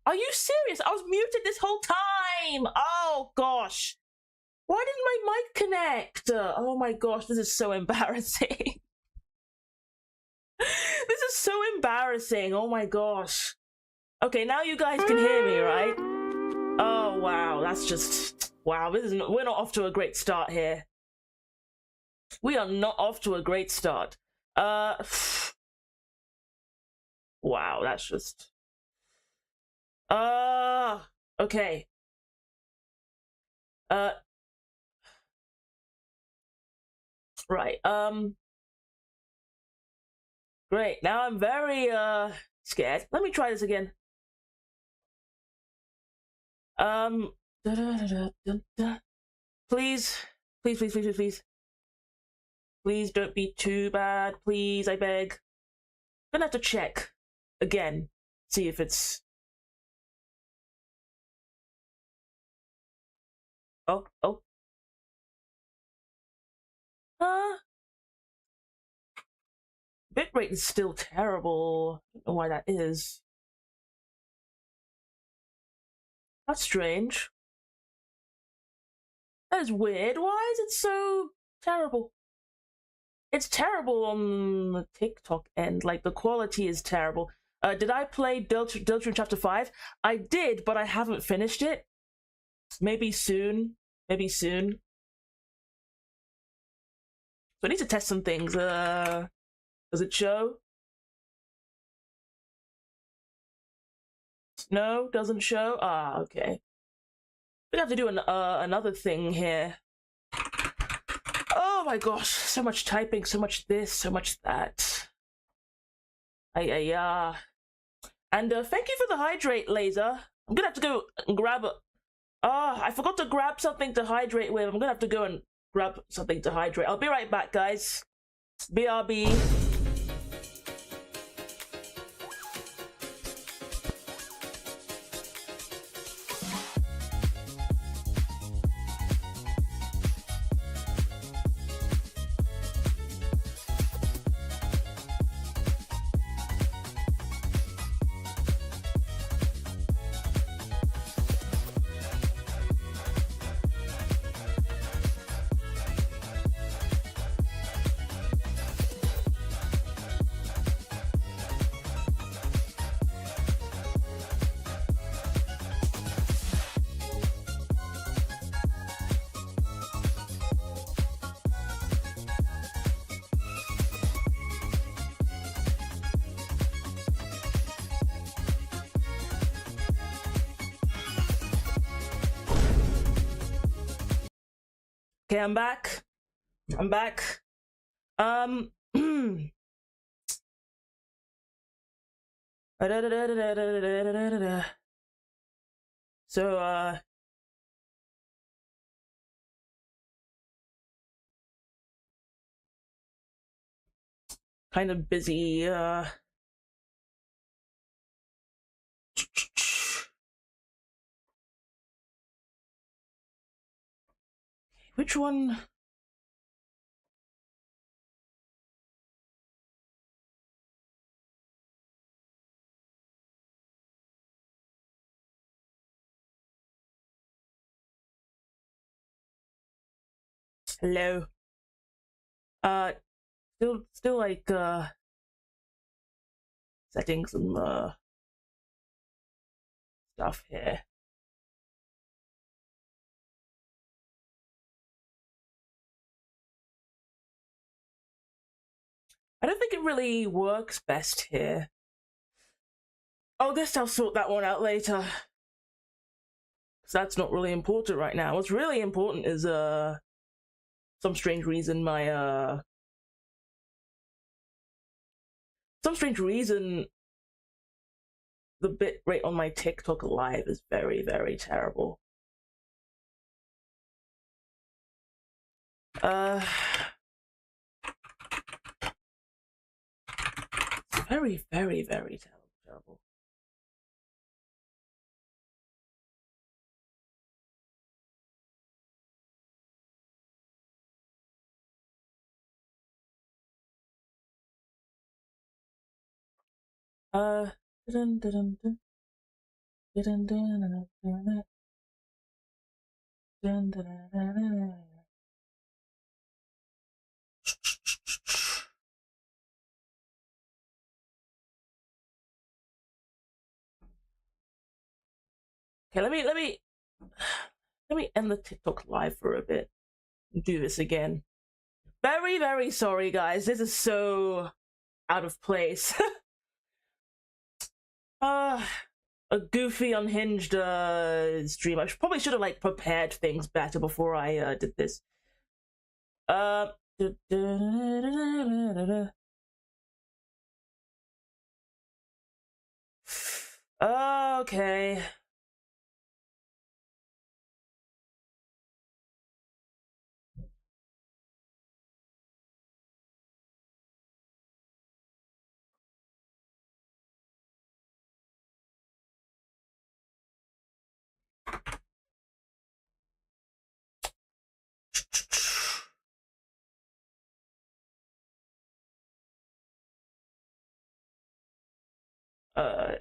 Are you serious? I was muted this whole time. Oh gosh. Why didn't my mic connect? Oh my gosh, this is so embarrassing. This is so embarrassing. Oh my gosh. Okay, now you guys can hear me, right? Oh wow, that's just wow. We're not off to a great start here. We are not off to a great start. Wow, that's just okay. Right. Great. Now I'm very scared. Let me try this again. Da, da, da, da, da. Please, please, please, please, please, please. Please don't be too bad. Please, I beg. I'm gonna have to check again. See if it's. Oh, oh. Bitrate is still terrible. I don't know why that is. That's strange. That is weird. Why is it so terrible? It's terrible on the TikTok end. Like, the quality is terrible. Did I play Delta Chapter 5? I did, but I haven't finished it. Maybe soon. Maybe soon. So I need to test some things. Does it show? No, doesn't show? Ah, okay. We have to do another thing here. Oh my gosh, so much typing, so much this, so much that. Yeah. And thank you for the hydrate laser. I'm gonna have to go and grab a. I forgot to grab something to hydrate with. I'm gonna have to go and grab something to hydrate. I'll be right back, guys. BRB. Okay, I'm back. I'm back. So, kind of busy, which one? Hello. Still like, setting some, stuff here. I don't think it really works best here. I guess I'll sort that one out later. Because that's not really important right now. What's really important is, some strange reason my, some strange reason the bitrate on my TikTok live is very, very terrible. It's very, very, very terrible. Dun, dun, dun, dun. Okay, let me end the TikTok live for a bit and do this again. Very, very sorry, guys. This is so out of place. A goofy, unhinged stream. I probably should have like prepared things better before I did this. Okay. Uh.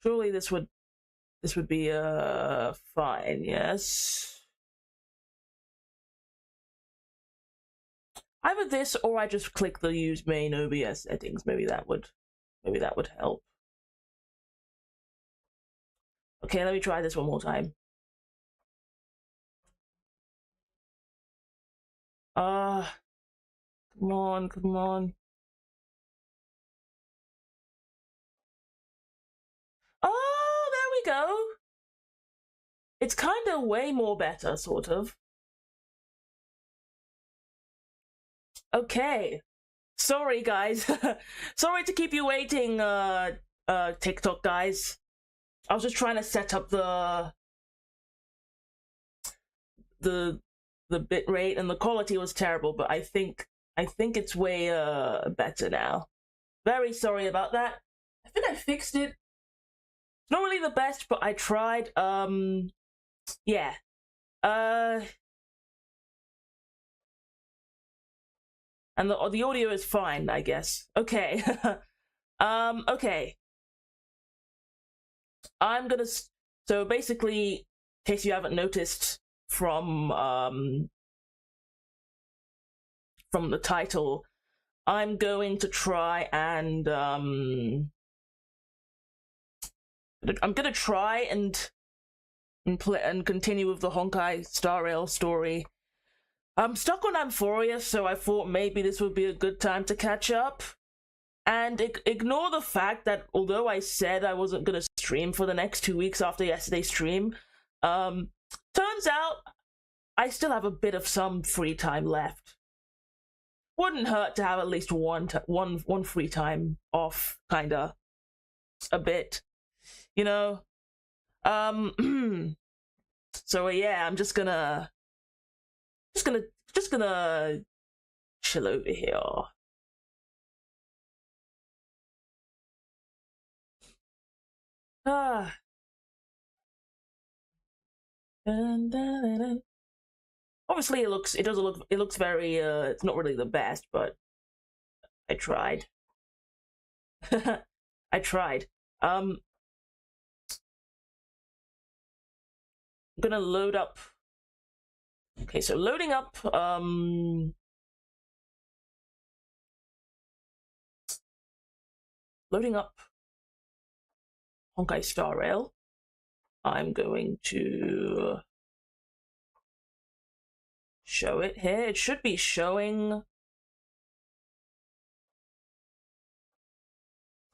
Surely this would be fine, yes. Either this or I just click the use main OBS settings. Maybe that would help. Okay, let me try this one more time. Come on, come on. Oh, there we go. It's kind of way more better, sort of. Okay. Sorry, guys. Sorry to keep you waiting, TikTok guys. I was just trying to set up the bit rate, and the quality was terrible, but I think it's way better now. Very sorry about that. I think I fixed it. It's not really the best, but I tried. Yeah. And the audio is fine, I guess. Okay. Okay. I'm gonna. So basically, in case you haven't noticed from the title, I'm going to try and I'm gonna try and play and continue with the Honkai Star Rail story. I'm stuck on Amphoreus, so I thought maybe this would be a good time to catch up. And ignore the fact that although I said I wasn't gonna stream for the next 2 weeks after yesterday's stream, turns out I still have a bit of some free time left. Wouldn't hurt to have at least one free time off, kinda, a bit, you know. So yeah, I'm just gonna chill over here. Ah. Obviously it looks very it's not really the best, but I tried. I tried. I'm gonna load up. Okay, so loading up Honkai Star Rail. I'm going to show it here. It should be showing.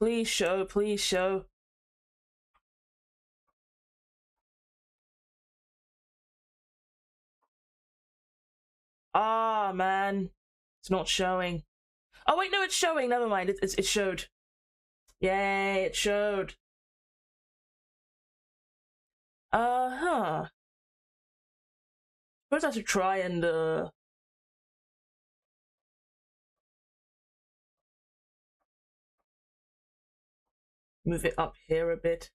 Please show, please show. Ah, man. It's not showing. Oh, wait, no, it's showing. Never mind. It showed. Yay, it showed. Huh. Suppose I should try and, Move it up here a bit.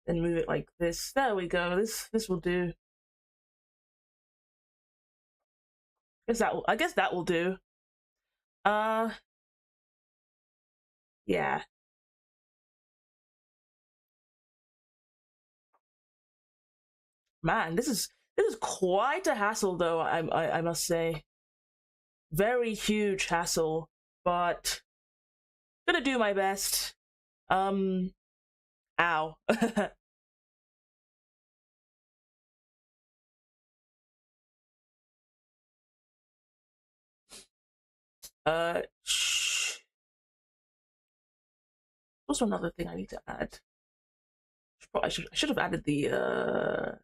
Then move it like this. There we go. This will do. I guess that will do. Yeah. Man, this is quite a hassle though, I must say. Very huge hassle, but gonna do my best. Ow. What's another thing I need to add? I should have added the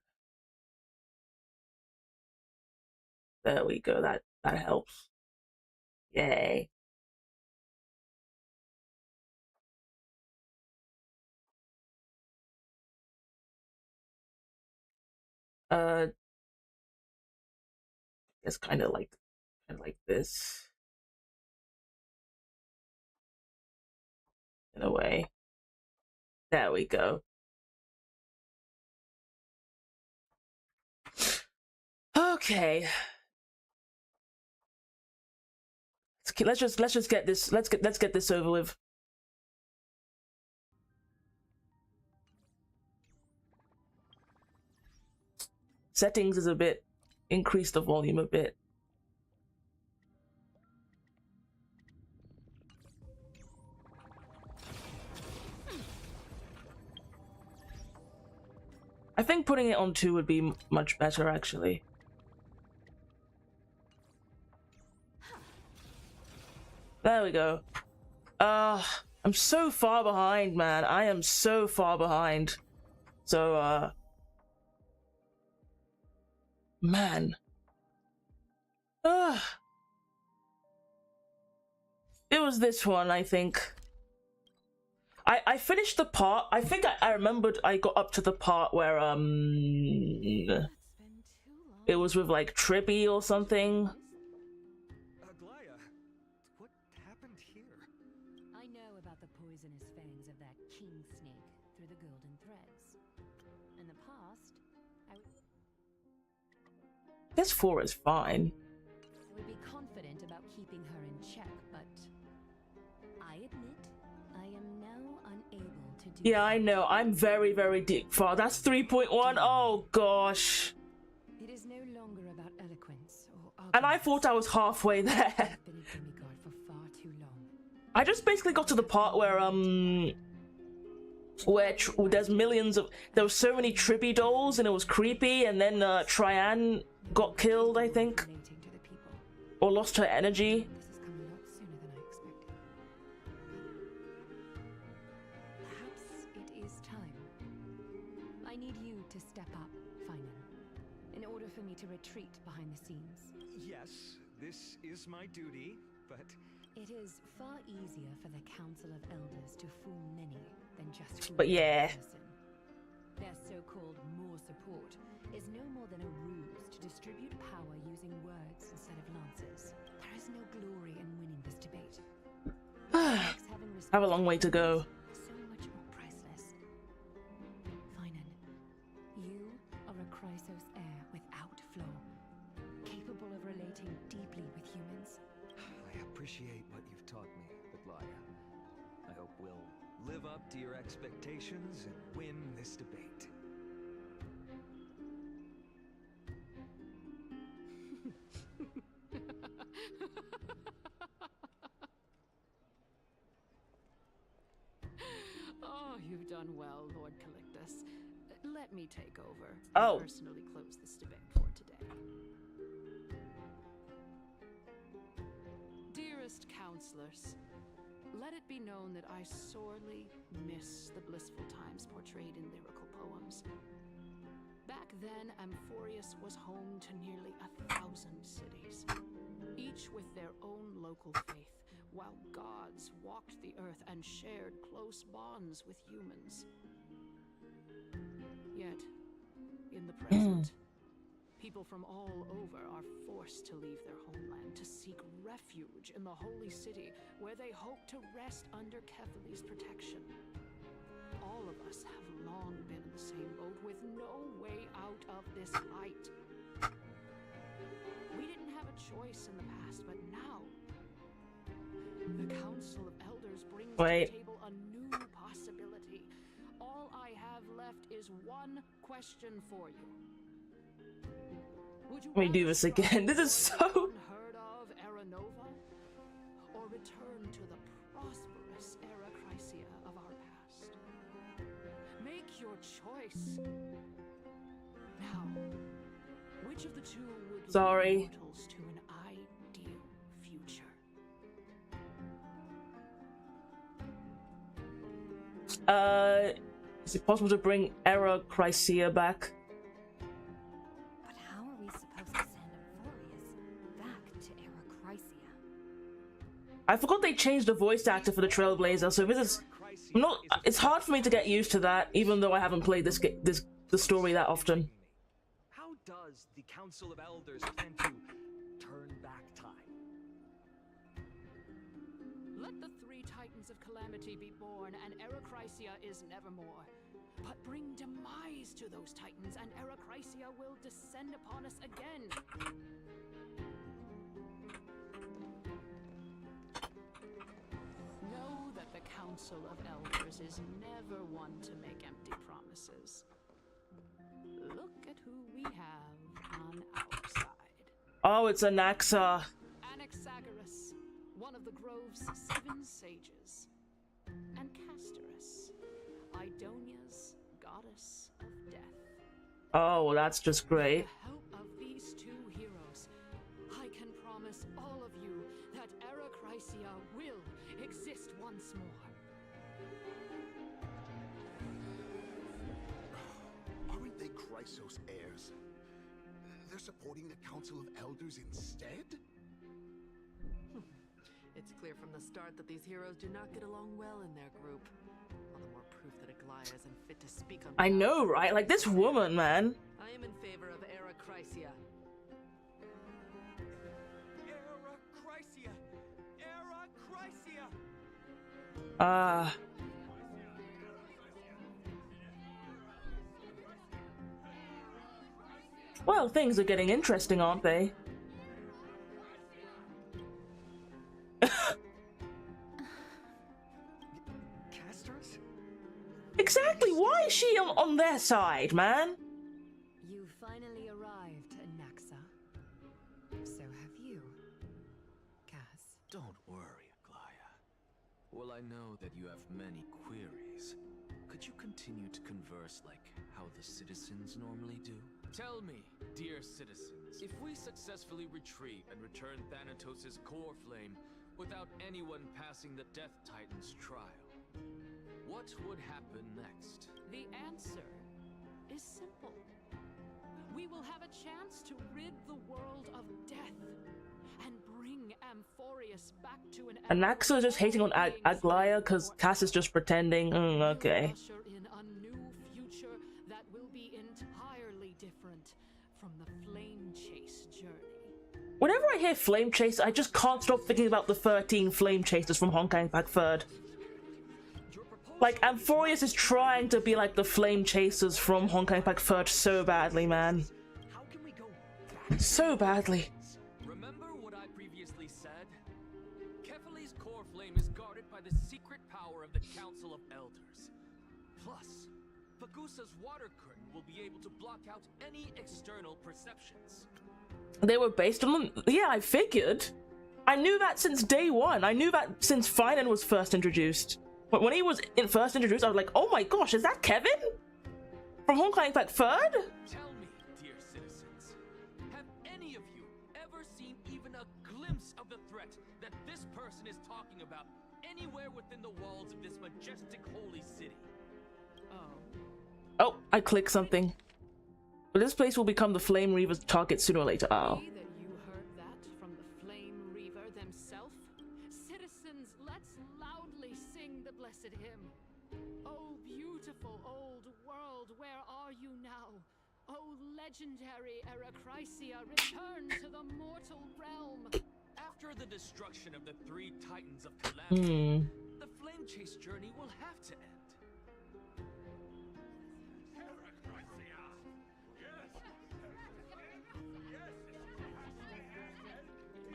there we go, that helps. Yay. It's kind of like this in a way. There we go. Okay. Let's just get this. Let's get this over with. Settings is a bit. Increase the volume a bit. I think putting it on 2 would be much better, actually. There we go. I'm so far behind, man. I am so far behind. So, man. It was this one, I think. I finished the part. I think I remembered I got up to the part where it was with like Trippy or something. Aglaya, what happened here? I know about the poisonous fangs of that king snake through the golden threads. In the past, This 4 is fine. I would be confident about keeping her in check, but I admit I am now unable to do. Yeah, I know. I'm very, very deep far. That's 3.1. Oh gosh. It is no longer about eloquence or arguments. And I thought I was halfway there. I've been a demigod for far too long. I just basically got to the part where there's millions of there were so many Trippy dolls and it was creepy, and then Trian got killed, I think, or lost her energy. This has come a lot sooner than I expected. Perhaps it is time. I need you to step up, Finan, in order for me to retreat behind the scenes. Yes, this is my duty, but it is far easier for the Council of Elders to fool many than just fool But yeah. one person. Their so-called more support is no more than a ruse to distribute power using words instead of lances. There is no glory in winning this debate. Have a long way to go. So much more priceless. Finan, you are a Chrysos heir without flaw, capable of relating deeply with humans. I appreciate what you've taught me, Aglaya. I hope we'll live up to your expectations and win this debate. Oh, you've done well, Lord Calictus. Let me take over Oh. and personally close this debate for today. Dearest counselors, let it be known that I sorely miss the blissful times portrayed in lyrical poems. Back then, Amphoreus was home to nearly 1,000 cities, each with their own local faith, while gods walked the earth and shared close bonds with humans. Yet, in the present, People from all over are forced to leave their homeland to seek refuge in the holy city, where they hope to rest under Kefali's protection. All of us have long been in the same boat, with no way out of this fight. We didn't have a choice in the past, but now the Council of Elders brings to the table a new possibility. All I have left is one question for you. Would you Let me do this again. This is so unheard of Aranova, or return to the prosperous Era Chrysia of our past? Make your choice. Now, which of the two would lead mortals to an ideal future? Is it possible to bring Era Chrysia back? But how are we supposed to send Amphoreus back to Era Chrysia? I forgot they changed the voice actor for the Trailblazer, so this is not. It's hard for me to get used to that, even though I haven't played the story that often. How does the Council of Elders plan to turn back time? Let the three Titans of Calamity be born, and Era Chrysia is nevermore. But bring demise to those Titans, and Era Chrysia will descend upon us again. Know that the Council of Elders is never one to make empty promises. Look at who we have on our side. Oh, it's Anaxa. Anaxagoras, one of the Grove's 7 sages. And Castorus, Idonia's goddess of death. Oh, well, that's just great. With the help of these two heroes, I can promise all of you that Era Chrysia will exist once more. Aren't they Chrysos heirs? They're supporting the Council of Elders instead? It's clear from the start that these heroes do not get along well in their group. All the more proof that Aglaya isn't fit to speak on. I know, right? Like, this woman, man. I am in favor of Era Chrysia. Era Chrysia! Era Chrysia! Well, things are getting interesting, aren't they? Castorus? Exactly, why is she on their side, man? You finally arrived, Anaxa. So have you, Cass. Don't worry, Aglaya. Well, I know that you have many queries. Could you continue to converse like how the citizens normally do? Tell me, dear citizens, if we successfully retreat and return Thanatos' core flame without anyone passing the Death Titan's trial, what would happen next? The answer is simple. We will have a chance to rid the world of death and bring Amphoreus back to an Anaxa is just hating on Aglaya because Cass is just pretending. Okay. Usher in a new future that will be entirely different from the Flame Chase journey. Whenever I hear Flame Chase, I just can't stop thinking about the 13 Flame Chasers from Honkai Impact 3rd. Like, Amphoreus is trying to be like the Flame Chasers from Honkai Impact 3rd so badly, man. How can we go back? So badly. Remember what I previously said? Kefali's core flame is guarded by the secret power of the Council of Elders. Plus, Fagusa's water curtain will be able to block out any external perceptions. They were based on them? Yeah, I figured. I knew that since day one. I knew that since Finan was first introduced. But when he was first introduced, I was like, oh my gosh, is that Kevin? From Honkai Impact 3rd? Tell me, dear citizens, have any of you ever seen even a glimpse of the threat that this person is talking about anywhere within the walls of this majestic holy city? Oh, I clicked something. But this place will become the Flame Reaver's target sooner or later. Oh. See that you heard that from the Flame Reaver themselves? Citizens, let's loudly sing the blessed hymn. Oh, beautiful old world, where are you now? O legendary Erechrysia, return to the mortal realm! After the destruction of the 3 Titans of Calamity, the flame chase journey will have to end.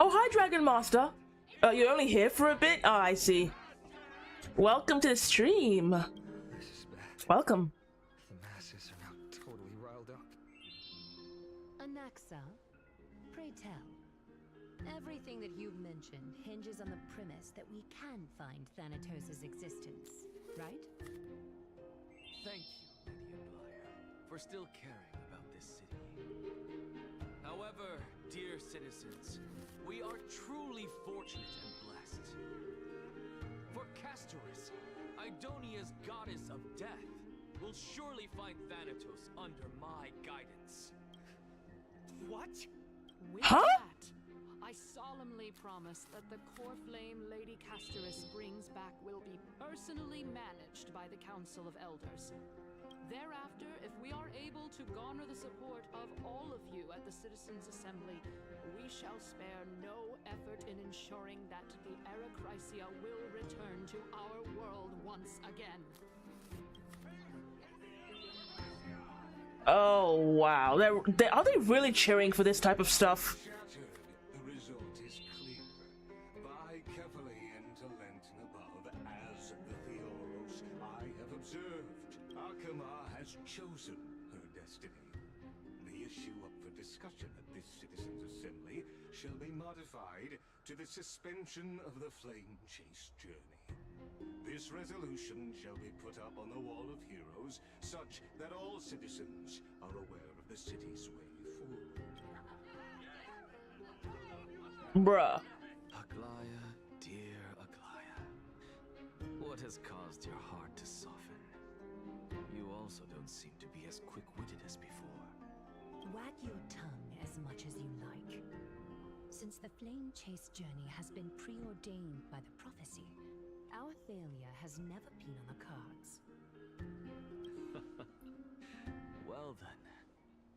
Oh, hi, Dragon Master. You're only here for a bit? Oh, I see. Welcome to the stream. This is bad. Welcome. The masses are now totally riled up. Anaxa, pray tell. Everything that you've mentioned hinges on the premise that we can find Thanatos' existence, right? Thank you, Lady Aglaya, for still caring about this city. However, dear citizens, we are truly fortunate and blessed. For Castorus, Idonia's goddess of death, will surely find Thanatos under my guidance. What? With Huh? that, I solemnly promise that the core flame Lady Castorus brings back will be personally managed by the Council of Elders. Thereafter, if we are able to garner the support of all of you at the Citizens' Assembly, we shall spare no effort in ensuring that the Erechrysia will return to our world once again. Oh, wow. Are they really cheering for this type of stuff? Shattered, the result is clear. Vie carefully into Lenten above, as the Theoros I have observed. Akama has chosen her destiny. The issue up for discussion at this Citizens' Assembly shall be modified to the suspension of the Flame Chase journey. This resolution shall be put up on the Wall of Heroes, such that all citizens are aware of the city's way forward. Bruh. Aglaya, dear Aglaya, what has caused your heart to soften? You also don't seem to be as quick-witted as before. Wag your tongue as much as you like. Since the Flame Chase journey has been preordained by the prophecy, our failure has never been on the cards. Well then,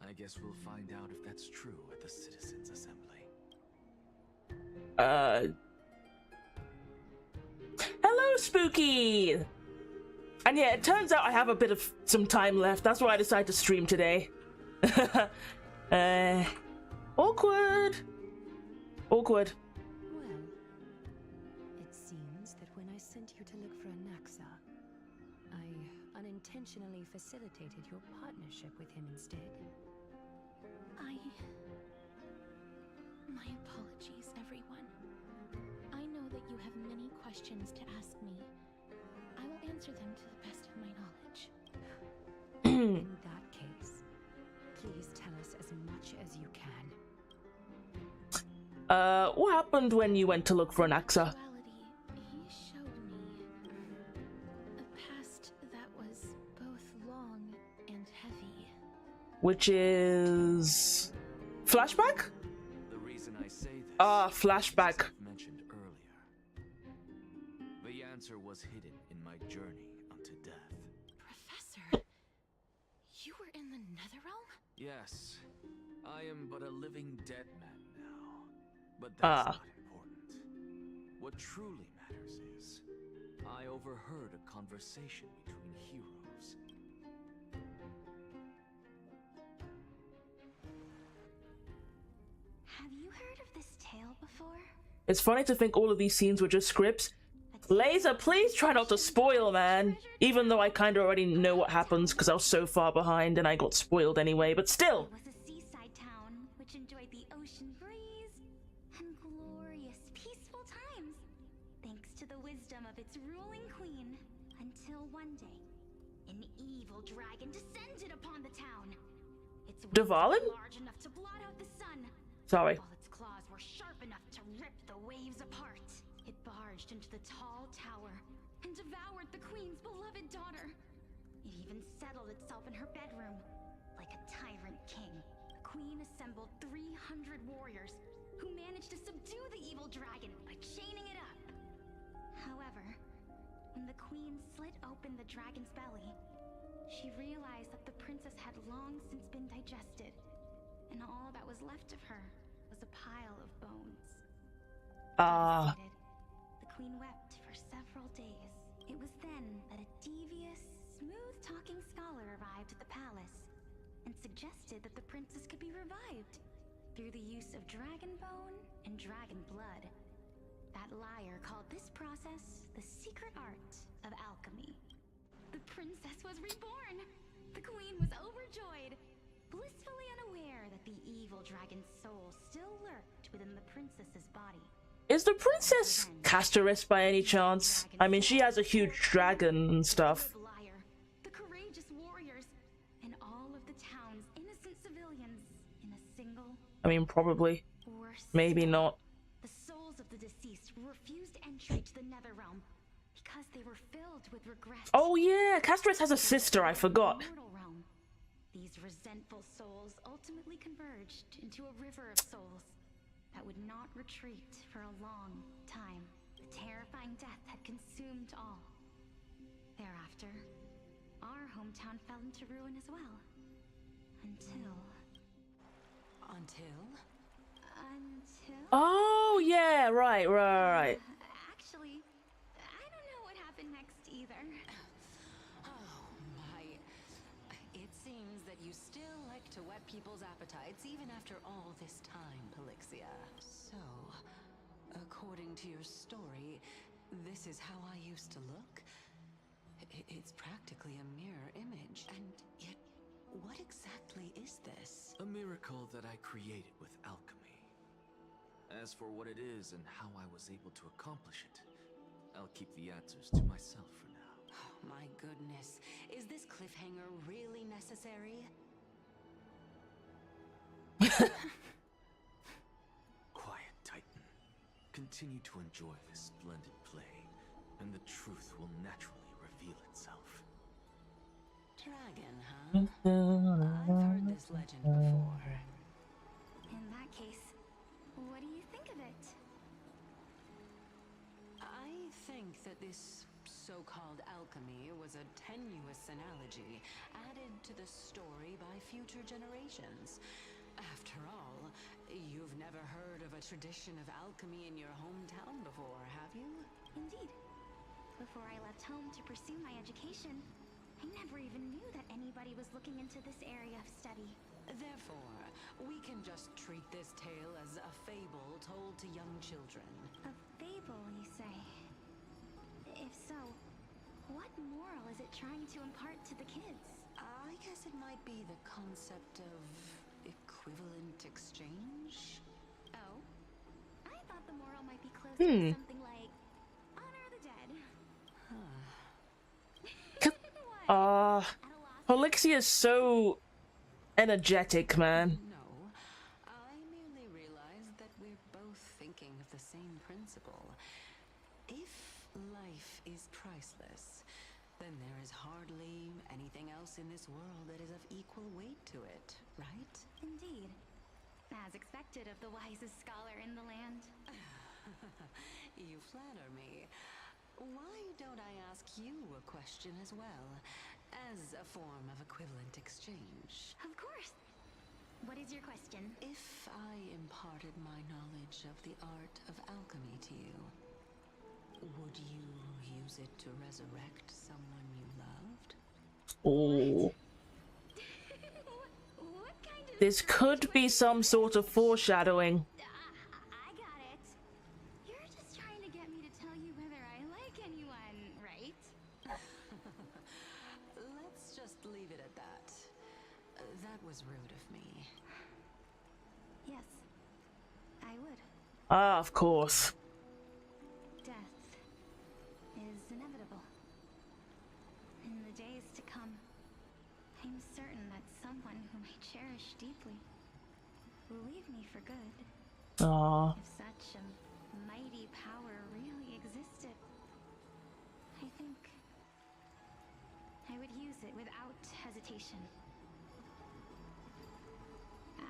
I guess we'll find out if that's true at the Citizens' Assembly. Hello, Spooky! And yeah, it turns out I have a bit of some time left. That's why I decided to stream today. Awkward. Awkward. Well, it seems that when I sent you to look for Anaxa, I unintentionally facilitated your partnership with him instead. My apologies, everyone. I know that you have many questions to ask me. I will answer them to the best of my knowledge. In that case, please tell us as much as you can. What happened when you went to look for Anaxa? He showed me a past that was both long and heavy. Which is... flashback? The reason I say this... Flashback. as I've mentioned earlier. The answer was hidden in my journey unto death. Professor, you were in the Netherrealm? Yes, I am but a living dead man now. But that's not important. What truly matters is, I overheard a conversation between heroes. Have you heard of this tale before? It's funny to think all of these scenes were just scripts. Laser, please try not to spoil, man. Even though I kind of already know what happens because I was so far behind and I got spoiled anyway, but still. It was a seaside town which enjoyed the ocean breeze and glorious, peaceful times, thanks to the wisdom of its ruling queen. Until one day, an evil dragon descended upon the town. Its wings Dvalin? were large enough to blot out the sun, Sorry. while its claws were sharp enough to rip the waves apart. It barged into the tall tower and devoured the queen's beloved daughter. It even settled itself in her bedroom. Like a tyrant king, the queen assembled 300 warriors who managed to subdue the evil dragon by chaining it up. However, when the queen slit open the dragon's belly, she realized that the princess had long since been digested, and all that was left of her was a pile of bones. Devastated, the queen wept for several days. It was then that a devious, smooth-talking scholar arrived at the palace and suggested that the princess could be revived through the use of dragon bone and dragon blood. That liar called this process the secret art of alchemy. The princess was reborn! The queen was overjoyed, blissfully unaware that the evil dragon's soul still lurked within the princess's body. Is the princess Casteress by any chance? I mean, she has a huge dragon and stuff. The courageous warriors, and all of the town's innocent civilians in a single. I mean, probably. Maybe not. The souls of the deceased refused entry to the Netherrealm because they were filled with regret. Oh yeah, Casteress has a sister, I forgot. These resentful souls ultimately converged into a river of souls that would not retreat for a long time. The terrifying death had consumed all. Thereafter, our hometown fell into ruin as well. Until... Oh yeah, right. Actually, I don't know what happened next either. Oh my. It seems that you still like to whet people's appetites even after all this time, Pelixia. So, according to your story, this is how I used to look? It's practically a mirror image. And yet, what exactly is this? A miracle that I created with alchemy. As for what it is and how I was able to accomplish it, I'll keep the answers to myself for now. Oh, my goodness. Is this cliffhanger really necessary? Quiet, Titan. Continue to enjoy this splendid play, and the truth will naturally reveal itself. Dragon, huh? I've heard this legend before. In that case, what do you think of it? I think that this so-called alchemy was a tenuous analogy added to the story by future generations. After all, you've never heard of a tradition of alchemy in your hometown before, have you? Indeed. Before I left home to pursue my education, I never even knew that anybody was looking into this area of study. Therefore, we can just treat this tale as a fable told to young children. A fable, you say? If so, what moral is it trying to impart to the kids? I guess it might be the concept of equivalent exchange? Oh? I thought the moral might be closer to something like honor the dead. Polixia is so energetic, man. No, I merely realized that we're both thinking of the same principle. If life is priceless, then there is hardly anything else in this world that is of equal weight to it, right? Indeed. As expected of the wisest scholar in the land. You flatter me. Why don't I ask you a question as well, as a form of equivalent exchange? Of course. What is your question? If I imparted my knowledge of the art of alchemy to you, would you use it to resurrect someone you loved? Oh. What kind of... This could be some sort of foreshadowing. I got it. You're just trying to get me to tell you whether I like anyone, right? Let's just leave it at that. That was rude of me. Yes, I would. Ah, of course. Death is inevitable. In the days to come, I'm certain that someone whom I cherish deeply will leave me for good. Ah. If such a mighty power really existed, I think I would use it without hesitation.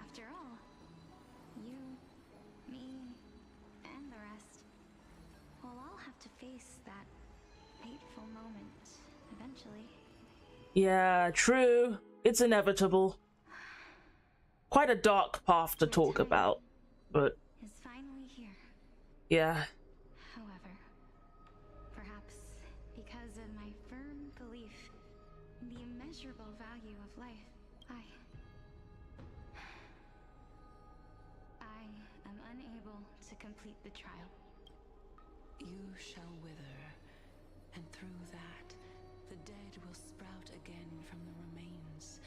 After all, you, me, and the rest will all have to face that fateful moment eventually. Yeah, true. It's inevitable. Quite a dark path to talk about, but Is finally here. yeah. However, perhaps because of my firm belief in the immeasurable value of life, I am unable to complete the trial. You shall wither, and through that, the dead will sprout again from the remains,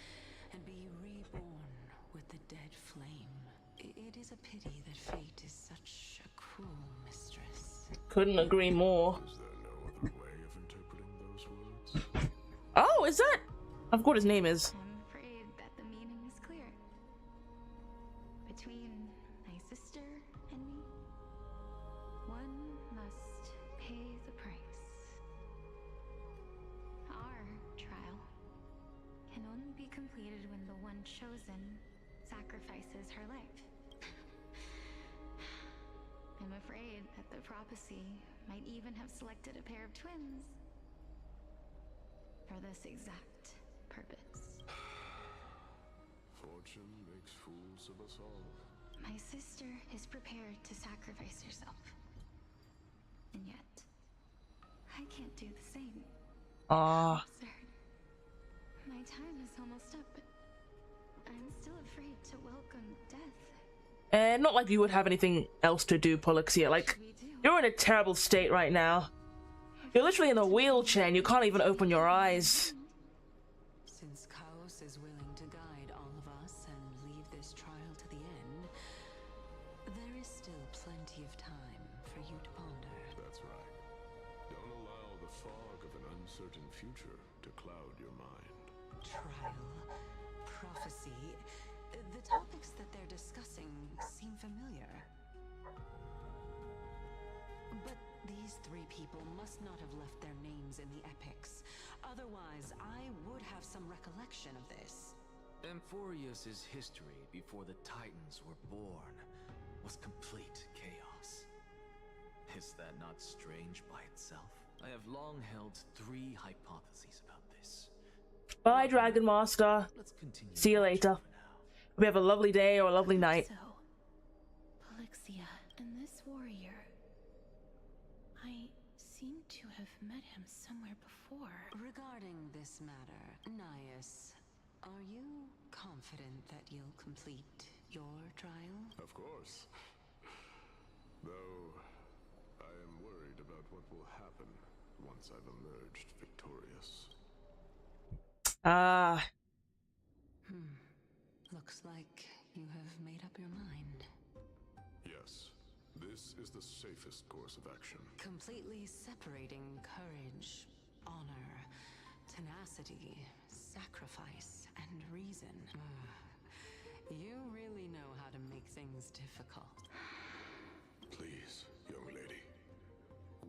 and be reborn with the dead flame. It is a pity that fate is such a cruel mistress. Couldn't agree more. Is there no other way of interpreting those words? Oh, is that? I forgot what his name is. I'm afraid that the meaning is clear. Between my sister and me, one must pay the price. Our trial can only be completed when the one chosen sacrifices her life. I'm afraid that the prophecy might even have selected a pair of twins for this exact purpose. Fortune makes fools of us all. My sister is prepared to sacrifice herself. And yet, I can't do the same. Absurd. My time is almost up, but I'm still afraid to welcome death. And not like you would have anything else to do, Polixia. Like, you're in a terrible state right now. You're literally in a wheelchair and you can't even open your eyes. Since Chaos is willing to guide all of us and leave this trial to the end, there is still plenty of time for you to ponder. That's right. Don't allow the fog of an uncertain future to cloud your mind. Trial, prophecy, the topics that they're discussing seem familiar. But these three people must not have left their names in the epics. Otherwise, I would have some recollection of this. Amphoreus' history before the Titans were born was complete chaos. Is that not strange by itself? I have long held three hypotheses about this. Bye, Dragon Master. Let's continue. See you later. for now. We have a lovely day or a lovely night. So, Polixia and this warrior, I seem to have met him somewhere before. Regarding this matter, Nias, are you confident that you'll complete your trial? Of course. Though, I am worried about what will happen once I've emerged victorious. Ah. Looks like you have made up your mind. Yes, this is the safest course of action. Completely separating courage, honor, tenacity, sacrifice, and reason. You really know how to make things difficult. Please, young lady,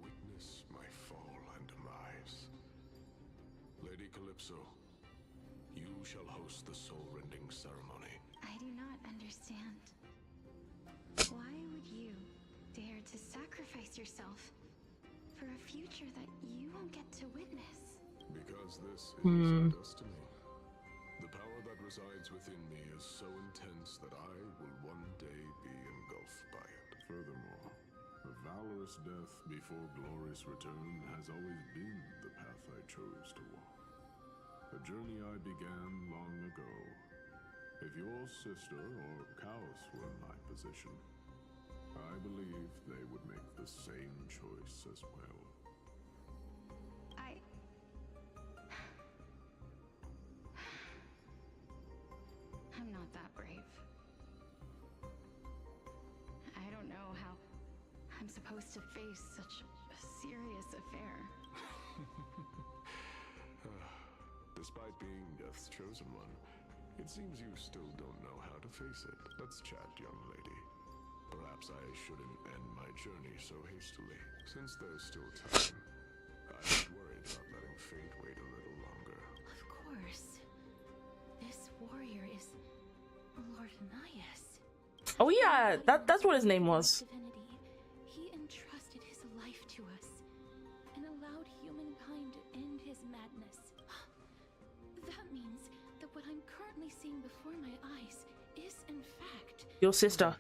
witness my fall and demise. Lady Calypso, you shall host the soul-rending ceremony. I do not understand. Why would you dare to sacrifice yourself for a future that you won't get to witness? Because this is our destiny. The power that resides within me is so intense that I will one day be engulfed by it. Furthermore, a valorous death before glorious return has always been the path I chose to walk. A journey I began long ago. If your sister or Chaos were in my position, I believe they would make the same choice as well. I'm not that brave. I don't know how I'm supposed to face such a serious affair. Despite being Death's chosen one, it seems you still don't know how to face it. Let's chat, young lady. Perhaps I shouldn't end my journey so hastily. Since there's still time, I'm not worried about letting fate wait a little longer. Of course. This warrior is Lord Nias. Oh yeah, that's what his name was. Divinity. He entrusted his life to us and allowed humankind to end his madness. That means that what I'm currently seeing before my eyes is, in fact, Your sister.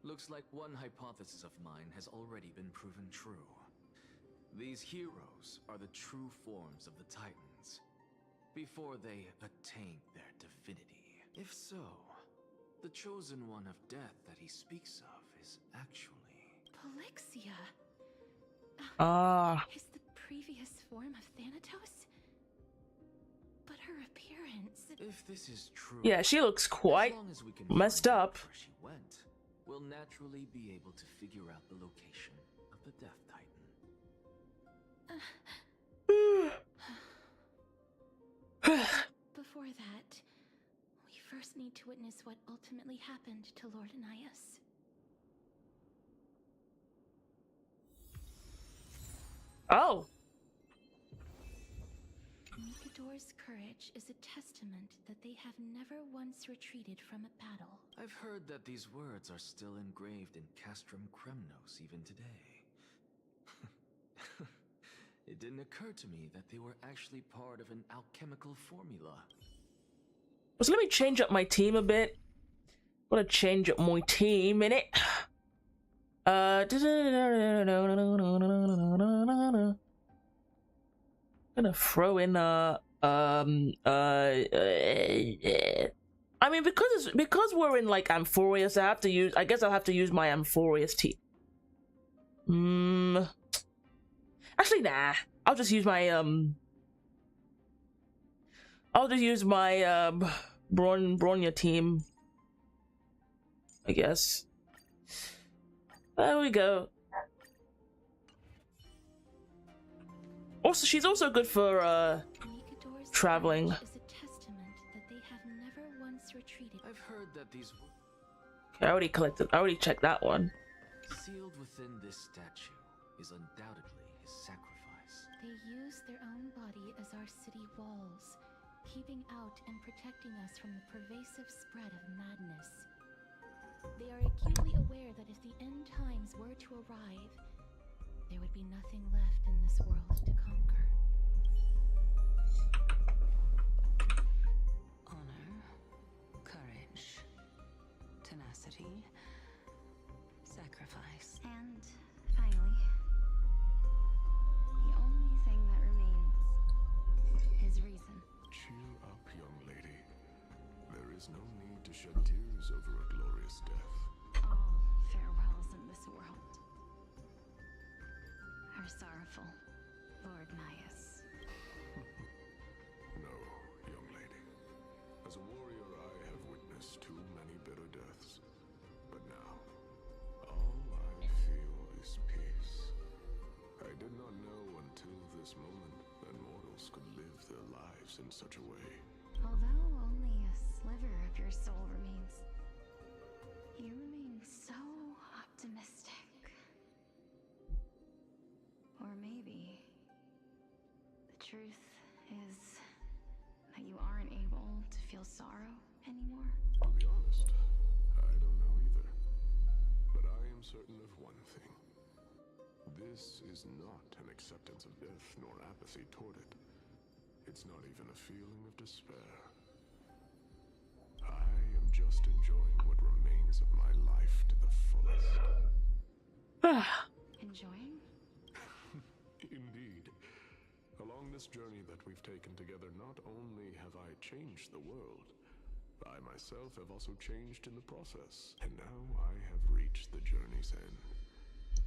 Looks like one hypothesis of mine has already been proven true. These heroes are the true forms of the Titans, before they attain their divinity. If so, the chosen one of death that he speaks of is actually... Polixia. Ah. Is the previous form of Thanatos? But her appearance... If this is true... Yeah, she looks quite as long as we can messed find out up. where she went, we'll naturally be able to figure out the location of the Death Titan. Before that, we first need to witness what ultimately happened to Lord Anaias. Oh. Mikador's courage is a testament that they have never once retreated from a battle. I've heard that these words are still engraved in Castrum Kremnos even today. It didn't occur to me that they were actually part of an alchemical formula. So let me change up my team a bit. I'm gonna change up my team in it. Gonna throw in I mean, because we're in like Amphoreus, I guess I'll have to use my Amphoreus team. Actually, nah. I'll just use my Bronya team, I guess. There we go. Also, she's also good for traveling. Is a testament that they have never once retreated. I've heard that these... Okay, I already checked that one. Sealed within this statue is undoubtedly his sacrifice. They use their own body as our city walls, keeping out and protecting us from the pervasive spread of madness. They are acutely aware that if the end times were to arrive, there would be nothing left in this world to conquer. Honor, courage, tenacity, sacrifice. And finally, the only thing that remains is reason. Cheer up, young lady. There is no need to shed tears over a glorious death. All farewells in this world are sorrowful, Lord Naias. No, young lady. As a warrior, I have witnessed too many bitter deaths. But now, all I feel is peace. I did not know until this moment that mortals could live their lives in such a way. Although only a sliver of your soul remains, you remain so optimistic. Or maybe the truth is that you aren't able to feel sorrow anymore. To be honest, I don't know either. But I am certain of one thing. This is not an acceptance of death nor apathy toward it. It's not even a feeling of despair. I am just enjoying what remains of my life to the fullest. Enjoying? Indeed. Along this journey that we've taken together, not only have I changed the world, I myself have also changed in the process. And now I have reached the journey's end.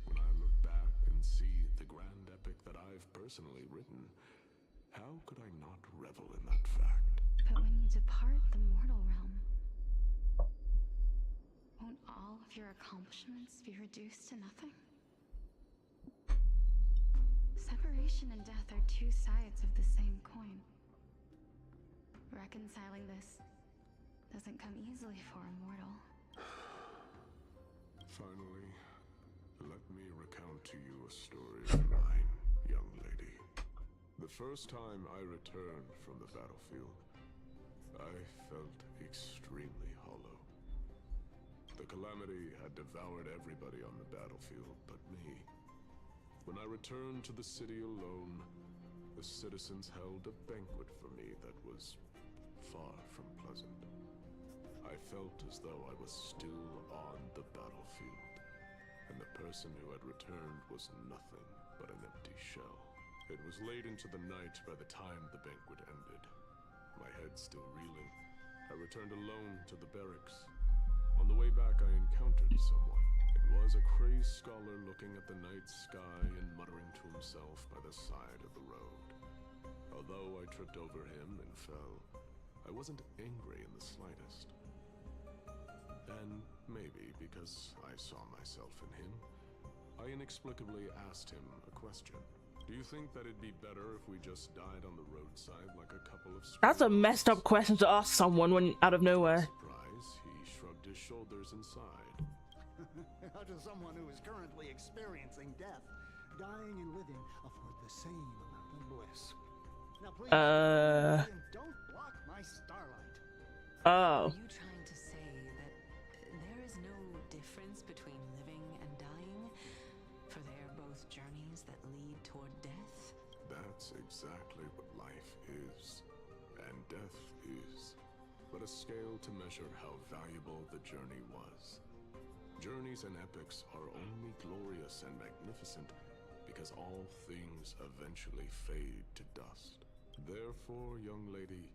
When I look back and see the grand epic that I've personally written, how could I not revel in that fact? But when you depart the mortal realm, won't all of your accomplishments be reduced to nothing? Separation and death are two sides of the same coin. Reconciling this doesn't come easily for a mortal. Finally, let me recount to you a story of mine, young lady. The first time I returned from the battlefield, I felt extremely hollow. The calamity had devoured everybody on the battlefield but me. When I returned to the city alone, the citizens held a banquet for me that was far from pleasant. I felt as though I was still on the battlefield, and the person who had returned was nothing but an empty shell. It was late into the night by the time the banquet ended. My head still reeling, I returned alone to the barracks. On the way back, I encountered someone. It was a crazed scholar looking at the night sky and muttering to himself by the side of the road. Although I tripped over him and fell, I wasn't angry in the slightest. And maybe because I saw myself in him, I inexplicably asked him a question. Do you think that it'd be better if we just died on the roadside like a couple of That's a messed up question to ask someone when out of nowhere. Surprise, he shrugged his shoulders and sighed. How does someone who is currently experiencing death, dying and living, afford the same amount of bliss? Now please, don't block my starlight. Oh. Are you trying to say that there is no difference between living and dying? For they are both journeys that lead toward death? That's exactly what life is, and death is, but a scale to measure how valuable the journey was. Journeys and epics are only glorious and magnificent because all things eventually fade to dust. Therefore, young lady,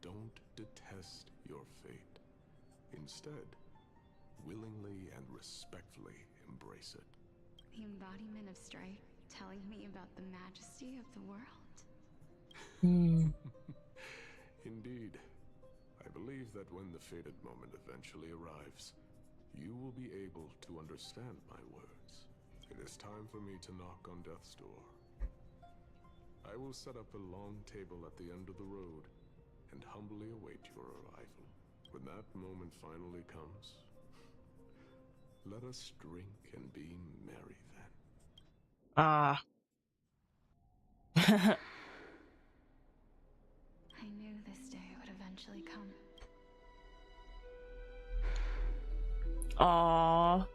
don't detest your fate. Instead, willingly and respectfully embrace it. The embodiment of strife telling me about the majesty of the world. Indeed. I believe that when the fated moment eventually arrives, you will be able to understand my words. It is time for me to knock on death's door. I will set up a long table at the end of the road and humbly await your arrival. When that moment finally comes, let us drink and be merry then. Ah. I knew this day would eventually come. Aww. Are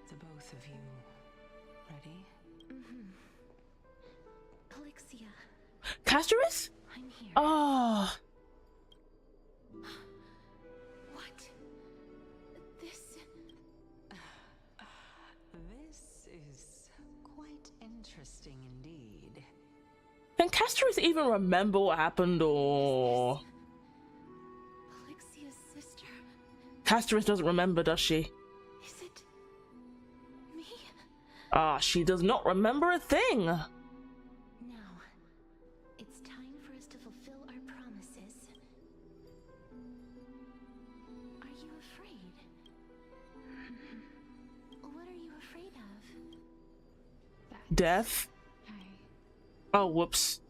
the both of you ready? Mm-hmm. Polixia, Castorus? I'm here. Oh. What? This is quite interesting indeed. Can Castorus even remember what happened, or... Polixia's sister. Castorus doesn't remember, does she? Is it me? Ah, she does not remember a thing. Now, it's time for us to fulfill our promises. Are you afraid? What are you afraid of? Death? Oh, whoops.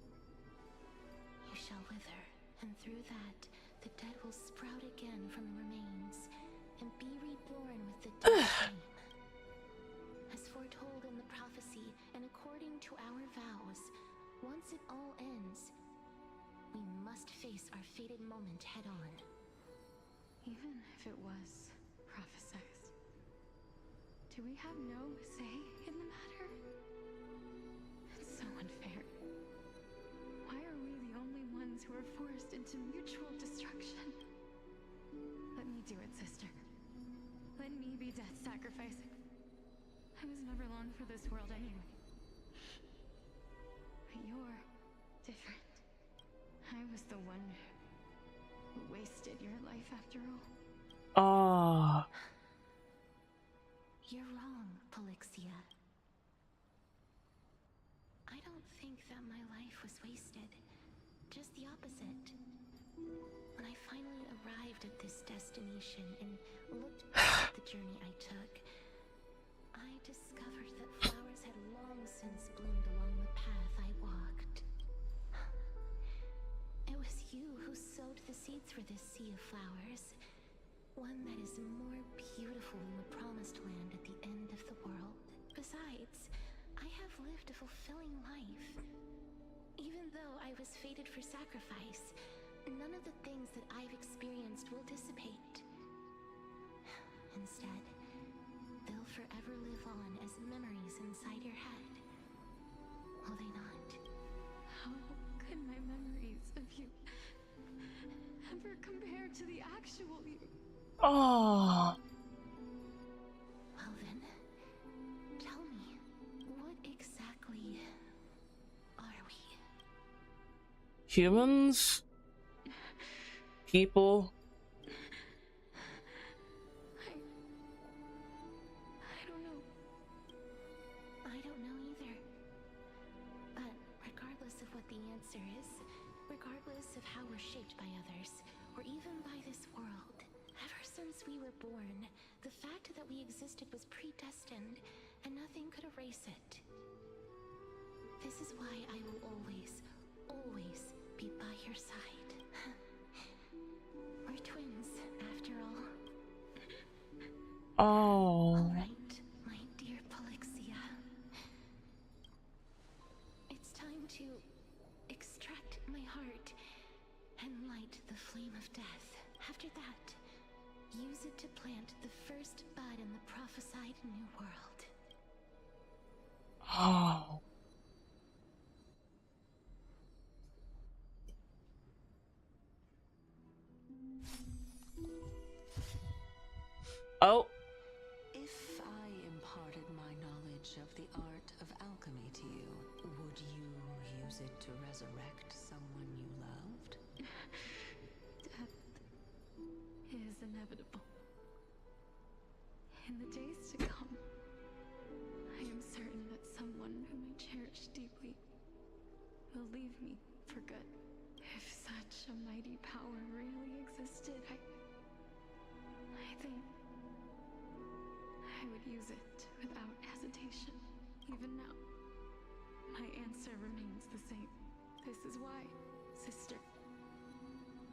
You shall wither, and through that, the dead will sprout again from the remains, and be reborn with the dead flame. As foretold in the prophecy, and according to our vows, once it all ends, we must face our fated moment head-on. Even if it was prophesized, do we have no say in the matter? It's so unfair. Why are we the only ones who are forced into mutual destruction? Let me do it, sister. Let me be death's sacrifice. I was never long for this world anyway. But you're different. I was the one who wasted your life after all. Ah. You're wrong, Polixia. I don't think that my life was wasted. Just the opposite. When I finally arrived at this destination and looked back at the journey I took, I discovered that flowers had long since bloomed along the path I walked. It was you who sowed the seeds for this sea of flowers. One that is more beautiful than the promised land at the end of the world. Besides, I have lived a fulfilling life. Even though I was fated for sacrifice, none of the things that I've experienced will dissipate. Instead, they'll forever live on as memories inside your head. will they not? How could my memories of you ever compare to the actual you? Oh. Well then, tell me, what exactly are we? Humans? People? I don't know. I don't know either. But regardless of what the answer is, regardless of how we're shaped by others, or even by this world, ever since we were born, the fact that we existed was predestined, and nothing could erase it. This is why I will always, always be by your side. We're twins, after all. Oh. All right, my dear Polixia. It's time to extract my heart and light the flame of death. After that, use it to plant the first bud in the prophesied new world. Oh. Oh. If I imparted my knowledge of the art of alchemy to you, would you use it to resurrect someone you loved? Death is inevitable. In the days to come, I am certain that someone whom I cherish deeply will leave me for good. If such a mighty power really existed, I think I would use it without hesitation. Even now, my answer remains the same. This is why, sister,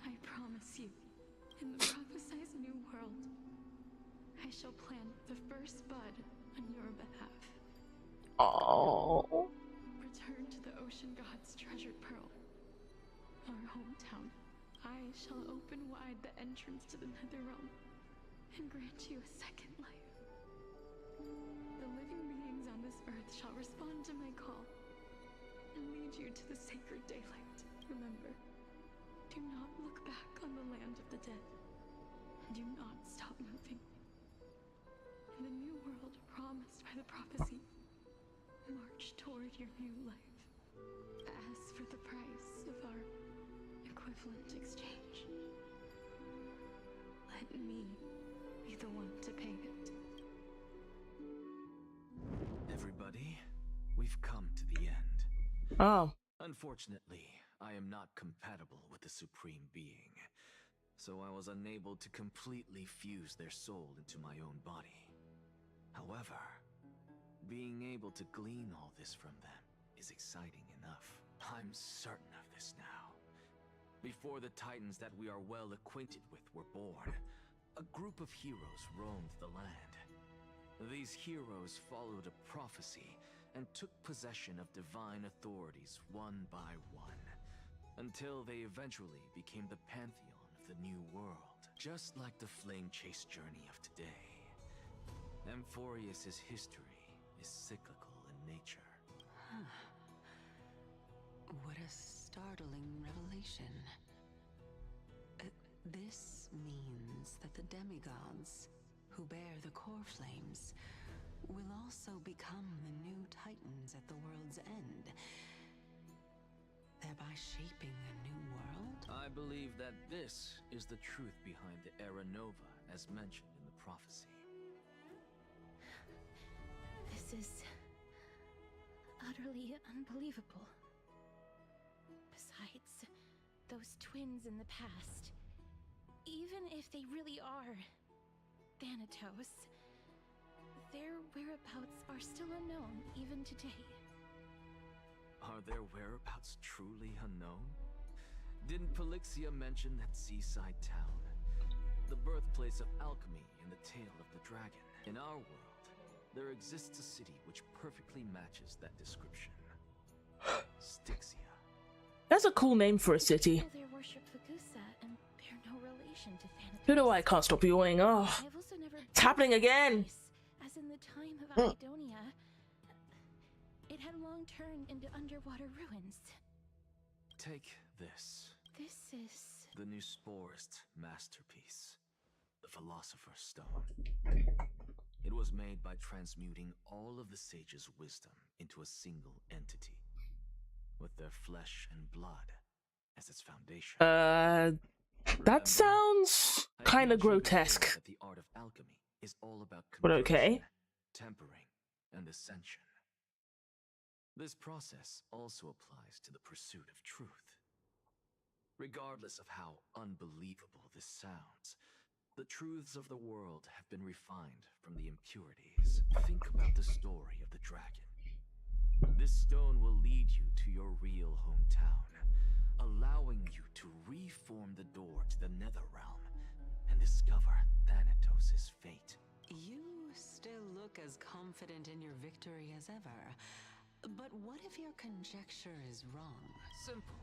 I promise you, in the prophesied new world, I shall plant the first bud on your behalf. Oh. Return to the ocean god's treasured pearl, our hometown. I shall open wide the entrance to the Netherrealm and grant you a second life. The living beings on this earth shall respond to my call and lead you to the sacred daylight. Remember, do not look back on the land of the dead. Do not stop moving. In the new world promised by the prophecy, march toward your new life. Ask for the price of our equivalent exchange. Let me be the one to pay it. Everybody, we've come to the end. Oh. Unfortunately, I am not compatible with the Supreme Being, so I was unable to completely fuse their soul into my own body. However, being able to glean all this from them is exciting enough. I'm certain of this now. Before the Titans that we are well acquainted with were born, a group of heroes roamed the land. These heroes followed a prophecy and took possession of divine authorities one by one, until they eventually became the pantheon of the new world, just like the flame-chased journey of today. Amphoreus' history is cyclical in nature. What a startling revelation. This means that the demigods, who bear the core flames, will also become the new Titans at the world's end, thereby shaping a new world? I believe that this is the truth behind the Era Nova, as mentioned in the prophecy. This is utterly unbelievable. Besides, those twins in the past, even if they really are Thanatos, their whereabouts are still unknown even today. Are their whereabouts truly unknown? Didn't Polixia mention that seaside town? The birthplace of alchemy and the tale of the dragon. In our world, there exists a city which perfectly matches that description. Styxia. That's a cool name for a city. People there worship Fagusa and bear no relation to Thanatos. Who do I can't stop yawning? Oh. I've also never It's happening again! As in the time of Idonia. It had long turned into underwater ruins. Take this. This is... The new Sporist masterpiece. The Philosopher's Stone. It was made by transmuting all of the sage's wisdom into a single entity, with their flesh and blood as its foundation. That sounds kind of grotesque. That the art of alchemy is all about But okay. tempering, and ascension. This process also applies to the pursuit of truth. Regardless of how unbelievable this sounds, the truths of the world have been refined from the impurities. Think about the story of the dragon. This stone will lead you to your real hometown, allowing you to reform the door to the Netherrealm and discover Thanatos' fate. You still look as confident in your victory as ever. But what if your conjecture is wrong? Simple.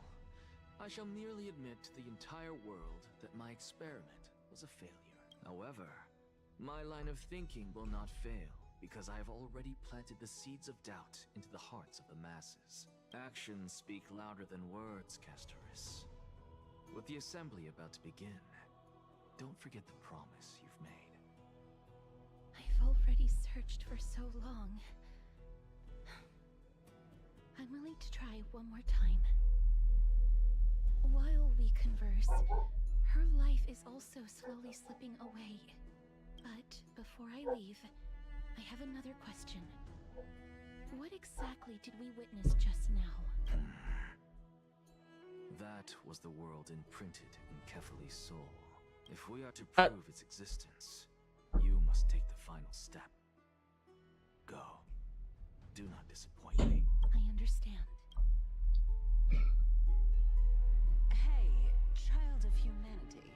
I shall merely admit to the entire world that my experiment was a failure. However, my line of thinking will not fail, because I have already planted the seeds of doubt into the hearts of the masses. Actions speak louder than words, Castorus. With the assembly about to begin, don't forget the promise you've made. I've already searched for so long. I'm willing to try one more time. While we converse, her life is also slowly slipping away. But before I leave, I have another question. What exactly did we witness just now? That was the world imprinted in Kefali's soul. If we are to prove its existence, you must take the final step. Go. Do not disappoint me. I understand. Hey, child of humanity.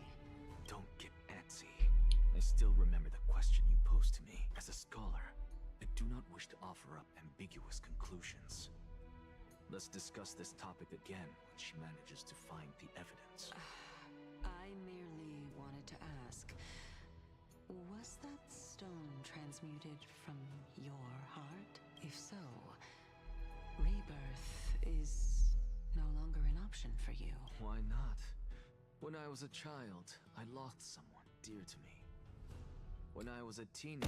Don't get antsy. I still remember the question you posed to me. As a scholar, I do not wish to offer up ambiguous conclusions. Let's discuss this topic again when she manages to find the evidence. I merely wanted to ask, was that stone transmuted from your heart? If so, rebirth is no longer an option for you. Why not? When I was a child, I lost someone dear to me. When I was a teenager,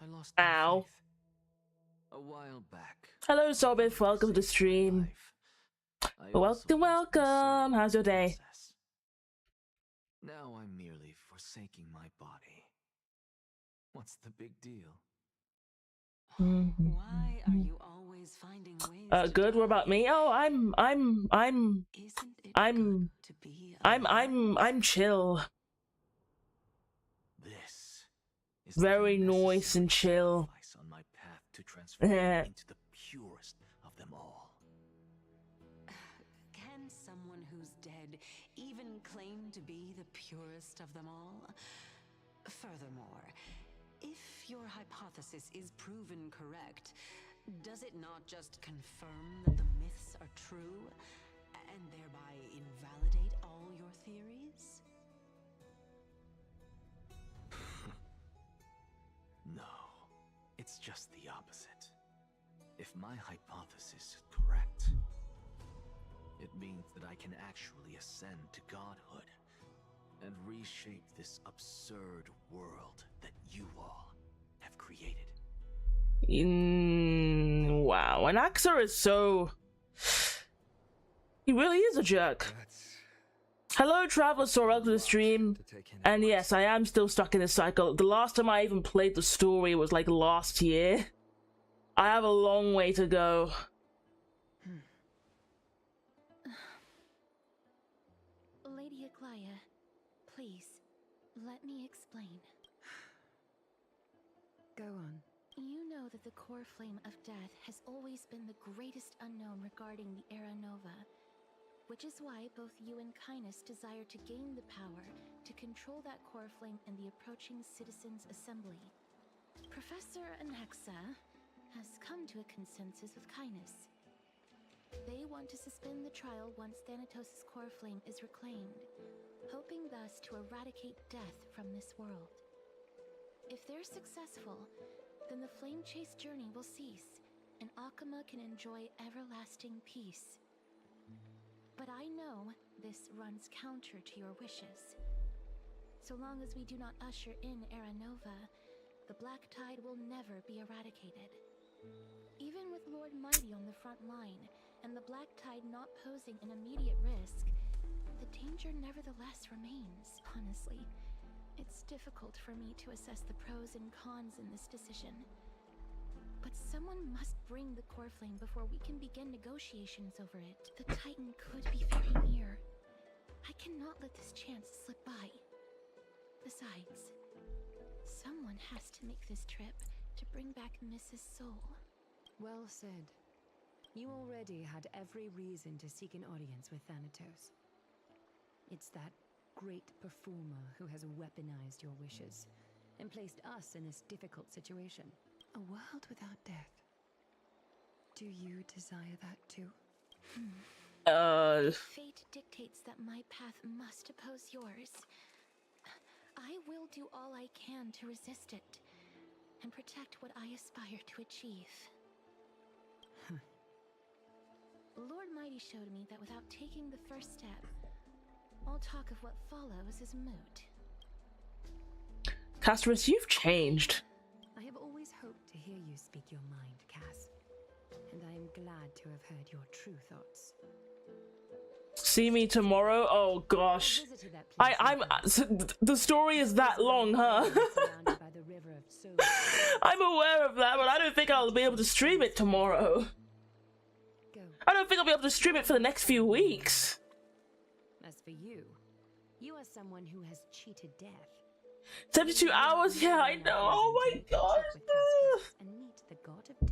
I lost my faith. A while back. Hello, Sorbeth. Welcome to the stream. Welcome. How's your day? Now I'm merely forsaking my body. What's the big deal? Why are you always finding ways good. What about me? Oh, I'm chill. This is very nice and chill. On my path to transform into the purest of them all. Can someone who's dead even claim to be the purest of them all? Furthermore, if your hypothesis is proven correct, does it not just confirm that the myths are true, and thereby invalidate all your theories? No, it's just the opposite. If my hypothesis is correct, it means that I can actually ascend to godhood and reshape this absurd world that you all have created. Wow, and Axor is so... He really is a jerk. Hello, Traveler Sor, welcome to the stream. And yes, I am still stuck in this cycle. The last time I even played the story was like last year. I have a long way to go. Lady Aglaya, please, let me explain. Go on. You know that the core flame of death has always been the greatest unknown regarding the Era Nova, which is why both you and Kainis desire to gain the power to control that core flame in the approaching Citizens' Assembly. Professor Anexa has come to a consensus with Kainis. They want to suspend the trial once Thanatos' core flame is reclaimed, hoping thus to eradicate death from this world. If they're successful, then the flame chase journey will cease, and Akama can enjoy everlasting peace. But I know this runs counter to your wishes. So long as we do not usher in Era Nova, the Black Tide will never be eradicated. Even with Lord Mighty on the front line, and the Black Tide not posing an immediate risk, the danger nevertheless remains. Honestly, it's difficult for me to assess the pros and cons in this decision. But someone must bring the core flame before we can begin negotiations over it. The Titan could be very near. I cannot let this chance slip by. Besides, someone has to make this trip to bring back Mrs. Soul. Well said. You already had every reason to seek an audience with Thanatos. It's that great performer who has weaponized your wishes and placed us in this difficult situation. A world without death. Do you desire that too? Fate dictates that my path must oppose yours. I will do all I can to resist it and protect what I aspire to achieve. Lord Mighty showed me that without taking the first step, all talk of what follows is moot. Castorus, you've changed. I have always hoped to hear you speak your mind, Cass. And I am glad to have heard your true thoughts. See me tomorrow? Oh gosh. The story is that long, huh? I'm aware of that, but I don't think I'll be able to stream it tomorrow. I don't think I'll be able to stream it for the next few weeks. As for you, you are someone who has cheated death. 72 hours? Yeah, I know. Oh my god.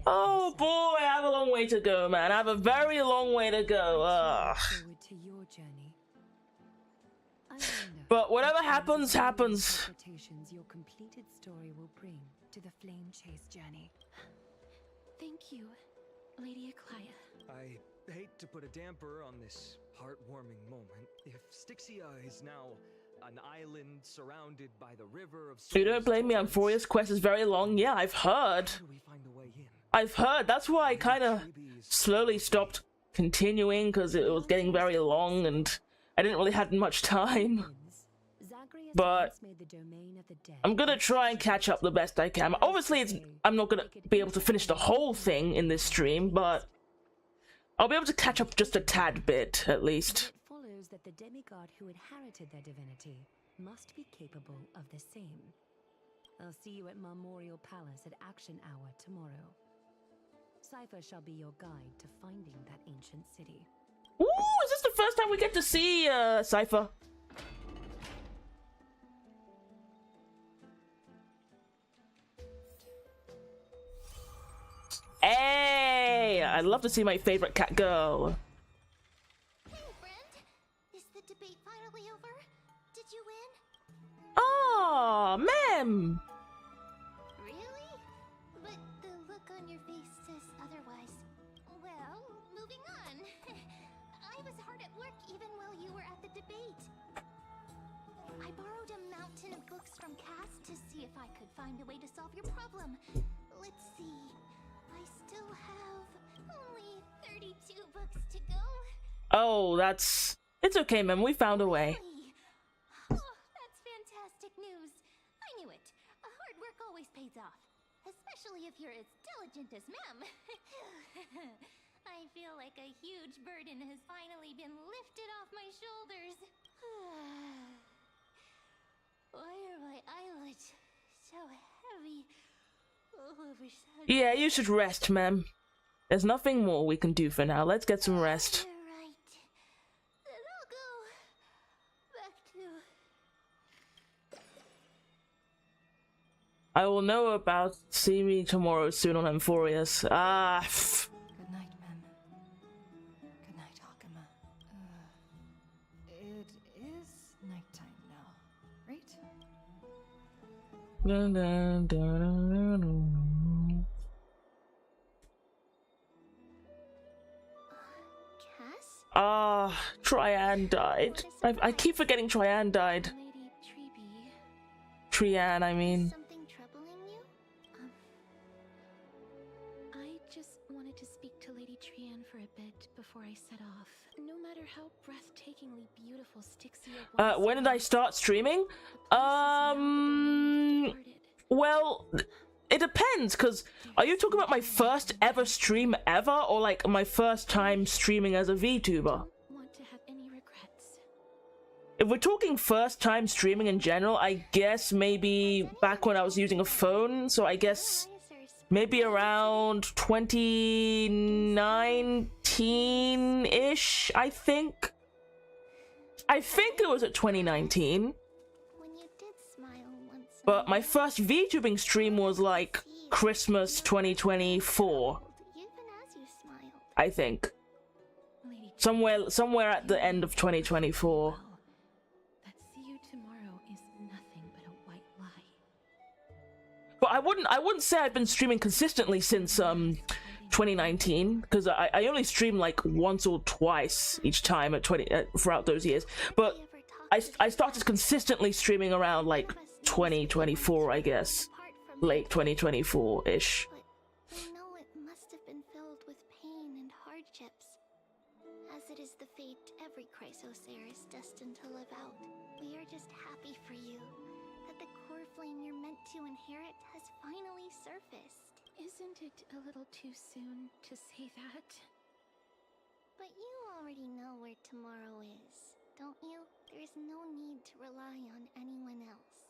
Oh boy, I have a long way to go, man. I have a very long way to go. But whatever happens, happens. Your completed story will bring to the Flame Chase journey. Thank you, Lady Aklaya. I hate to put a damper on this heartwarming moment. If Styxia is now an island surrounded by the river of souls, You don't blame me, Amphoreus' quest is very long. Yeah, I've heard. how do we find a way in? I've heard. That's why I kind of slowly stopped continuing, because it was getting very long and I didn't really have much time. But I'm gonna try and catch up the best I can. Obviously, I'm not gonna be able to finish the whole thing in this stream, but I'll be able to catch up just a tad bit, at least. It follows that the demigod who inherited their divinity must be capable of the same. I'll see you at Memorial Palace at Action Hour tomorrow. Cypher shall be your guide to finding that ancient city. Ooh, is this the first time we get to see Cypher? Hey, I'd love to see my favorite cat go. Hey, friend. Is the debate finally over? Did you win? Oh, ma'am. Really? But the look on your face says otherwise. Well, moving on. I was hard at work even while you were at the debate. I borrowed a mountain of books from Cass to see if I could find a way to solve your problem. Let's see. I still have only 32 books to go. Oh, it's okay, ma'am. We found a way. Really? Oh, that's fantastic news. I knew it. Hard work always pays off. Especially if you're as diligent as Mem. I feel like a huge burden has finally been lifted off my shoulders. Why are my eyelids so heavy? All of a sudden. Yeah, you should rest, ma'am. There's nothing more we can do for now. Let's get some rest. You're right. Then I'll go back to... I will know about see me tomorrow soon on Amphoreus. Good night, Mem. Good night, Akama. It is nighttime now, right? Dun, dun, dun, dun, dun. Cass? Trianne died. I keep forgetting Trianne died. Lady Treeby. Trianne, I mean. Something troubling you? I just want wanted to speak to Lady Trian for a bit before I set off. No matter how breathtakingly beautiful Styxia was, When did I start streaming? Well, it depends, because are you talking about my first ever stream ever, or like my first time streaming as a VTuber? Want to have any regrets? If we're talking first time streaming in general, I guess maybe back when I was using a phone, so I guess maybe around 2019-ish, I think. I think it was at 2019. But my first VTubing stream was like Christmas 2024. I think. Somewhere at the end of 2024. That see you tomorrow is nothing but a white lie. But I wouldn't say I've been streaming consistently since 2019, because I only streamed like once or twice each time at throughout those years. But I started consistently streaming around like 2024, I guess. Late 2024-ish. But I know it must have been filled with pain and hardships. As it is the fate every Chrysosaur is destined to live out. We are just happy for you that the core flame you're meant to inherit has finally surfaced. Isn't it a little too soon to say that? But you already know where tomorrow is, don't you? There's no need to rely on anyone else.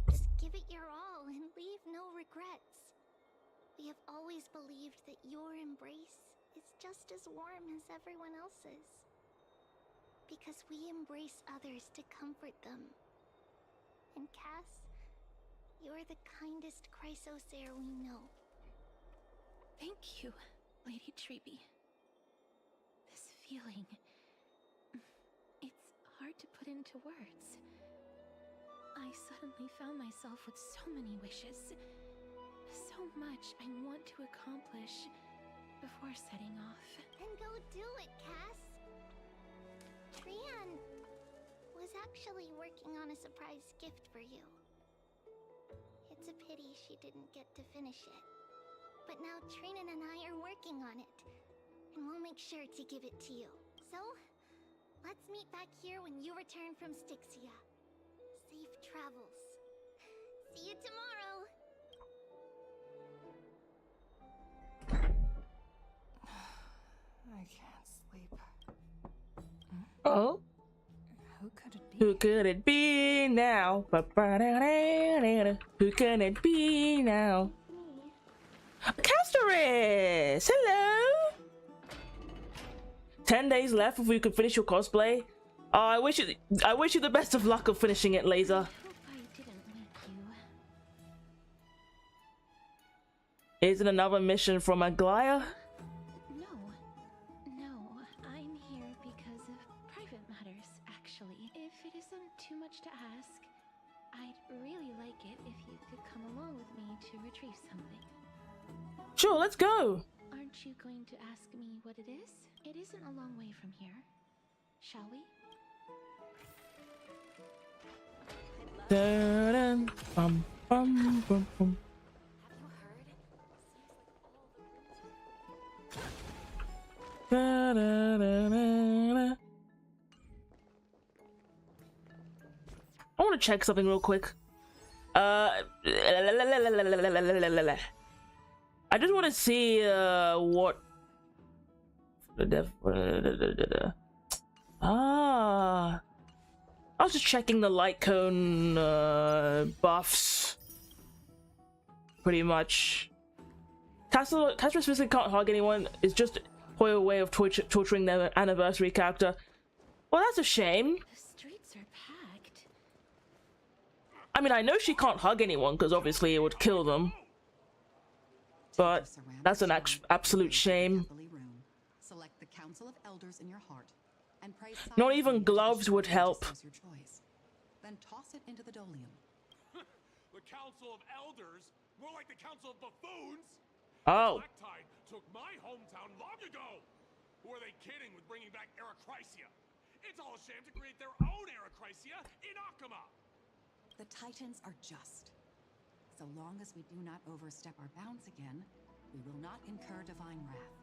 Just give it your all and leave no regrets. We have always believed that your embrace is just as warm as everyone else's. Because we embrace others to comfort them. And Cass, you're the kindest Chrysosaur we know. Thank you, Lady Treby. This feeling... it's hard to put into words. I suddenly found myself with so many wishes. So much I want to accomplish before setting off. Then go do it, Cass! Trian was actually working on a surprise gift for you. It's a pity she didn't get to finish it. But now Trinan and I are working on it, and we'll make sure to give it to you. So, let's meet back here when you return from Styxia. Safe travels. See you tomorrow! I can't sleep. Oh? Who could it be? Who could it be now? Who can it be now? Castoris! Hello! 10 days left if we could finish your cosplay. Oh, I wish you the best of luck of finishing it, Laser. Is it another mission from Aglaya? No, I'm here because of private matters, actually. If it isn't too much to ask, I'd really like it if you could come along with me to retrieve something. Sure, let's go! Aren't you going to ask me what it is? It isn't a long way from here. Shall we? Da-dun, bum, bum, bum, bum. Da-da-da-da-da. I want to check something real quick. I just want to see what I was just checking the light cone buffs. Pretty much. Castor specifically can't hug anyone. It's just a way of torturing their anniversary character. Well, that's a shame. The streets are packed. I mean, I know she can't hug anyone because obviously it would kill them. But that's an absolute shame. Select the Council of Elders in your heart, and pray Not even gloves would help. Then toss it into the Dolium. The Council of Elders? More like the Council of Buffoons? Oh. Blacktide took my hometown long ago. Who are they kidding with bringing back Erechrysia? It's all a sham to create their own Erechrysia in Akama. The Titans are just. So long as we do not overstep our bounds again, We will not incur divine wrath.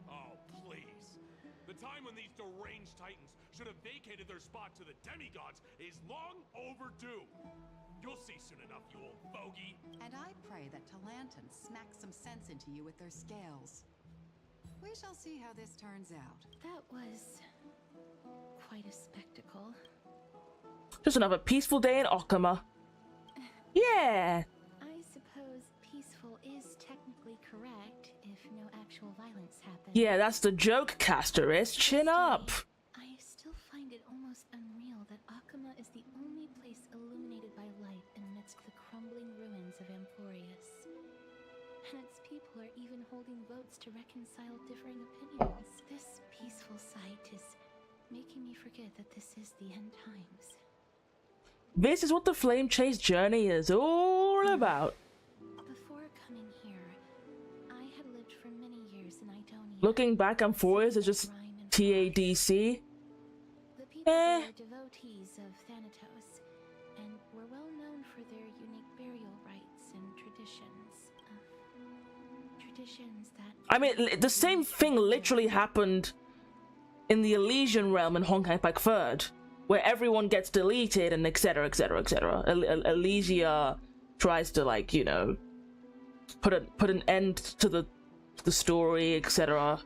Oh, please. The time when these deranged titans should have vacated their spot to the demigods is long overdue. You'll see soon enough, you old bogey. And I pray that Talanton smacks some sense into you with their scales. We shall see how this turns out. That was quite a spectacle. Just another peaceful day in Okama. Yeah. I suppose peaceful is technically correct if no actual violence happens. Yeah, that's the joke, Casterus. Chin up. I still find it almost unreal that Akama is the only place illuminated by light amidst the crumbling ruins of Amphoreus. And its people are even holding votes to reconcile differing opinions. This peaceful sight is making me forget that this is the end times. This is what the Flame Chase journey is all about. Before coming here, I had lived for many years in Idonia. Looking back, Amphoreus is just TADC. The people were devotees of Thanatos, and were well known for their unique burial rites and traditions. Traditions that... I mean, the same thing literally happened in the Elysian realm in Honkai Pack Third, where everyone gets deleted and etc, etc, etc. Elysia tries to, like, you know, put an end to the story, etc.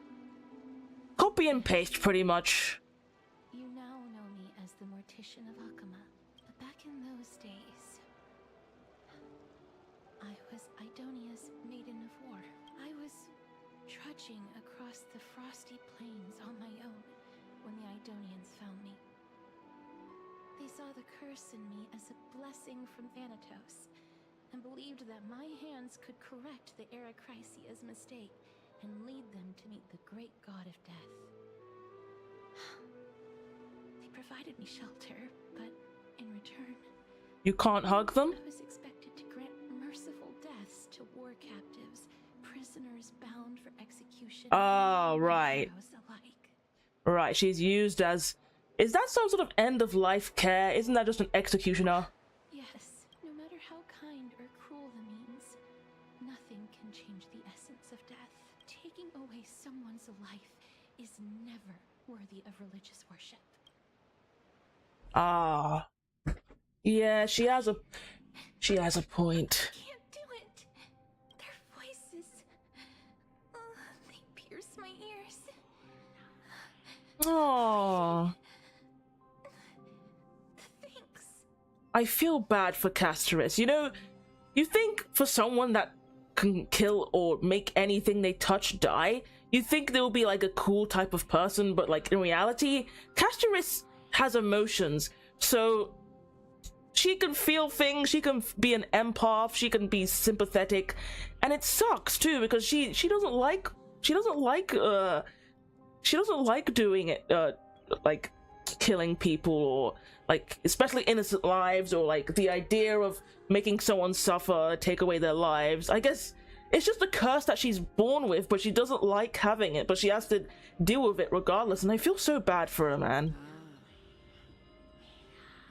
Copy and paste, pretty much. You now know me as the Mortician of Akama, but back in those days, I was Idonia's maiden of war. I was trudging across the frosty plains on my own when the Idonians found me. They saw the curse in me as a blessing from Thanatos, and believed that my hands could correct the Eracrisia's mistake and lead them to meet the great god of death. They provided me shelter, but in return... You can't hug them? I was expected to grant merciful deaths to war captives, prisoners bound for execution... Oh, right. Right, she's used as... Is that some sort of end-of-life care? Isn't that just an executioner? Yes, no matter how kind or cruel the means, nothing can change the essence of death. Taking away someone's life is never worthy of religious worship. Ah. Yeah, she has a point. I can't do it. Their voices... they pierce my ears. Oh. I feel bad for Casterus. You know, you think for someone that can kill or make anything they touch die, you think they'll be like a cool type of person, but like in reality, Casterus has emotions, so she can feel things, she can be an empath, she can be sympathetic, and it sucks too because she doesn't like doing it, like killing people, or like especially innocent lives, or like the idea of making someone suffer, take away their lives. I guess it's just a curse that she's born with, but she doesn't like having it, but she has to deal with it regardless, and I feel so bad for her, man.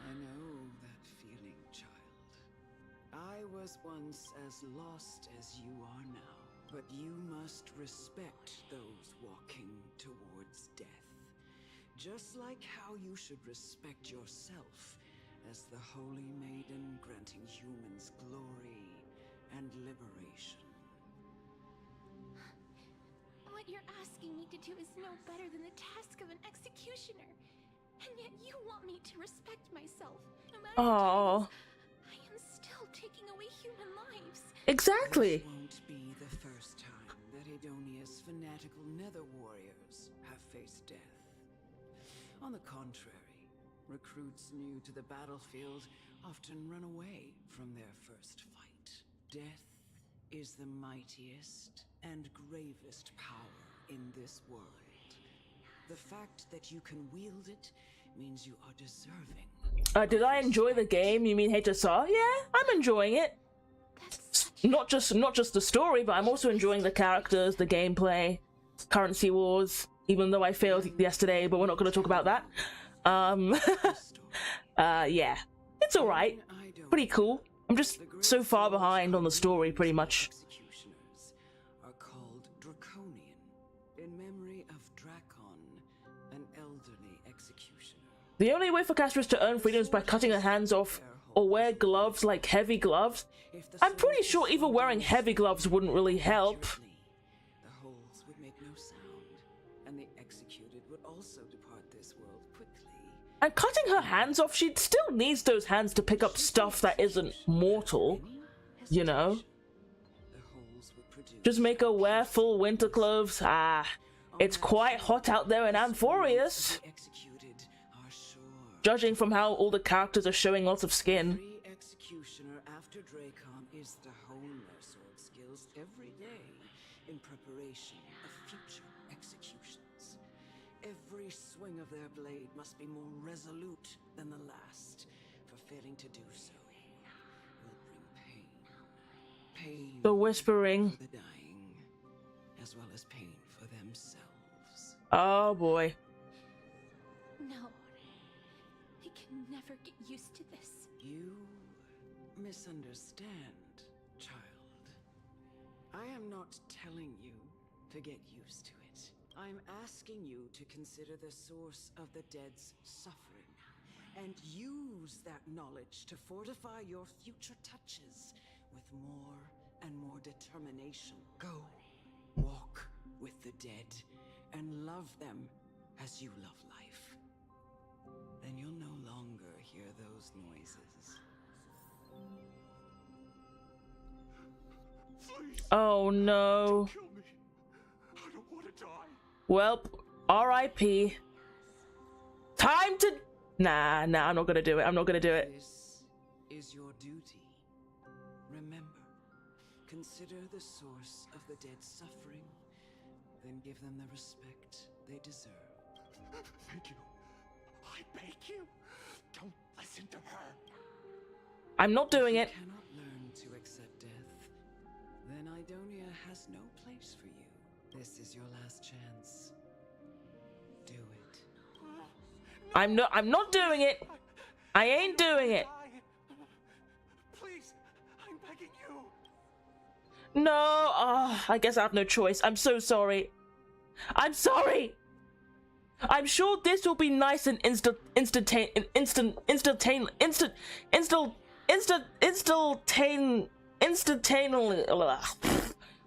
I know that feeling, child. I was once as lost as you are now, but you must respect those walking towards death. Just like how you should respect yourself as the Holy Maiden granting humans glory and liberation. What you're asking me to do is no better than the task of an executioner. And yet you want me to respect myself, no matter Oh. I am still taking away human lives. Exactly. This won't be the first time that Idonia's fanatical nether warriors have faced death. On the contrary, recruits new to the battlefield often run away from their first fight. Death is the mightiest and gravest power in this world. The fact that you can wield it means you are deserving. Did I enjoy the game? You mean HSR? Yeah, I'm enjoying it. Not just the story, but I'm also enjoying the characters, the gameplay, currency wars. Even though I failed yesterday, but we're not going to talk about that. Yeah, it's all right. Pretty cool. I'm just so far behind on the story, pretty much. The only way for Castris to earn freedom is by cutting her hands off or wear gloves like heavy gloves. I'm pretty sure even wearing heavy gloves wouldn't really help. The holes would make no sound, and the executed would also depart this world quickly. And cutting her hands off, she still needs those hands to pick up stuff that isn't mortal, you know? Just make her wear full winter clothes. Ah, it's quite hot out there in Amphoreus. Judging from how all the characters are showing lots of skin. Every executioner after Dracon is to hone their sword skills every day in preparation of future executions. Every swing of their blade must be more resolute than the last, for failing to do so will bring pain. Pain The whispering. for the dying, as well as pain for themselves. Oh boy. No. I can never get used to this. You misunderstand, child. I am not telling you to get used to it. I'm asking you to consider the source of the dead's suffering and use that knowledge to fortify your future touches with more and more determination. Go, walk with the dead and love them as you love life. Then you'll no longer hear those noises. Please, Oh no. kill me. I don't want to die. Well, R.I.P. Time to... Nah, I'm not gonna do it. I'm not gonna do it. This is your duty. Remember, consider the source of the dead's suffering, then give them the respect they deserve. Thank you. I beg you. Don't listen to her. I'm not doing it. If you cannot learn to accept death, then Idonia has no place for you. This is your last chance. Do it. I'm not doing it. I ain't doing it. Please, I'm begging you. No. Oh, I guess I have no choice. I'm so sorry. I'm sorry. I'm sure this will be nice and instantly.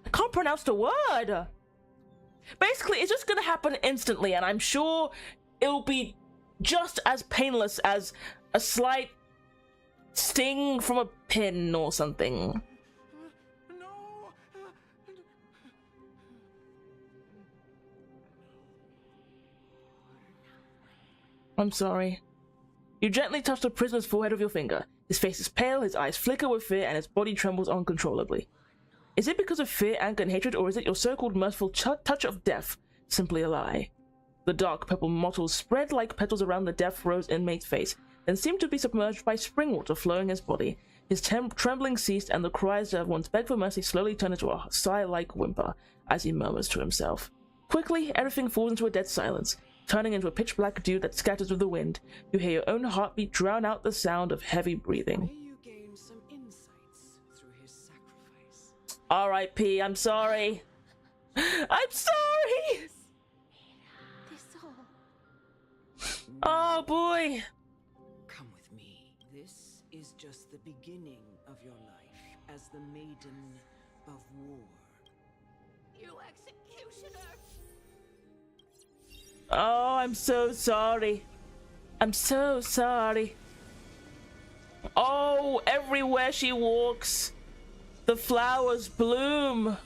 I can't pronounce the word. Basically, it's just gonna happen instantly, and I'm sure it'll be just as painless as a slight sting from a pin or something. I'm sorry. You gently touch the prisoner's forehead with your finger. His face is pale, his eyes flicker with fear, and his body trembles uncontrollably. Is it because of fear, anger, and hatred, or is it your so-called merciful touch of death? Simply a lie. The dark purple mottles spread like petals around the death rose inmate's face, then seemed to be submerged by spring water flowing his body. His trembling ceased, and the cries that once begged for mercy slowly turned into a sigh-like whimper as he murmurs to himself. Quickly, everything falls into a dead silence, turning into a pitch-black dew that scatters with the wind. You hear your own heartbeat drown out the sound of heavy breathing. May you gain some insights through his sacrifice. R.I.P. I'm sorry. I'm sorry! This all. Oh boy! Come with me. This is just the beginning of your life as the Maiden of War. You executioner! Oh, I'm so sorry. I'm so sorry. Oh, everywhere she walks, the flowers bloom.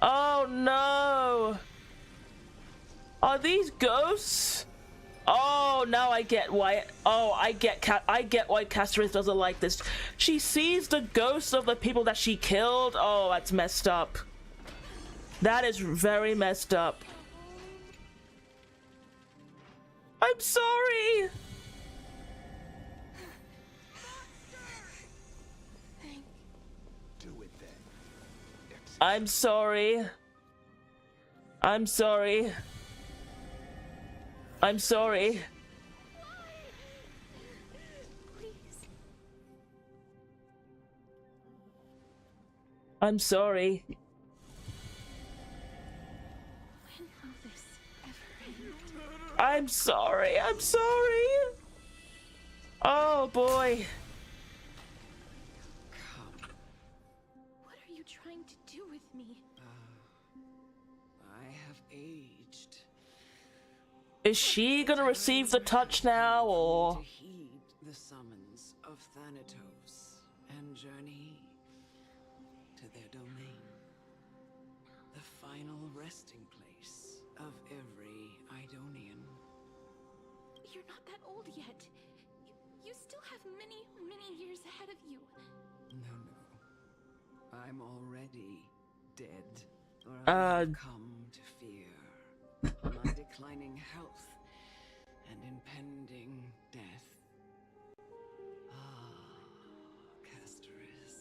Oh no. Are these ghosts? Oh, now I get why. Oh, I get why Castris doesn't like this. She sees the ghosts of the people that she killed. Oh, that's messed up. That is very messed up. I'm sorry. Do it then. I'm sorry. I'm sorry. I'm sorry. I'm sorry. When will this ever end? I'm sorry. I'm sorry. Oh boy. Come. What are you trying to do with me? I have aged. Is she gonna receive the touch now, or? To heed the summons of Thanatos and journey to their domain. The final resting place of every Idonian. You're not that old yet. You still have many, many years ahead of you. No. I'm already dead. Or I've come to fear my declining health and impending death. Castoris,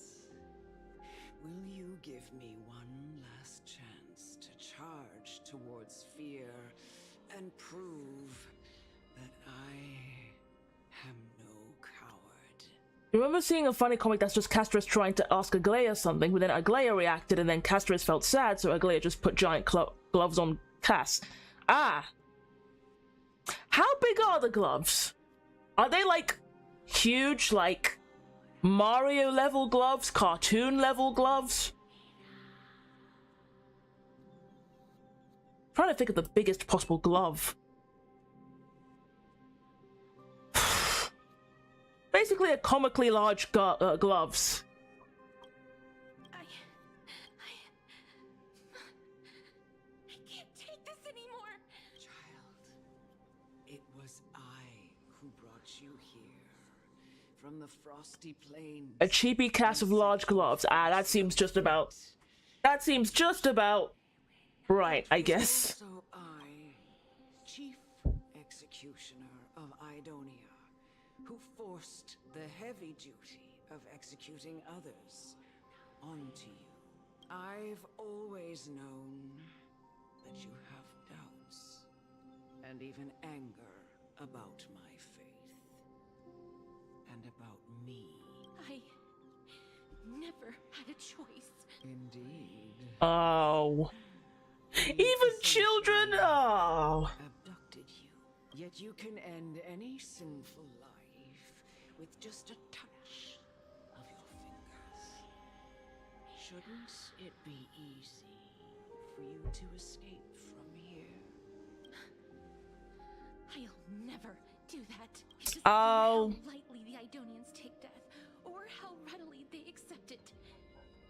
will you give me one last chance to charge towards fear and prove that I am no coward? You remember seeing a funny comic that's just Castoris trying to ask Aglaya something, but then Aglaya reacted, and then Castoris felt sad, so Aglaya just put giant gloves on Cass. Ah! How big are the gloves? Are they like huge, like Mario level gloves, cartoon level gloves? I'm trying to think of the biggest possible glove. Basically a comically large gloves. I can't take this anymore. Child, it was I who brought you here from the frosty plains. A cheapy cast of large gloves. Ah, that seems just about right, I guess. Also I, chief executioner of Idonia, who forced the heavy duty of executing others onto you. I've always known that you have doubts and even anger about my faith and about me. I never had a choice. Indeed. Oh. Even children? Oh. Abducted you. Yet you can end any sinful life with just a touch of your fingers. Shouldn't it be easy for you to escape from here? I'll never do that. It doesn't Oh. matter how lightly the Idonians take death, or how readily they accept it.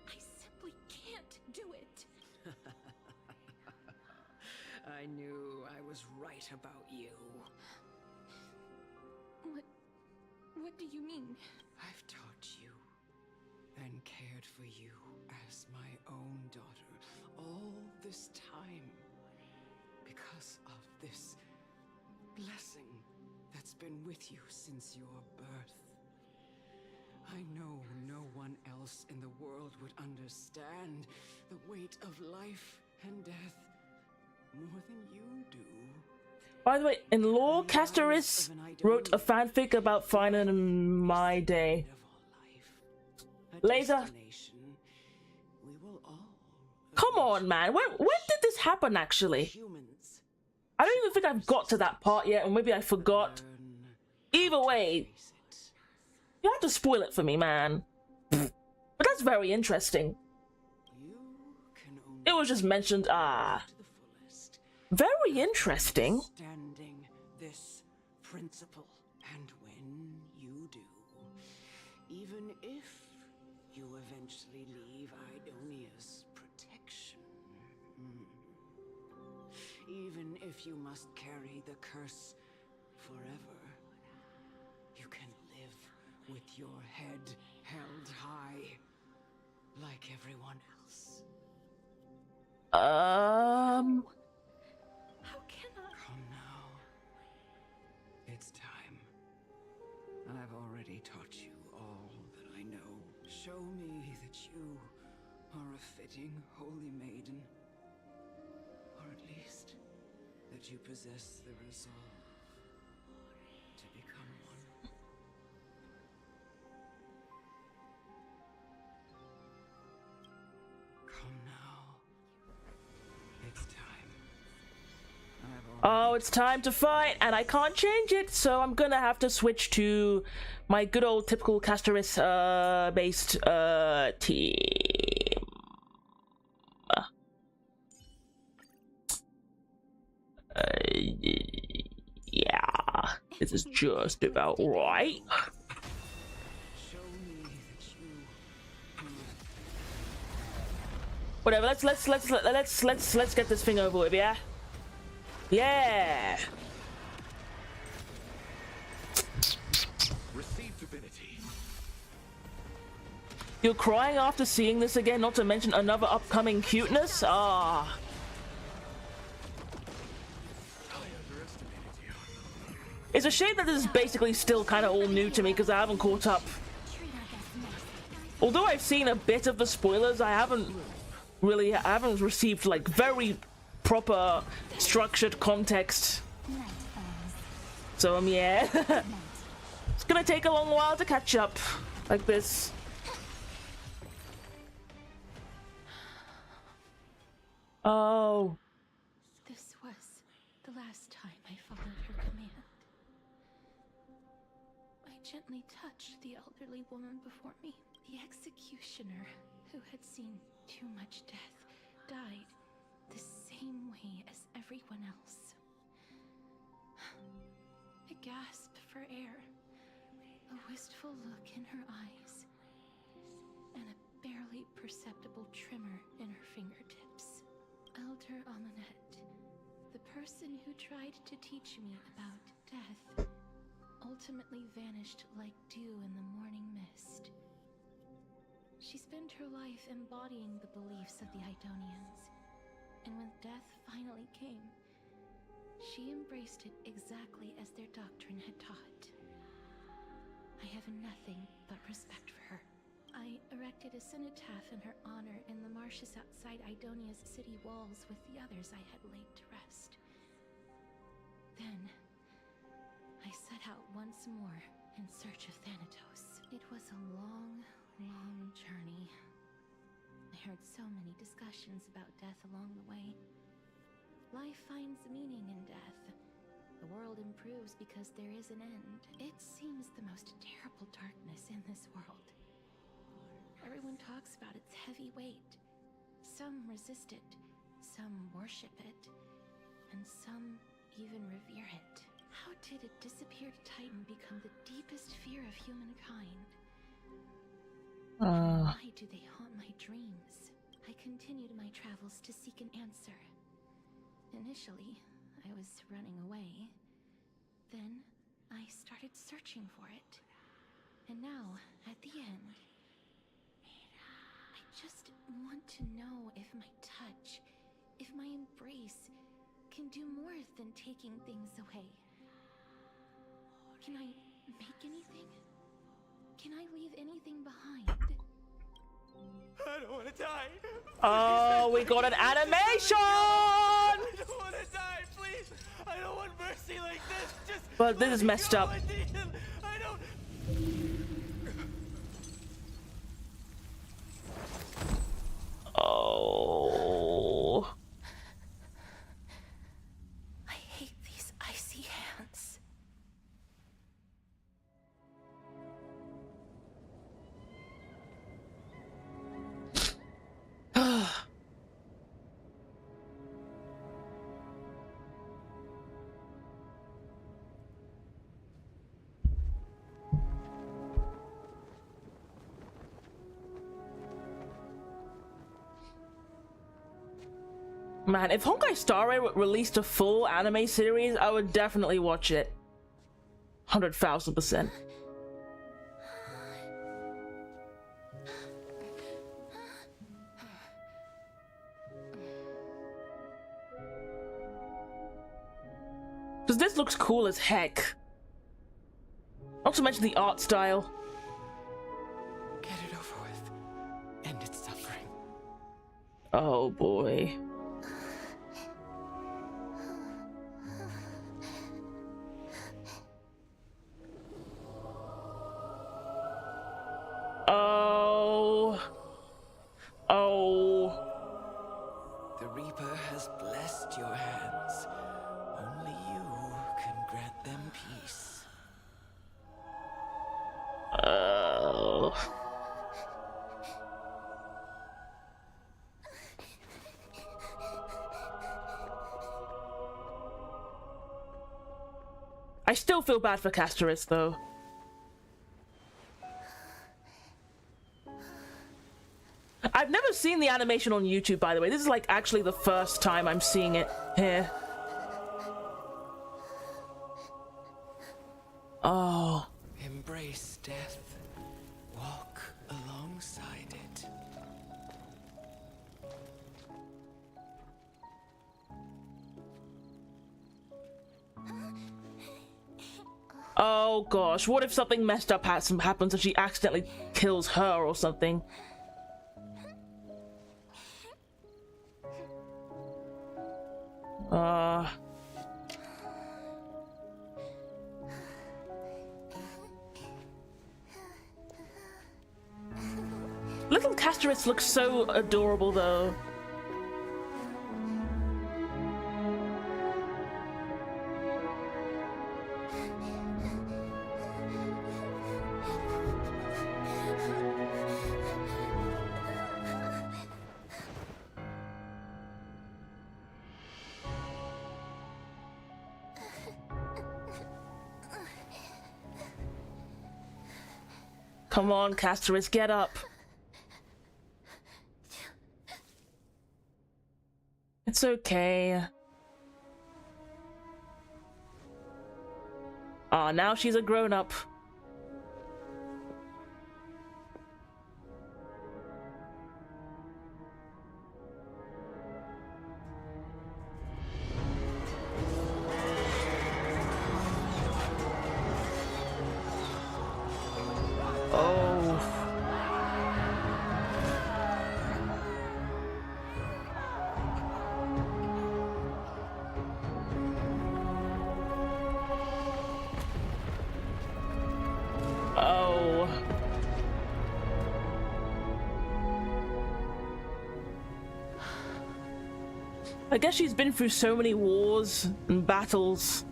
I simply can't do it. I knew I was right about you. What do you mean? I've taught you and cared for you as my own daughter all this time because of this blessing that's been with you since your birth. I know no one else in the world would understand the weight of life and death more than you do. By the way, in lore, Castoris wrote a fanfic about finding my day. Laser. Come on, man. When did this happen, actually? I don't even think I've got to that part yet, or maybe I forgot. Either way, you have to spoil it for me, man. But that's very interesting. It was just mentioned, very interesting. Understanding this principle, and when you do, even if you eventually leave Idonia's protection, even if you must carry the curse forever, you can live with your head held high, like everyone else. How can I? Come now. It's time. I've already taught you all that I know. Show me that you are a fitting holy maiden. Or at least that you possess the resolve to become one. Come now. It's time. I've Oh, it's time to fight, and I can't change it, so I'm gonna have to switch to my good old typical Castoris based team. Yeah, this is just about right. Whatever. Let's get this thing over with. Yeah. Yeah. Receive divinity. You're crying after seeing this again, not to mention another upcoming cuteness? Ah. It's a shame that this is basically still kind of all new to me because I haven't caught up. Although I've seen a bit of the spoilers, I haven't received like very proper structured context. So yeah. It's gonna take a long while to catch up like this. Oh. This was the last time I followed her command. I gently touched the elderly woman before me. The executioner, who had seen too much death, died the same way as everyone else. A gasp for air, a wistful look in her eyes, and a barely perceptible tremor in her fingertips. Elder Amonette, the person who tried to teach me about death, ultimately vanished like dew in the morning mist. She spent her life embodying the beliefs of the Idonians, and when death finally came, she embraced it exactly as their doctrine had taught. I have nothing but respect for her. I erected a cenotaph in her honor in the marshes outside Idonia's city walls with the others I had laid to rest. Then, I set out once more in search of Thanatos. It was a long journey. I heard so many discussions about death along the way. Life finds meaning in death. The world improves because there is an end. It seems the most terrible darkness in this world. Everyone talks about its heavy weight. Some resist it, some worship it, and some even revere it. How did a disappeared titan become the deepest fear of humankind? Why do they haunt my dreams? I continued my travels to seek an answer. Initially, I was running away. Then, I started searching for it. And now, at the end, I just want to know if my touch, if my embrace, can do more than taking things away. Can I make anything? Can I leave anything behind? I don't want to die. Oh, we got an animation! I don't want to die, please. I don't want mercy like this. Just but this is messed up. I don't. Oh. I hate these icy hands. Man, if Honkai Star Rail released a full anime series, I would definitely watch it. 100,000%. Because this looks cool as heck. Not to mention the art style. Get it over with. End its suffering. Oh boy. The Reaper has blessed your hands. Only I still feel bad for Castoris, though. I've never seen the animation on YouTube, by the way. This is like actually the first time I'm seeing it here. Oh. Embrace death. Walk alongside it. Oh gosh, what if something messed up happens and she accidentally kills her or something? Little Castoris looks so adorable, though. Come on, Castoris, get up. It's okay. Ah, now she's a grown-up. I guess she's been through so many wars and battles.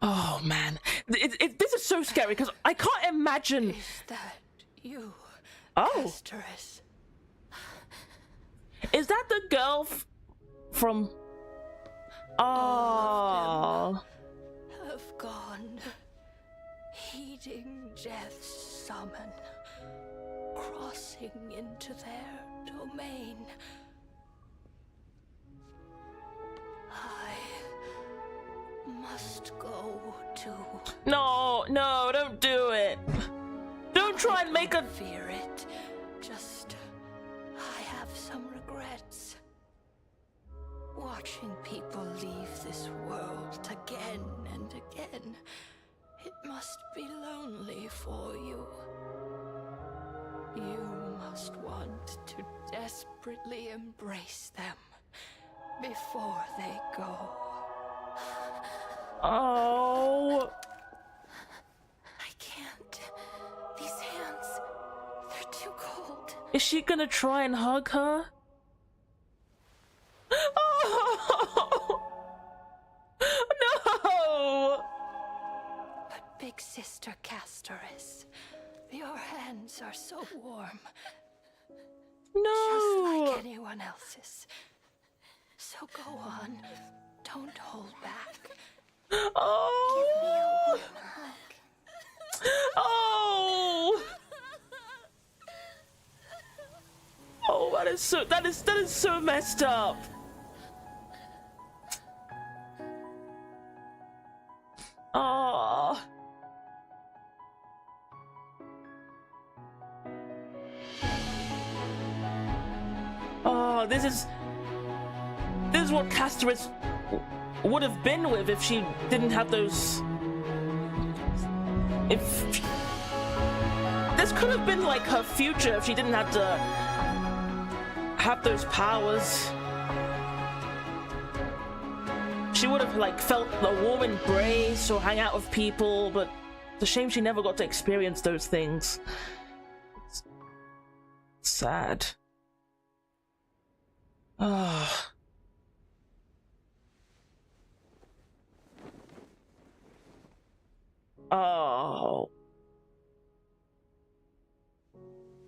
Oh man, this is so scary because I can't imagine. Is that you, Castoris? Is that the girl from? Oh. Have gone, heeding death's summon, crossing into their domain. I must go too. No, don't do it. Don't try and make a. Fear it. Just, I have some regrets. Watching people leave this world again and again, it must be lonely for you. You must want to desperately embrace them before they go. Oh. I can't. These hands, they're too cold. Is she gonna try and hug her? Oh! No! But big sister Castoris, your hands are so warm. No! Just like anyone else's. So go on. Don't hold back. Oh! Give me a warm hug. Oh! Oh, that is so messed up. Oh. Oh, this is what Castoris would have been with if she didn't have those. If this could have been like her future if she didn't have to have those powers. She would have like felt the warm embrace or hang out with people, but it's a shame she never got to experience those things. It's sad. Ah. Oh.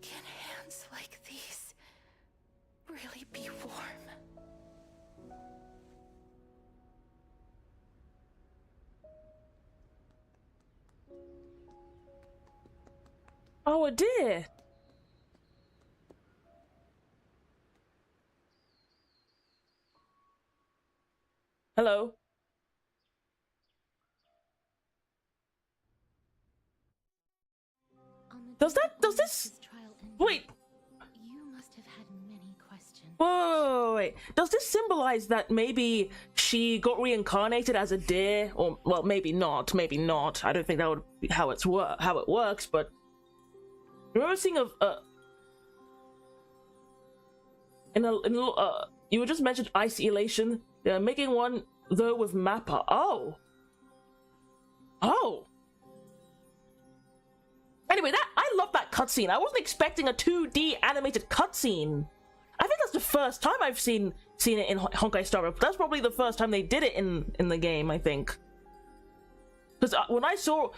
Can hands like these Oh, a deer. Hello. Does this wait? You must have had many questions. Whoa, wait. Does this symbolize that maybe she got reincarnated as a deer, or well, maybe not. Maybe not. I don't think that would be how it works. But remember seeing you were just mentioned ice elation. They're making one though with Mappa. Oh. Anyway, I love that cutscene. I wasn't expecting a 2D animated cutscene. I think that's the first time I've seen it in Honkai Star Rail. That's probably the first time they did it in the game, I think. Because when I saw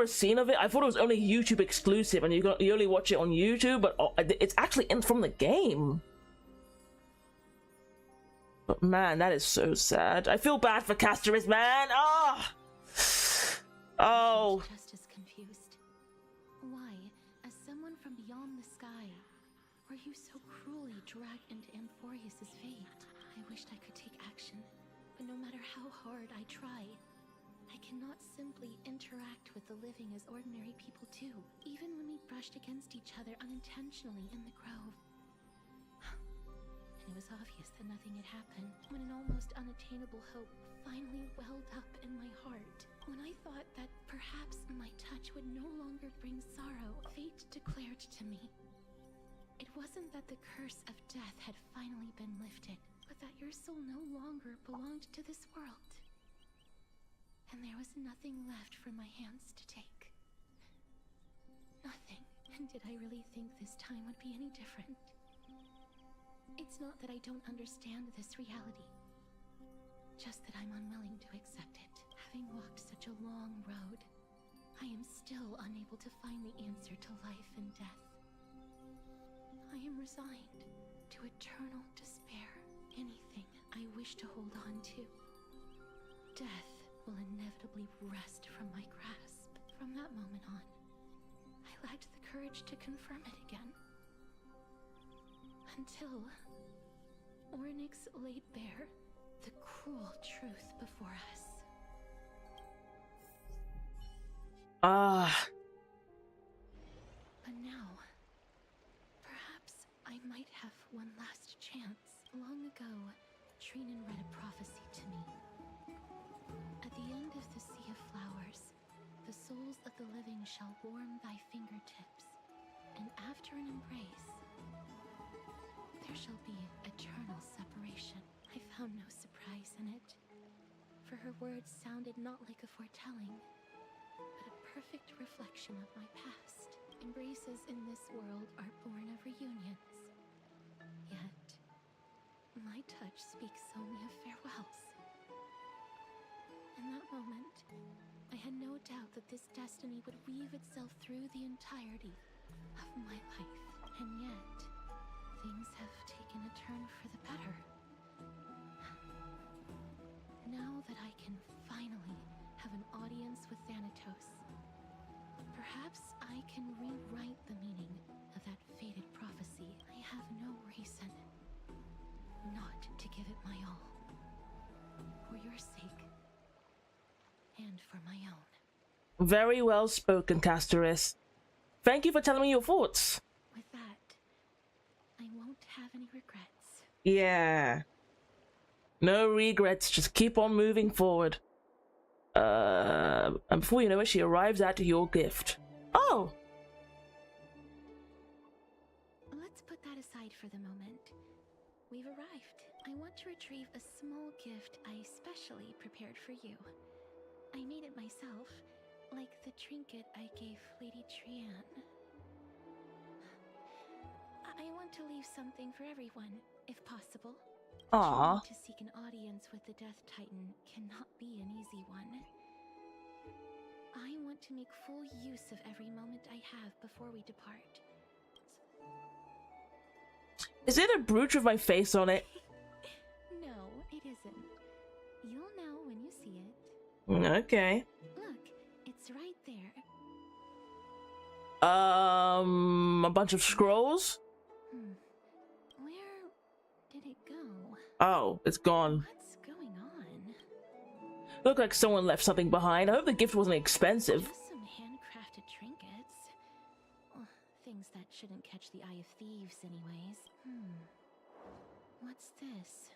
a scene of it, I thought it was only YouTube exclusive, and you only watch it on YouTube. But it's actually from the game. But man, that is so sad. I feel bad for Castoris, man. Oh. Just as confused. Why, as someone from beyond the sky, were you so cruelly dragged into Amphoreus' fate? I wished I could take action, but no matter how hard I try, I cannot simply interact with the living as ordinary people do, even when we brushed against each other unintentionally in the grove. And it was obvious that nothing had happened when an almost unattainable hope finally welled up in my heart. When I thought that perhaps my touch would no longer bring sorrow, fate declared to me, it wasn't that the curse of death had finally been lifted, but that your soul no longer belonged to this world. And there was nothing left for my hands to take. Nothing. And did I really think this time would be any different? It's not that I don't understand this reality, just that I'm unwilling to accept it. Having walked such a long road, I am still unable to find the answer to life and death. I am resigned to eternal despair. Anything I wish to hold on to, death will inevitably wrest from my grasp. From that moment on, I lacked the courage to confirm it again. Until Ornyx laid bare the cruel truth before us. But now, perhaps I might have one last chance. Long ago, Trinan read a prophecy to me. At the end of the Sea of Flowers, the souls of the living shall warm thy fingertips, and after an embrace, there shall be eternal separation. I found no surprise in it, for her words sounded not like a foretelling, but a perfect reflection of my past. Embraces in this world are born of reunions, yet my touch speaks only of farewells. In that moment, I had no doubt that this destiny would weave itself through the entirety of my life, and yet things have taken a turn for the better. Now that I can finally have an audience with Thanatos, perhaps I can rewrite the meaning of that fated prophecy. I have no reason not to give it my all. For your sake, and for my own. Very well spoken, Castoris. Thank you for telling me your thoughts. With that, I won't have any regrets. Yeah. No regrets, just keep on moving forward. And before you know it, she arrives at your gift. Oh! Let's put that aside for the moment. We've arrived. I want to retrieve a small gift I specially prepared for you. I made it myself, like the trinket I gave Lady Trian. I want to leave something for everyone, if possible. Aww. To seek an audience with the Death Titan cannot be an easy one. I want to make full use of every moment I have before we depart. Is it a brooch with my face on it? No, it isn't. You'll know when you see it. Okay. Look, it's right there. A bunch of scrolls. Where did it go? Oh, it's gone. What's going on? Looked like someone left something behind. I hope the gift wasn't expensive. Just some handcrafted trinkets. Ugh, things that shouldn't catch the eye of thieves, anyways. What's this?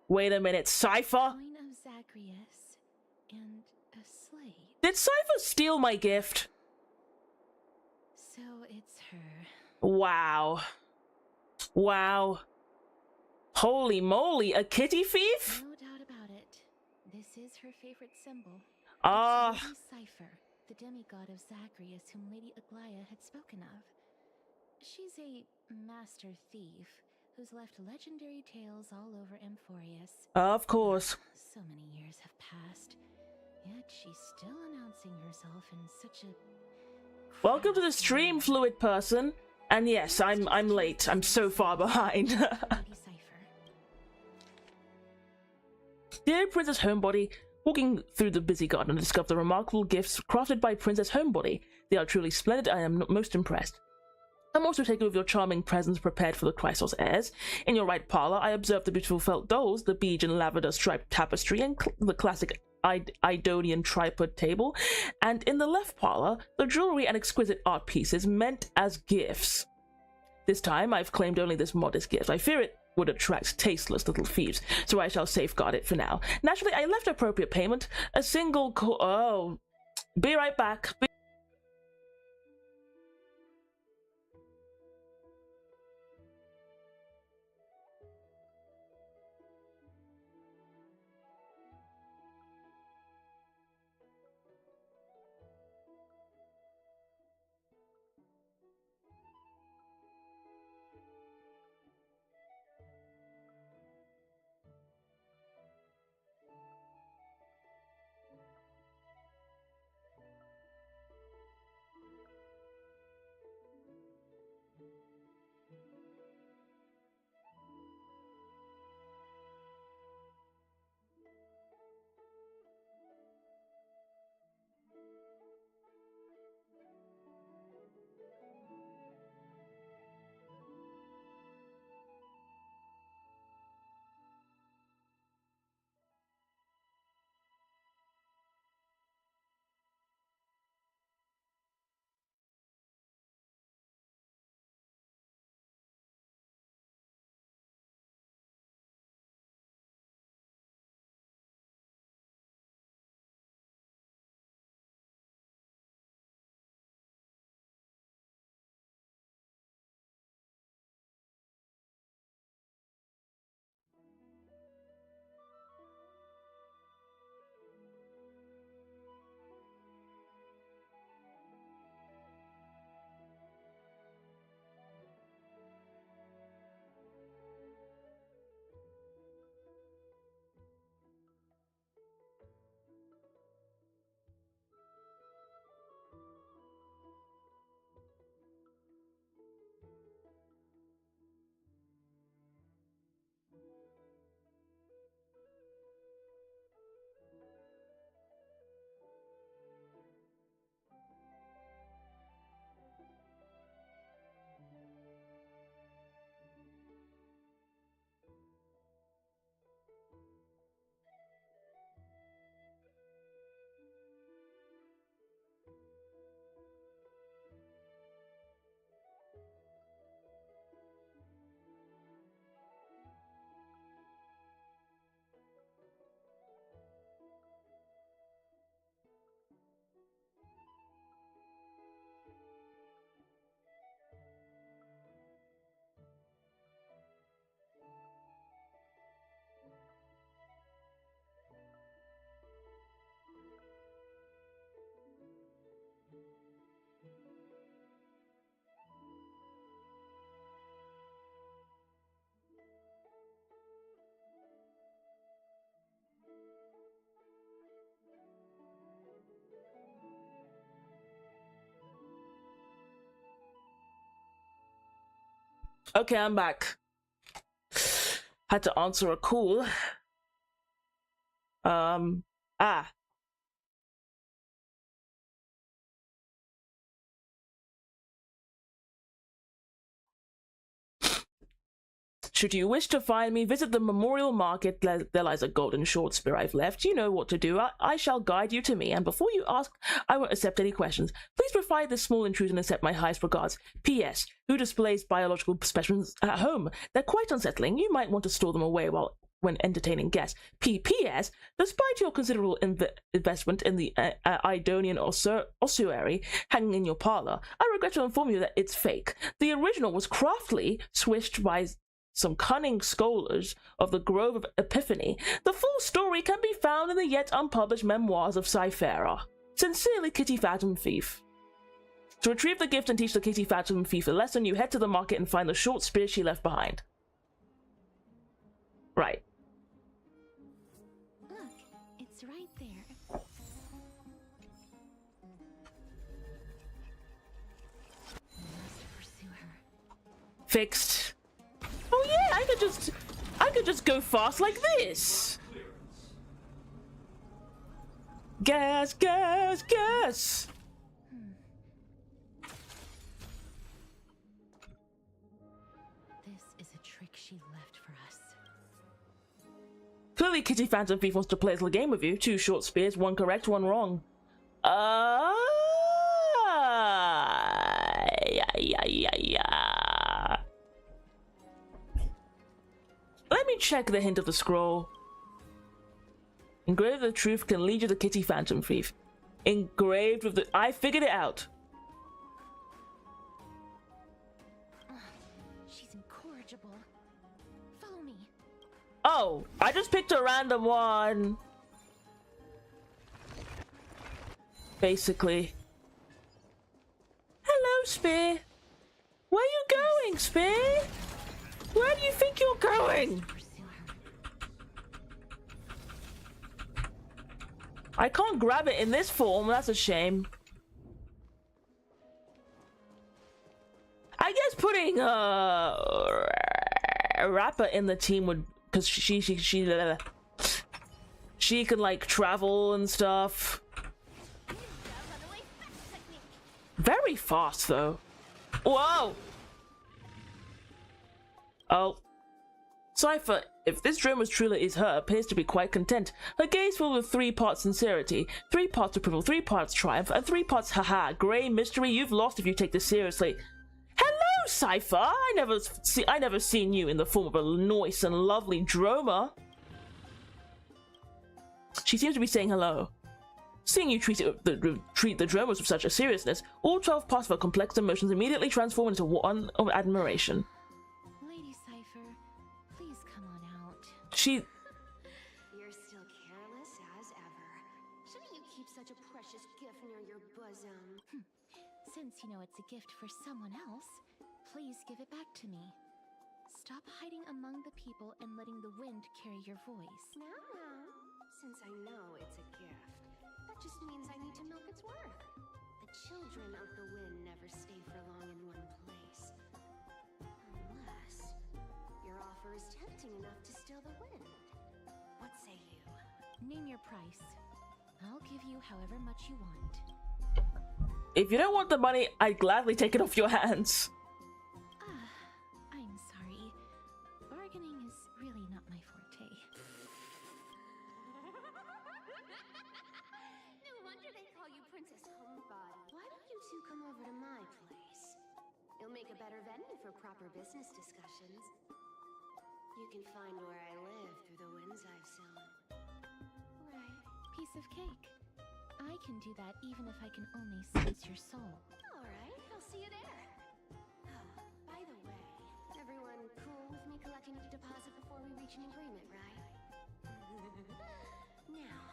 Wait a minute, Cypher? Coin of Zagreus and a slate. Did Cypher steal my gift? So it's her. Wow. Wow. Holy moly, a kitty thief? No doubt about it. This is her favorite symbol. Ah. Cypher, the demigod of Zagreus whom Lady Aglaia had spoken of. She's a master thief who's left legendary tales all over Amphoreus. Of course. So many years have passed, yet she's still announcing herself in such a... Welcome to the stream, fluid person. And yes, I'm late. I'm so far behind. Dear Princess Homebody, walking through the busy garden, I discovered the remarkable gifts crafted by Princess Homebody. They are truly splendid. I am most impressed. I'm also taken with your charming presents prepared for the Chrysos heirs. In your right parlor, I observed the beautiful felt dolls, the beige and lavender striped tapestry, and the classic Idonian tripod table. And in the left parlor, the jewelry and exquisite art pieces meant as gifts. This time, I've claimed only this modest gift. I fear it would attract tasteless little thieves, so I shall safeguard it for now. Naturally, I left appropriate payment. A single oh. Be right back. Okay, I'm back. Had to answer a call. Should you wish to find me, visit the memorial market. There lies a golden short spear I've left. You know what to do. I shall guide you to me, and before you ask, I won't accept any questions. Please provide this small intrusion and accept my highest regards. P.S. Who displays biological specimens at home? They're quite unsettling. You might want to store them away when entertaining guests. P.P.S. Despite your considerable investment in the Idonian ossuary hanging in your parlor, I regret to inform you that it's fake. The original was craftily swished by some cunning scholars of the Grove of Epiphany. The full story can be found in the yet unpublished memoirs of Cyphera. Sincerely, Kitty Phantom Thief. To retrieve the gift and teach the Kitty Phantom Thief a lesson, you head to the market and find the short spear she left behind. Right. Look, it's right there. We must pursue her. Fixed. Oh yeah, I could just go fast like this. Gas, gas, gas. This is a trick she left for us. Clearly, Kitty Phantom Thief wants to play a little game with you. 2 short spears, 1 correct, 1 wrong. Let me check the hint of the scroll. Engraved with the truth can lead you to Kitty Phantom Thief. Engraved with the... I figured it out. She's incorrigible. Follow me. Oh, I just picked a random one. Basically. Hello, Spear. Where are you going, Spear? Where do you think you're going? I can't grab it in this form, that's a shame. I guess putting a rapper in the team would, because she can like travel and stuff. Very fast though. Whoa! Oh. Cypher, if this Dromer's truly is her, appears to be quite content. Her gaze filled with 3 parts sincerity, 3 parts approval, 3 parts triumph, and 3 parts haha. Grey mystery, you've lost if you take this seriously. Hello, Cypher! I never seen you in the form of a nice and lovely Dromer. She seems to be saying hello. Seeing you treat the Dromers with such a seriousness, all 12 parts of her complex emotions immediately transform into one of admiration. Lady Cypher, please come on out. You're still careless as ever. Shouldn't you keep such a precious gift near your bosom? Since you know it's a gift for someone else, please give it back to me. Stop hiding among the people and letting the wind carry your voice. No. Since I know it's a gift, that just means I need to milk its worth. The children of the wind never stay for long in one place. Unless your offer is tempting enough to steal the wind. What say you? Name your price. I'll give you however much you want. If you don't want the money, I'd gladly take it off your hands. I'm sorry. Bargaining is really not my forte. No wonder they call you Princess Homebody. Why don't you two come over to my place? You'll make a better venue for proper business discussions. You can find where I live through the winds I've sown. Right. Piece of cake. I can do that even if I can only sense your soul. Alright, I'll see you there. By the way, everyone cool with me collecting a deposit before we reach an agreement, right? Now,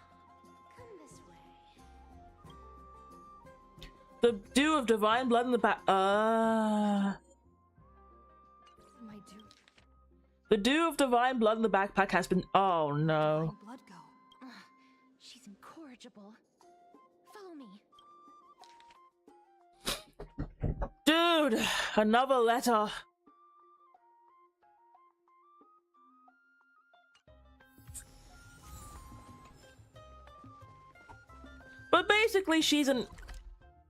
come this way. The dew of divine blood in the back. My dew. The dew of divine blood in the backpack has been. Oh no. Blood go. She's incorrigible. Follow me. Dude, another letter. But basically, she's an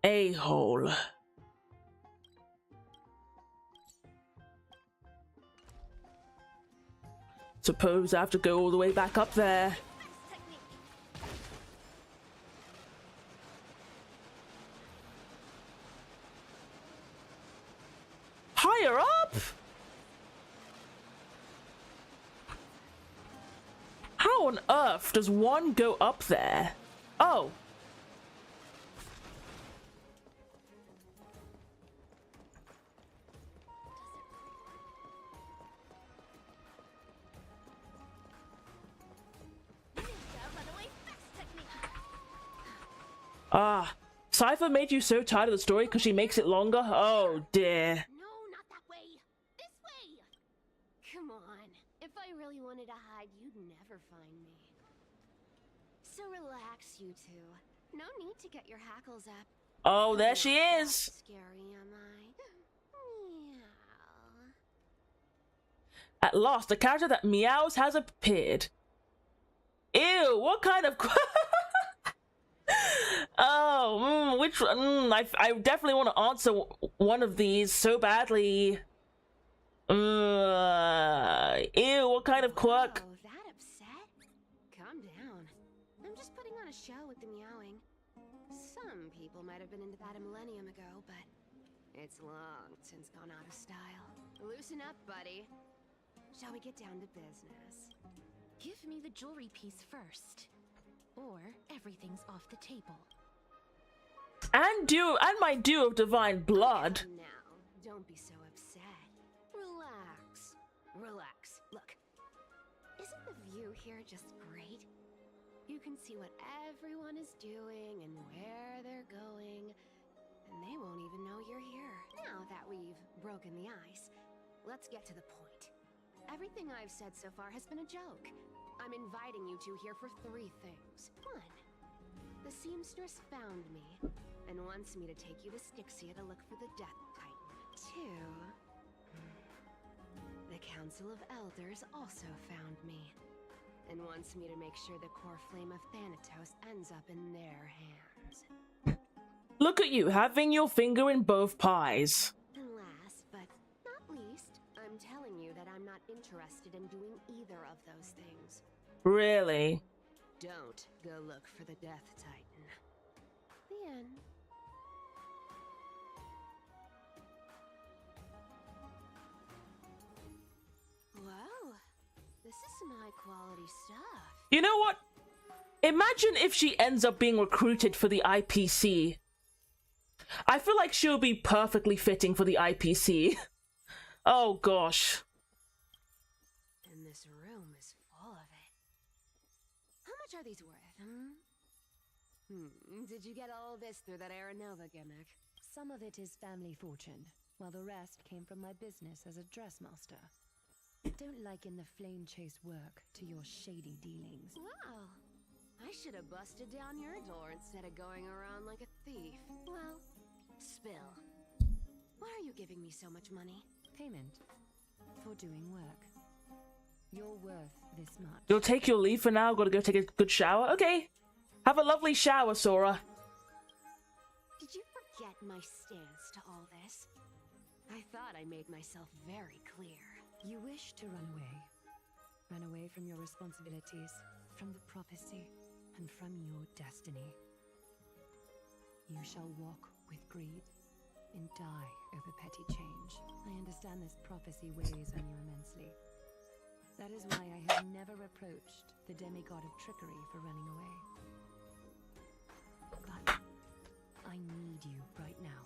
a-hole. Suppose I have to go all the way back up there. Higher up? How on earth does one go up there? Oh. Ah, Cypher made you so tired of the story because she makes it longer? Oh dear. No, not that way. This way. Come on. If I really wanted to hide, you'd never find me. So relax, you two. No need to get your hackles up. Oh, there I'm she not is. that scary, am I? Meow. At last, the character that meows has appeared. Ew, what kind of... Oh, which one? I definitely want to answer one of these so badly. Ew, what kind of quirk? Oh, that upset? Calm down. I'm just putting on a show with the meowing. Some people might have been into that a millennium ago, but it's long since gone out of style. Loosen up, buddy. Shall we get down to business? Give me the jewelry piece first, or everything's off the table. And my dew of divine blood. Now, don't be so upset. Relax. Relax. Look, isn't the view here just great? You can see what everyone is doing and where they're going, and they won't even know you're here. Now that we've broken the ice, let's get to the point. Everything I've said so far has been a joke. I'm inviting you two here for 3 things. 1, the seamstress found me and wants me to take you to Styxia to look for the Death Titan. 2, the Council of Elders also found me and wants me to make sure the core flame of Thanatos ends up in their hands. Look at you, having your finger in both pies. And last but not least, I'm telling you that I'm not interested in doing either of those things. Really? Don't go look for the Death Titan. The end. Wow, this is some high-quality stuff. You know what? Imagine if she ends up being recruited for the IPC. I feel like she'll be perfectly fitting for the IPC. Oh gosh. And this room is full of it. How much are these worth, Did you get all this through that Aranova gimmick? Some of it is family fortune, while the rest came from my business as a dressmaster. Don't liken the flame chase work to your shady dealings. Wow. I should have busted down your door instead of going around like a thief. Well, spill. Why are you giving me so much money? Payment for doing work. You're worth this much. You'll take your leave for now? Gotta go take a good shower? Okay. Have a lovely shower, Sora. Did you forget my stance to all this? I thought I made myself very clear. You wish to run away. Run away from your responsibilities, from the prophecy, and from your destiny. You shall walk with greed and die over petty change. I understand this prophecy weighs on you immensely. That is why I have never approached the demigod of trickery for running away. But I need you right now,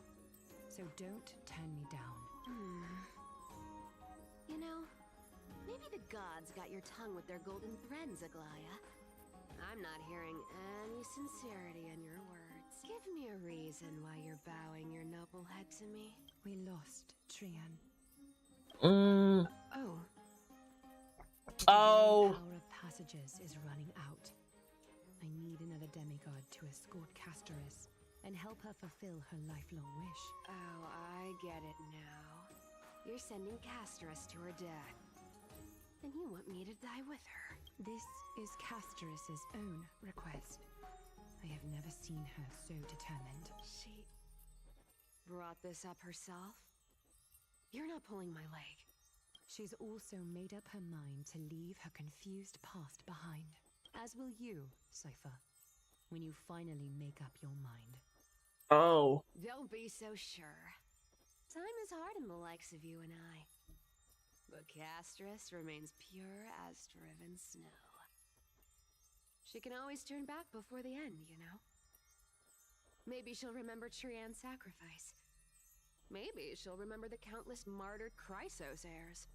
so don't turn me down. You know, maybe the gods got your tongue with their golden threads, Aglaya. I'm not hearing any sincerity in your words. Give me a reason why you're bowing your noble head to me. We lost Trian. Oh. The power of passages is running out. I need another demigod to escort Amphoreus and help her fulfill her lifelong wish. Oh, I get it now. You're sending Amphoreus to her death. And you want me to die with her. This is Amphoreus' own request. I have never seen her so determined. She brought this up herself? You're not pulling my leg. She's also made up her mind to leave her confused past behind. As will you, Cypher, when you finally make up your mind. Oh. Don't be so sure. Time is hard in the likes of you and I. But Castress remains pure as driven snow. She can always turn back before the end, you know? Maybe she'll remember Trian's sacrifice. Maybe she'll remember the countless martyred Chrysos heirs.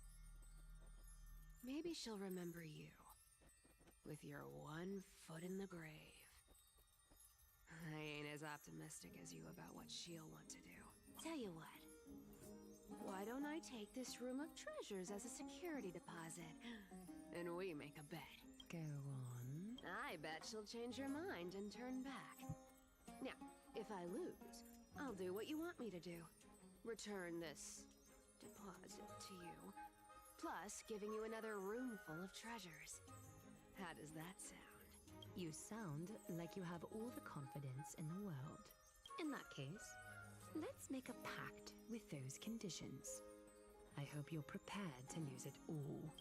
Maybe she'll remember you, with your one foot in the grave. I ain't as optimistic as you about what she'll want to do. Tell you what. Why don't I take this room of treasures as a security deposit, and we make a bet? Go on. I bet she'll change her mind and turn back. Now, if I lose, I'll do what you want me to do. Return this deposit to you, plus giving you another room full of treasures. How does that sound? You sound like you have all the confidence in the world. In that case, let's make a pact with those conditions. I hope you're prepared to lose it all.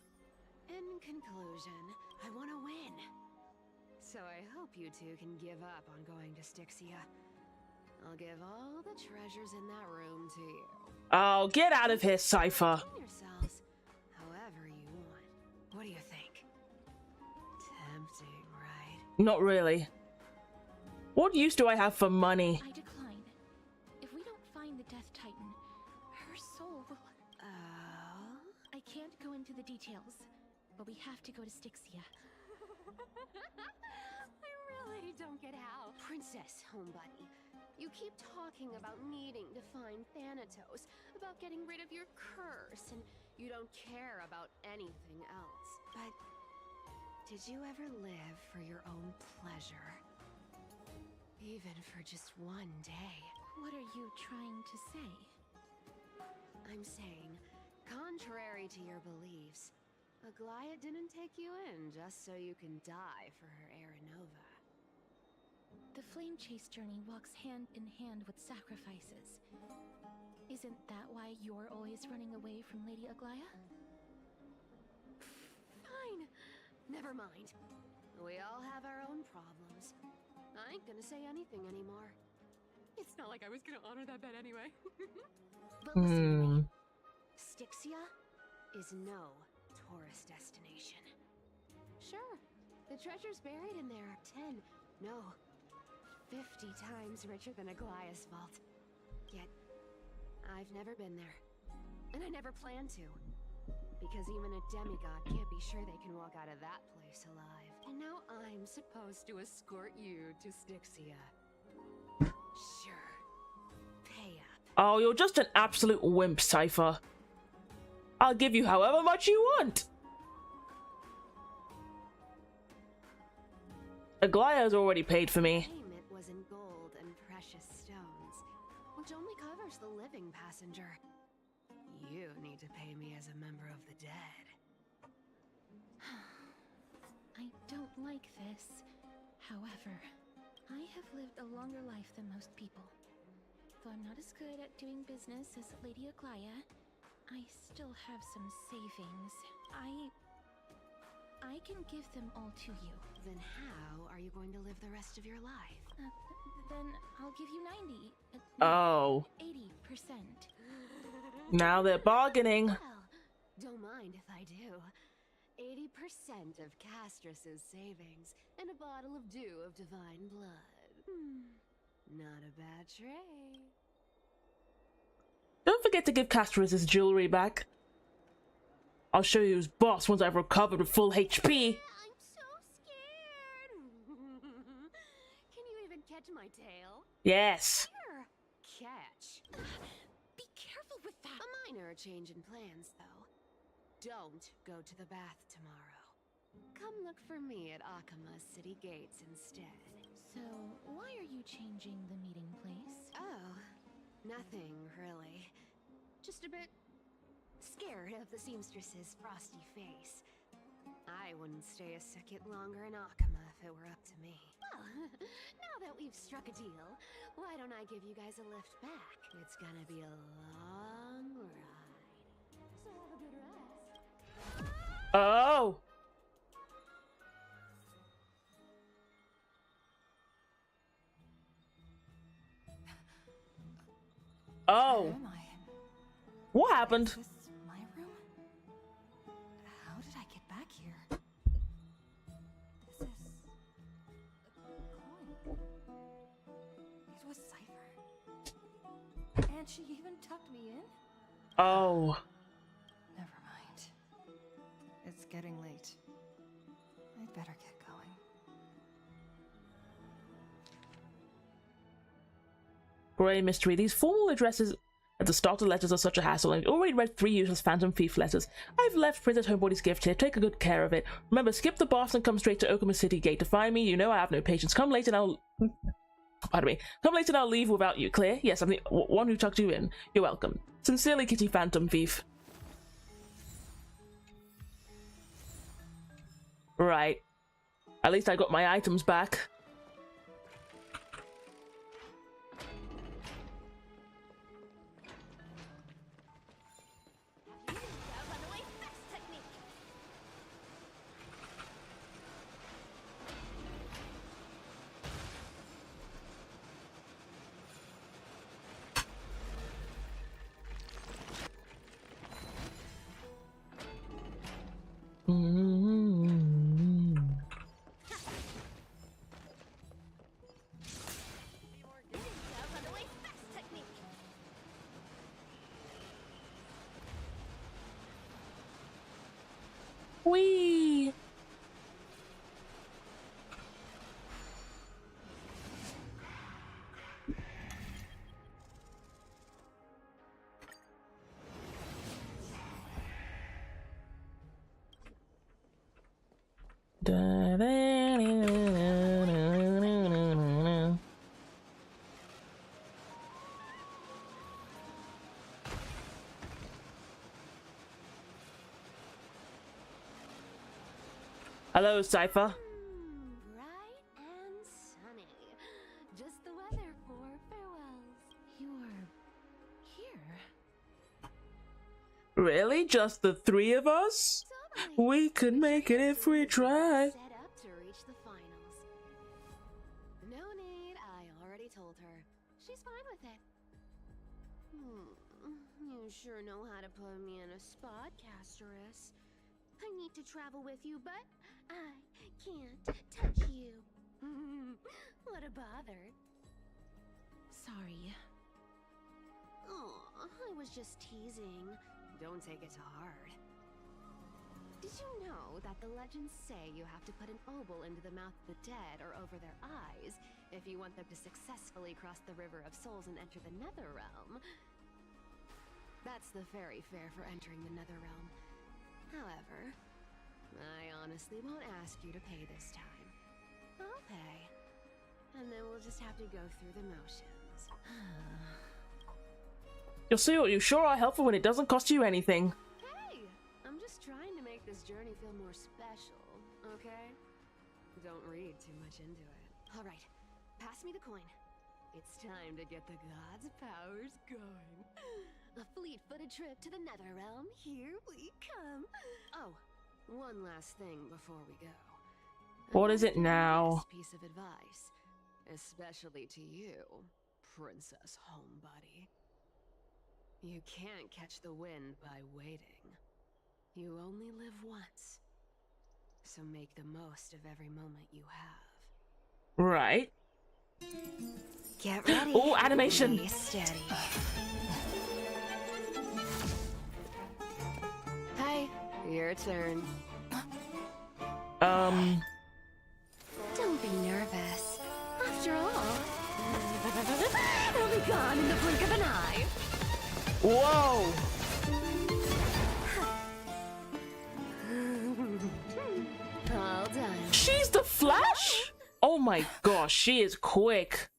In conclusion, I want to win. So I hope you two can give up on going to Styxia. I'll give all the treasures in that room to you. Oh, get out of here, Cypher. Yourselves however you want. What do you think? Tempting, right? Not really. What use do I have for money? I decline. If we don't find the Death Titan, her soul will... I can't go into the details, but we have to go to Styxia. I really don't get how. Princess, homebuddy. You keep talking about needing to find Thanatos, about getting rid of your curse, and you don't care about anything else. But did you ever live for your own pleasure? Even for just one day? What are you trying to say? I'm saying, contrary to your beliefs, Aglaia didn't take you in just so you can die for her Aranova. The flame chase journey walks hand in hand with sacrifices. Isn't that why you're always running away from Lady Aglaia? Fine. Never mind. We all have our own problems. I ain't gonna say anything anymore. It's not like I was gonna honor that bet anyway. But listen to me. Styxia is no tourist destination. Sure, the treasures buried in there are 10, no, 50 times richer than Aglaia's vault. Yet, I've never been there. And I never plan to. Because even a demigod can't be sure they can walk out of that place alive. And now I'm supposed to escort you to Styxia. Sure. Pay up. Oh, you're just an absolute wimp, Cypher. I'll give you however much you want. Aglaia's already paid for me. Payment was in gold and precious stones, which only covers the living passenger. You need to pay me as a member of the dead. I don't like this. However, I have lived a longer life than most people. Though I'm not as good at doing business as Lady Aglaia, I still have some savings. I can give them all to you. Then how are you going to live the rest of your life? Then I'll give you 90. Oh. 80%. Now they're bargaining. Well, don't mind if I do. 80% of Castress's savings and a bottle of dew of divine blood. Not a bad trade. Don't forget to give Castress his jewelry back. I'll show you who's boss once I've recovered with full HP. I'm so scared. Can you even catch my tail? Yes. Here, catch. Be careful with that. A minor change in plans, though. Don't go to the bath tomorrow. Come look for me at Akama's city gates instead. So, why are you changing the meeting place? Oh, nothing really. Just a bit scared of the seamstress's frosty face. I wouldn't stay a second longer in Akama if it were up to me. Well, now that we've struck a deal, why don't I give you guys a lift back? It's gonna be a long ride. So have a good rest. Oh. Oh. Where am I? What happened? Is this my room? How did I get back here? This is a coin. It was Cypher. And she even tucked me in? Oh. Never mind. It's getting late. I'd better get going. Grey mystery. These formal addresses at the start of letters are such a hassle. I've already read 3 useless Phantom Thief letters. I've left Princess Homebody's gift here. Take good care of it. Remember, skip the baths and come straight to Okama City Gate to find me. You know I have no patience. Come late and I'll... Pardon me. Come late and I'll leave without you. Clear? Yes, I'm the one who tucked you in. You're welcome. Sincerely, Kitty Phantom Thief. Right. At least I got my items back. Whee! Hello, Cypher. Bright and sunny. Just the weather for farewells. You're here. Really? Just the 3 of us? We could make it if we tried. Set up to reach the finals. No need, I already told her. She's fine with it. You sure know how to put me in a spot, Casterus. I need to travel with you, but I can't touch you. What a bother. Sorry. Aw, I was just teasing. Don't take it to heart. Did you know that the legends say you have to put an obol into the mouth of the dead or over their eyes if you want them to successfully cross the River of Souls and enter the Netherrealm? That's the fairy fare for entering the Netherrealm. However, I honestly won't ask you to pay this time. I'll pay. And then we'll just have to go through the motions. You'll see what you sure are helpful when it doesn't cost you anything. Hey! I'm just trying to make this journey feel more special, okay? Don't read too much into it. Alright, pass me the coin. It's time to get the gods' powers going. A fleet-footed trip to the Netherrealm. Here we come. Oh, one last thing before we go. What is it now? Piece of advice, especially to you, Princess Homebody. You can't catch the wind by waiting. You only live once. So make the most of every moment you have. Right. Get ready. Oh, animation. Be steady. Hi, your turn. Don't be nervous. After all, it'll be gone in the blink of an eye. Whoa! All done. She's the Flash? Oh my gosh, she is quick.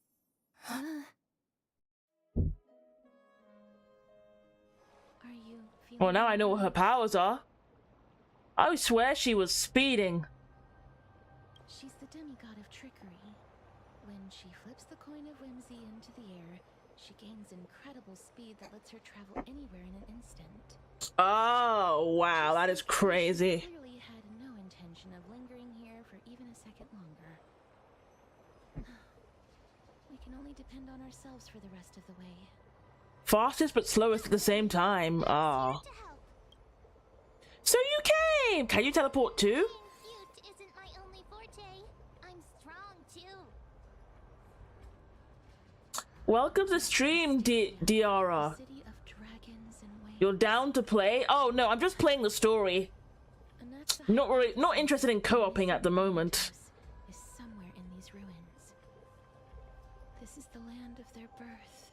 Well, now I know what her powers are. I swear she was speeding. She's the demigod of trickery. When she flips the coin of whimsy into the air, she gains incredible speed that lets her travel anywhere in an instant. Oh, wow, that is crazy. Clearly had no intention of lingering here for even a second longer. We can only depend on ourselves for the rest of the way. Fastest but slowest at the same time. Ah. So you came! Can you teleport too? Isn't my only forte. I'm strong too. Welcome to the stream, Diara. You're down to play? Oh no, I'm just playing the story. Not interested in co-oping at the moment. Is somewhere in these ruins. This is the land of their birth.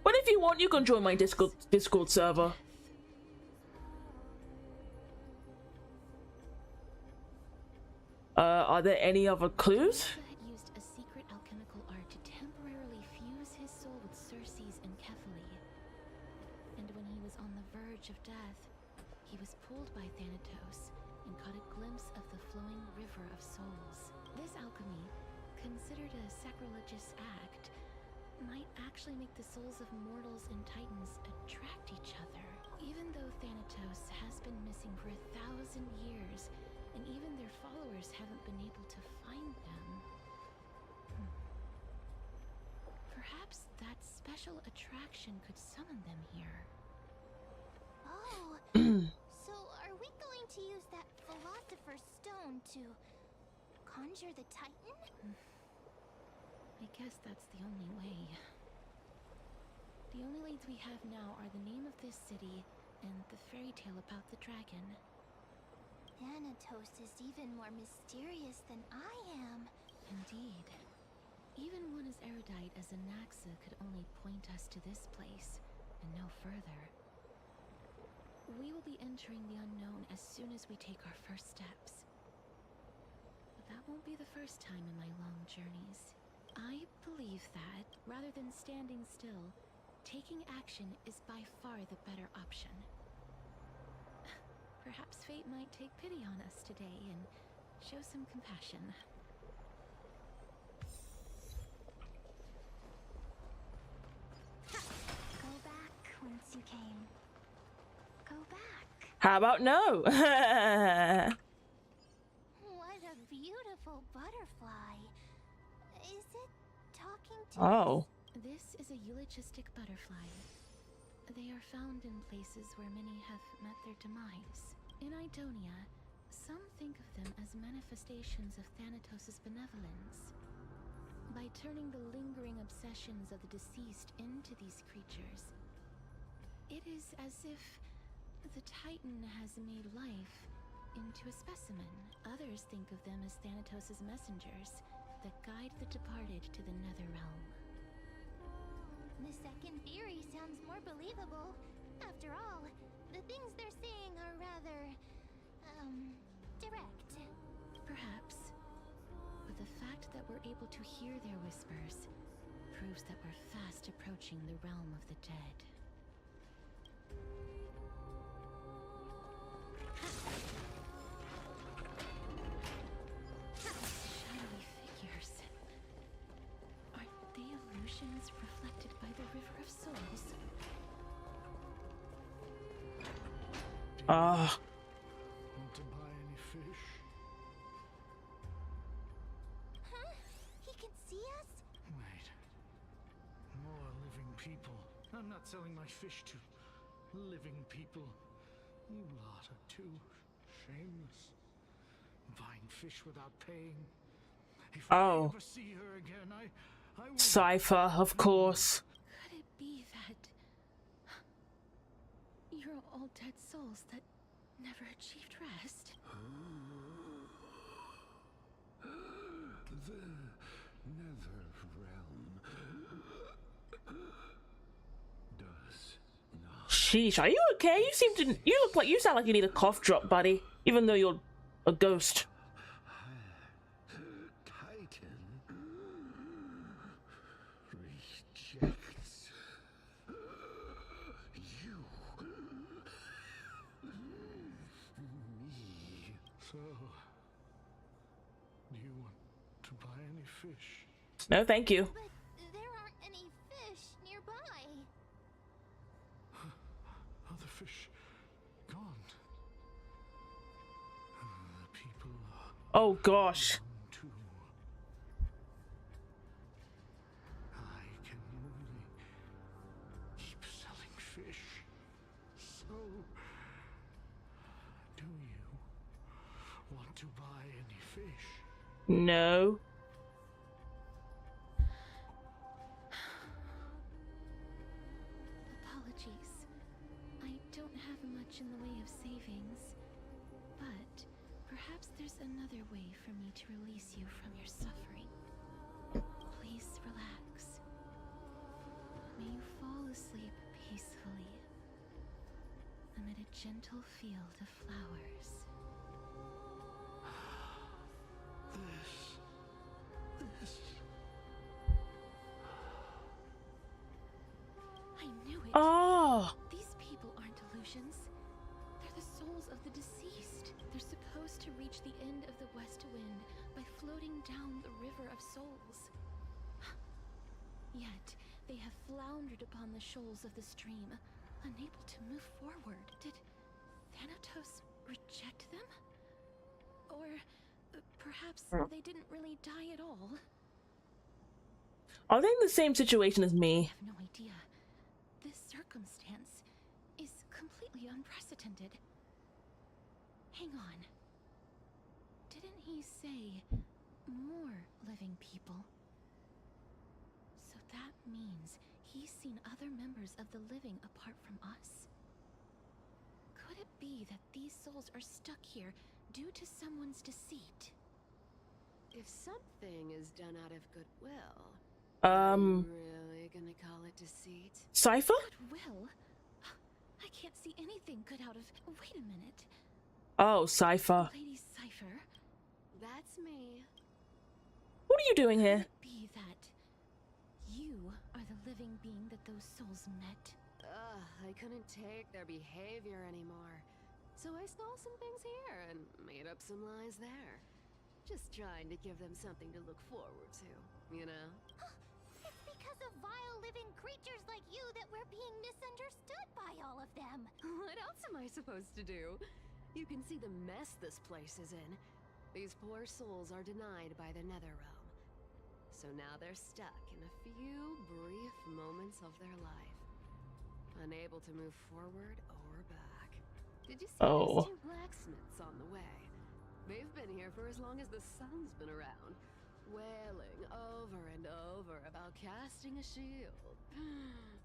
But if you want, you can join my Discord server. Are there any other clues? Had used a secret alchemical art to temporarily fuse his soul with Circe's and Kephae. And when he was on the verge of death, he was pulled by Thanatos and caught a glimpse of the flowing river of souls. This alchemy, considered a sacrilegious act, might actually make the souls of mortals and titans attract each other. Even though Thanatos has been missing for 1,000 years, and even their followers haven't been able to find them. Perhaps that special attraction could summon them here. Oh, so are we going to use that Philosopher's Stone to conjure the Titan? I guess that's the only way. The only leads we have now are the name of this city and the fairy tale about the dragon. Thanatos is even more mysterious than I am. Indeed. Even one as erudite as Anaxa could only point us to this place, and no further. We will be entering the unknown as soon as we take our first steps. But that won't be the first time in my long journeys. I believe that, rather than standing still, taking action is by far the better option. Perhaps fate might take pity on us today and show some compassion. Go back whence you came. Go back. How about no? What a beautiful butterfly. Is it talking to Oh. This is a eulogistic butterfly. They are found in places where many have met their demise. In Idonia, some think of them as manifestations of Thanatos' benevolence. By turning the lingering obsessions of the deceased into these creatures, it is as if the Titan has made life into a specimen. Others think of them as Thanatos' messengers that guide the departed to the nether realm. The second theory sounds more believable. After all, the things they're saying are rather, direct. Perhaps. But the fact that we're able to hear their whispers proves that we're fast approaching the realm of the dead. Shadowy figures. Aren't they illusions reflected by the River of Souls? Want to buy any fish? Huh? He can see us? Wait. More living people. I'm not selling my fish to living people. You lot are too shameless. Buying fish without paying. If I ever see her again, I will... Cypher, of course. Could it be that you're all dead souls that never achieved rest? The nether realm does not. Sheesh, are you okay? You sound like you need a cough drop, buddy. Even though you're a ghost. Titan rejects you. Me. So, do you want to buy any fish? No, thank you. But there aren't any fish nearby. A Oh gosh. I can only keep selling fish. So, do you want to buy any fish? No. Apologies. I don't have much in the way of savings, but perhaps there's another way for me to release you from your suffering. Please relax. May you fall asleep peacefully amid a gentle field of flowers. This. I knew it. Oh. These people aren't illusions. They're the souls of the deceased. They're supposed to reach the end of the West Wind by floating down the River of Souls. Yet, they have floundered upon the shoals of the stream, unable to move forward. Did Thanatos reject them? Or perhaps they didn't really die at all? Are they in the same situation as me? I have no idea. This circumstance is completely unprecedented. Hang on. Didn't he say more living people? So that means he's seen other members of the living apart from us? Could it be that these souls are stuck here due to someone's deceit? If something is done out of goodwill, really gonna call it deceit? Cypher? Goodwill? I can't see anything good out of... Wait a minute. Oh, Cypher. Lady Cypher? That's me. What are you doing here? Could it be that you are the living being that those souls met? Ugh, I couldn't take their behavior anymore. So I stole some things here and made up some lies there. Just trying to give them something to look forward to, you know? It's because of vile living creatures like you that we're being misunderstood by all of them. What else am I supposed to do? You can see the mess this place is in. These poor souls are denied by the Netherrealm. So now they're stuck in a few brief moments of their life. Unable to move forward or back. Did you see these two blacksmiths on the way? They've been here for as long as the sun's been around, wailing over and over about casting a shield.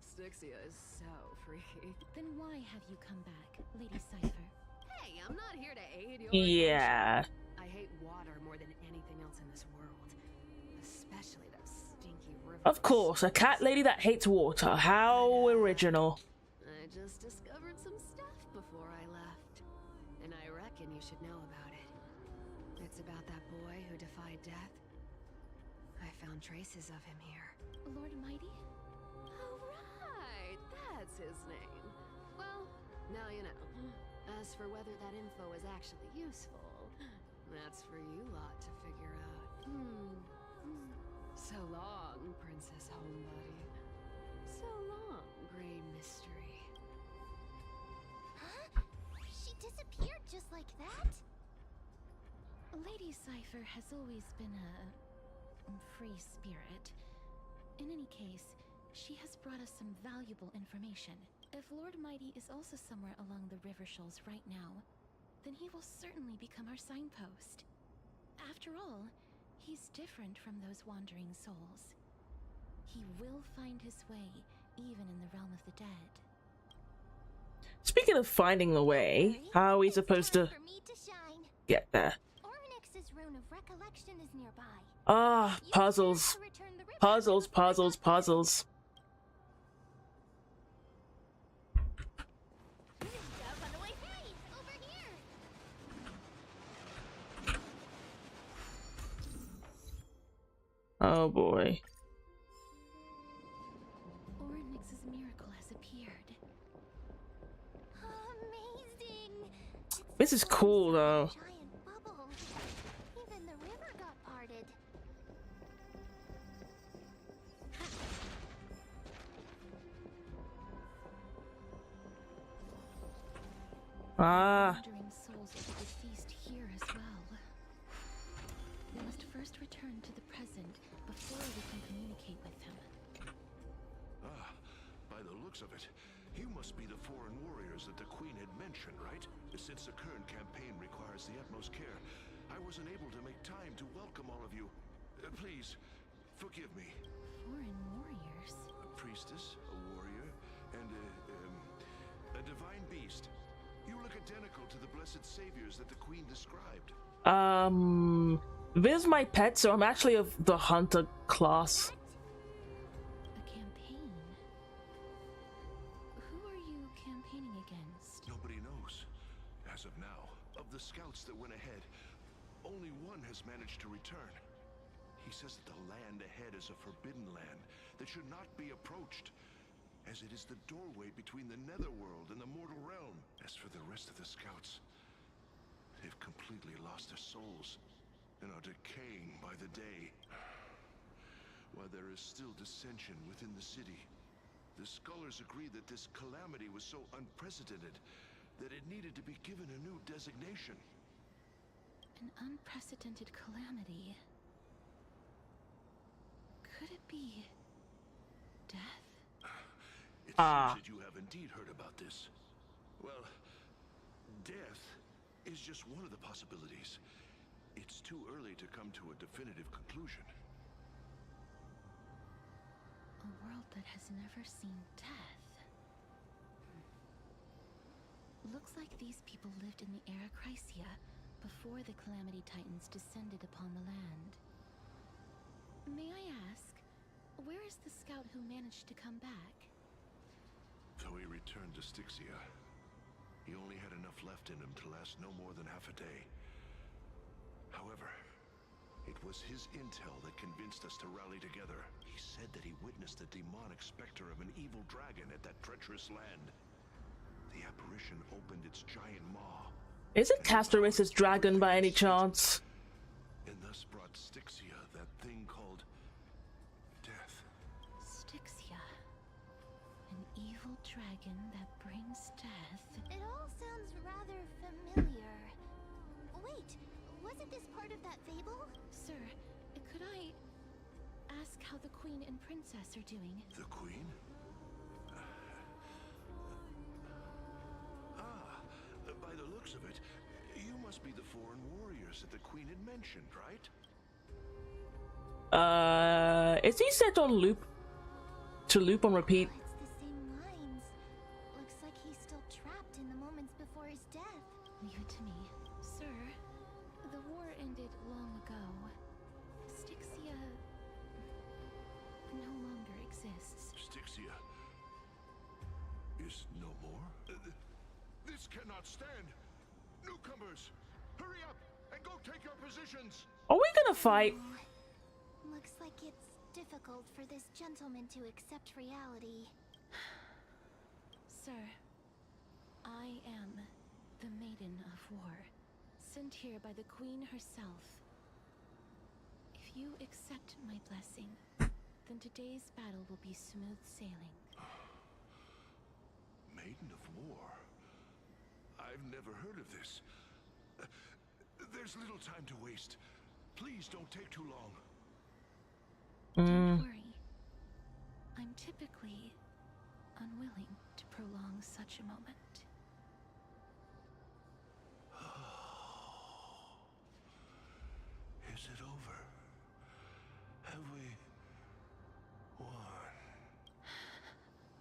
Styxia is so freaky. Then why have you come back, Lady Cypher? Hey, I'm not here to aid your Yeah. I hate water more than anything else in this world. Especially that stinky river. Of course, a cat lady that hates water. How original. I just discovered some stuff before I left. And I reckon you should know about it. It's about that boy who defied death. I found traces of him here. Lord Mighty? Oh, right. That's his name. Well, now you know. As for whether that info is actually useful, that's for you lot to figure out. So long, Princess Homebody. So long, Grey Mystery. Huh? She disappeared just like that? Lady Cypher has always been a free spirit. In any case, she has brought us some valuable information. If Lord Mighty is also somewhere along the river shoals right now, then he will certainly become our signpost. After all, he's different from those wandering souls. He will find his way, even in the realm of the dead. Speaking of finding the way, how are we supposed to get there? Ornyx's rune of recollection is nearby. Ah, puzzles. Puzzles, puzzles, puzzles. Oh boy. Ornyx's miracle has appeared. Amazing! This is cool though. Giant bubble. Even the river got parted. Ah. Wandering souls of the deceased here as well. first return to the present before we can communicate with him. Ah, by the looks of it, you must be the foreign warriors that the Queen had mentioned, right? Since the current campaign requires the utmost care, I wasn't able to make time to welcome all of you. Please, forgive me. Foreign warriors? A priestess, a warrior, and a divine beast. You look identical to the blessed saviors that the Queen described. This is my pet, so I'm actually of the hunter class. A campaign? Who are you campaigning against? Nobody knows. As of now, of the scouts that went ahead, only one has managed to return. He says that the land ahead is a forbidden land that should not be approached, as it is the doorway between the netherworld and the mortal realm. As for the rest of the scouts, they've completely lost their souls and are decaying by the day. While there is still dissension within the city, the scholars agree that this calamity was so unprecedented that it needed to be given a new designation. An unprecedented calamity. Could it be death? It seems that you have indeed heard about this. Well, death is just one of the possibilities. It's too early to come to a definitive conclusion. A world that has never seen death. Looks like these people lived in the Era Chrysia before the Calamity Titans descended upon the land. May I ask, where is the scout who managed to come back? So he returned to Styxia. He only had enough left in him to last no more than half a day. However, it was his intel that convinced us to rally together. He said that he witnessed the demonic specter of an evil dragon at that treacherous land. The apparition opened its giant maw. Isn't Amphoreus' dragon by any chance? And thus brought Styxia that thing called death. Styxia. An evil dragon that brings death. It all sounds rather familiar. Wait, wasn't this part of that fable? Sir, could I ask how the Queen and Princess are doing? The Queen? By the looks of it, you must be the foreign warriors that the Queen had mentioned, right? Is he set on loop? To loop on repeat? It's the same lines. Looks like he's still trapped in the moments before his death. Leave it to me. Sir, the war ended long ago. Styxia no longer exists. Styxia is no more? This cannot stand! Newcomers, hurry up and go take your positions! Are we gonna fight? Looks like it's difficult for this gentleman to accept reality. Sir, I am the Maiden of War, sent here by the Queen herself. If you accept my blessing, then today's battle will be smooth sailing. Maiden of War? I've never heard of this. There's little time to waste. Please don't take too long. Don't worry. I'm typically unwilling to prolong such a moment. Is it over? Have we won?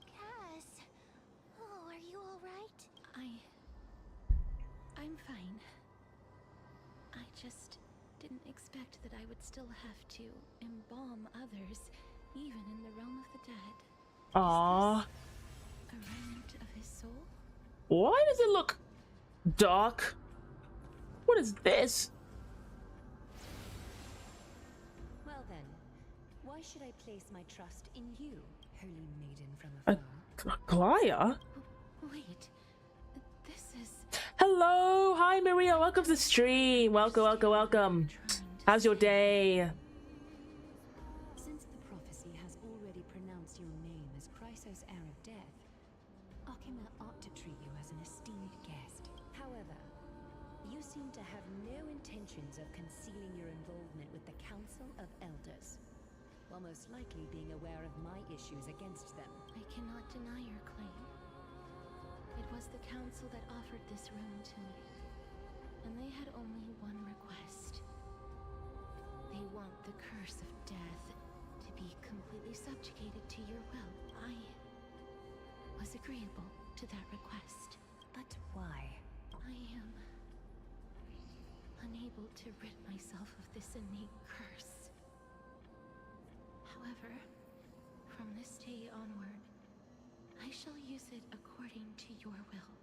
Cass! Oh, are you alright? I'm fine. I just didn't expect that I would still have to embalm others, even in the realm of the dead. Aww. A remnant of his soul? Why does it look dark? What is this? Well then, why should I place my trust in you, holy maiden from afar? Glaya? Wait, this is... Hello! Hi Maria, welcome to the stream! Welcome, welcome, welcome! How's your day? Since the prophecy has already pronounced your name as Chrysos, heir of death, Akima ought to treat you as an esteemed guest. However, You seem to have no intentions of concealing your involvement with the Council of Elders, while most likely being aware of my issues against them. I cannot deny your claim. It was the council that offered this room to me, and they had only one request. They want the curse of death to be completely subjugated to your will. I was agreeable to that request. But why? I am unable to rid myself of this innate curse. However, from this day onward, I shall use it according to your will.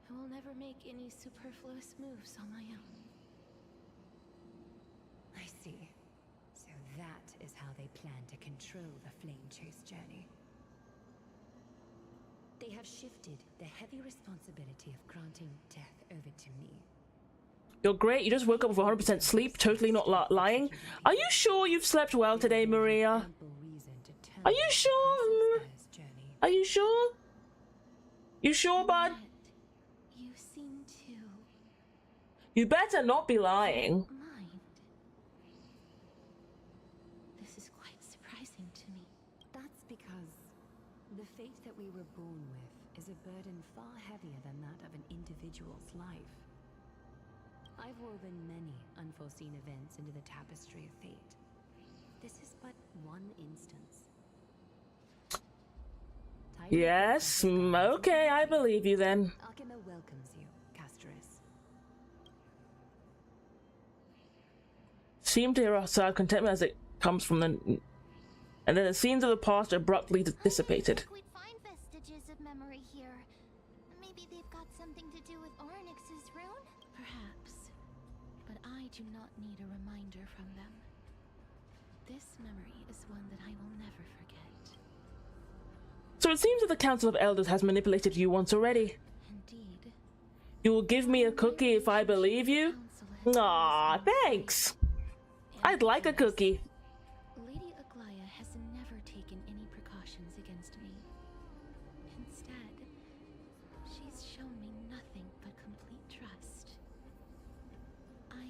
I will never make any superfluous moves on my own. I see. So that is how they plan to control the Flame Chase journey. They have shifted the heavy responsibility of granting death over to me. You're great. You just woke up with 100% sleep, totally not lying. Are you sure you've slept well today, Maria? Are you sure? Are you sure? You sure, bud? You seem to You better not be lying. mind. This is quite surprising to me. That's because the fate that we were born with is a burden far heavier than that of an individual's life. I've woven many unforeseen events into the tapestry of fate. This is but one instance. Yes, okay, I believe you then. Arkema welcomes you, Castoris. Seem to hear a sigh of contentment as it comes from the... And then the scenes of the past abruptly dissipated. We'd find vestiges of memory here. Maybe they've got something to do with Ornyx's rune? Perhaps. But I do not need a reminder from them. This memory is one that I will never forget. So it seems that the Council of Elders has manipulated you once already. Indeed. You will give me a cookie if I believe you? Aw, thanks. I'd like a cookie. Lady Aglaya has never taken any precautions against me. Instead, she's shown me nothing but complete trust. I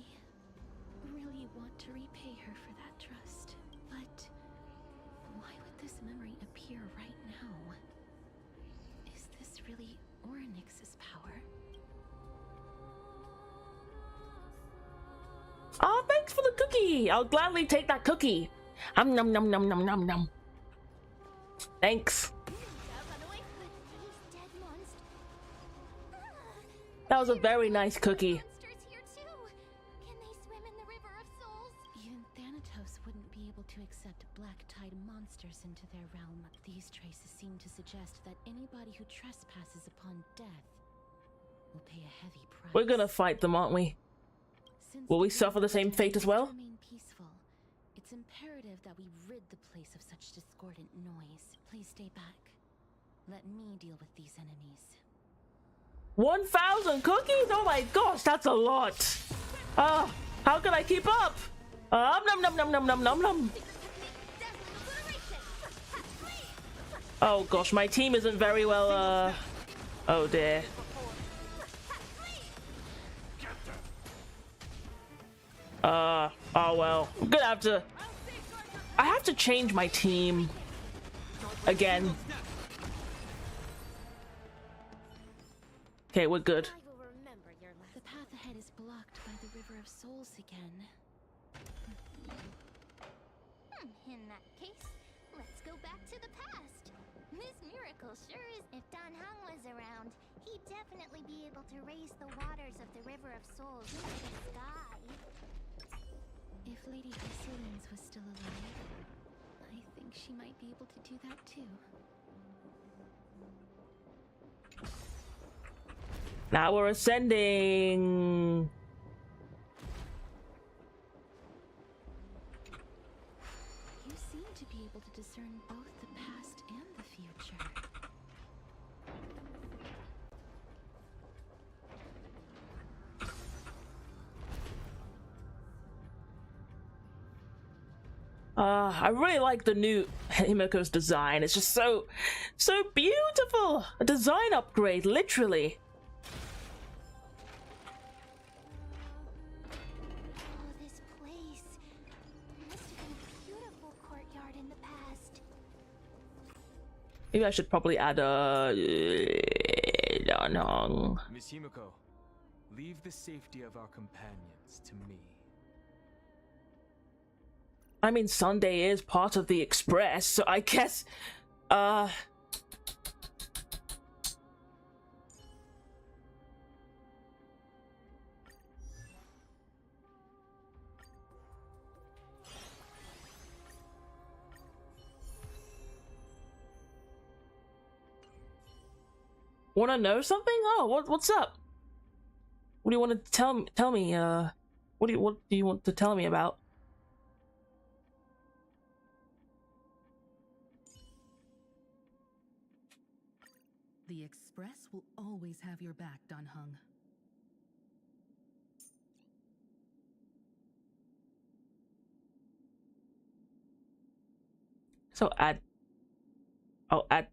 really want to repay her for that trust, but why would this memory appear right now? Is this really Ornyx's power? Aw, thanks for the cookie. I'll gladly take that cookie. Num num num num num num num. Thanks. That was a very nice cookie. Can they swim in the River of Souls? Even Thanatos wouldn't be able to accept black tide monsters into their realm. These traces seem to suggest that anybody who trespasses upon death will pay a heavy price. We're gonna fight them, aren't we? Will we suffer the same fate as well? Remain peaceful. It's imperative that we rid the place of such discordant noise. Please stay back. Let me deal with these enemies. 1,000 cookies? Oh my gosh, that's a lot. How can I keep up? Num num num num num num num. Oh gosh, my team isn't very well, oh dear. Oh well. I'm gonna have to... I have to change my team. Again. Okay, we're good. The path ahead is blocked by the River of Souls again. In that case, let's go back to the past. This miracle sure is... If Dan Hung was around, he'd definitely be able to raise the waters of the River of Souls into the sky. If Lady Hycilians was still alive, I think she might be able to do that too. Now we're ascending. You seem to be able to discern both the past and the future. I really like the new Himiko's design. It's just so beautiful. A design upgrade, literally. Maybe I should probably add no. Miss Himiko, leave the safety of our companions to me. I mean, Sunday is part of the Express, so I guess, wanna know something? Oh, what's up? What do you want to tell me? What do you want to tell me about? The Express will always have your back, Dan Heng. So I'll add.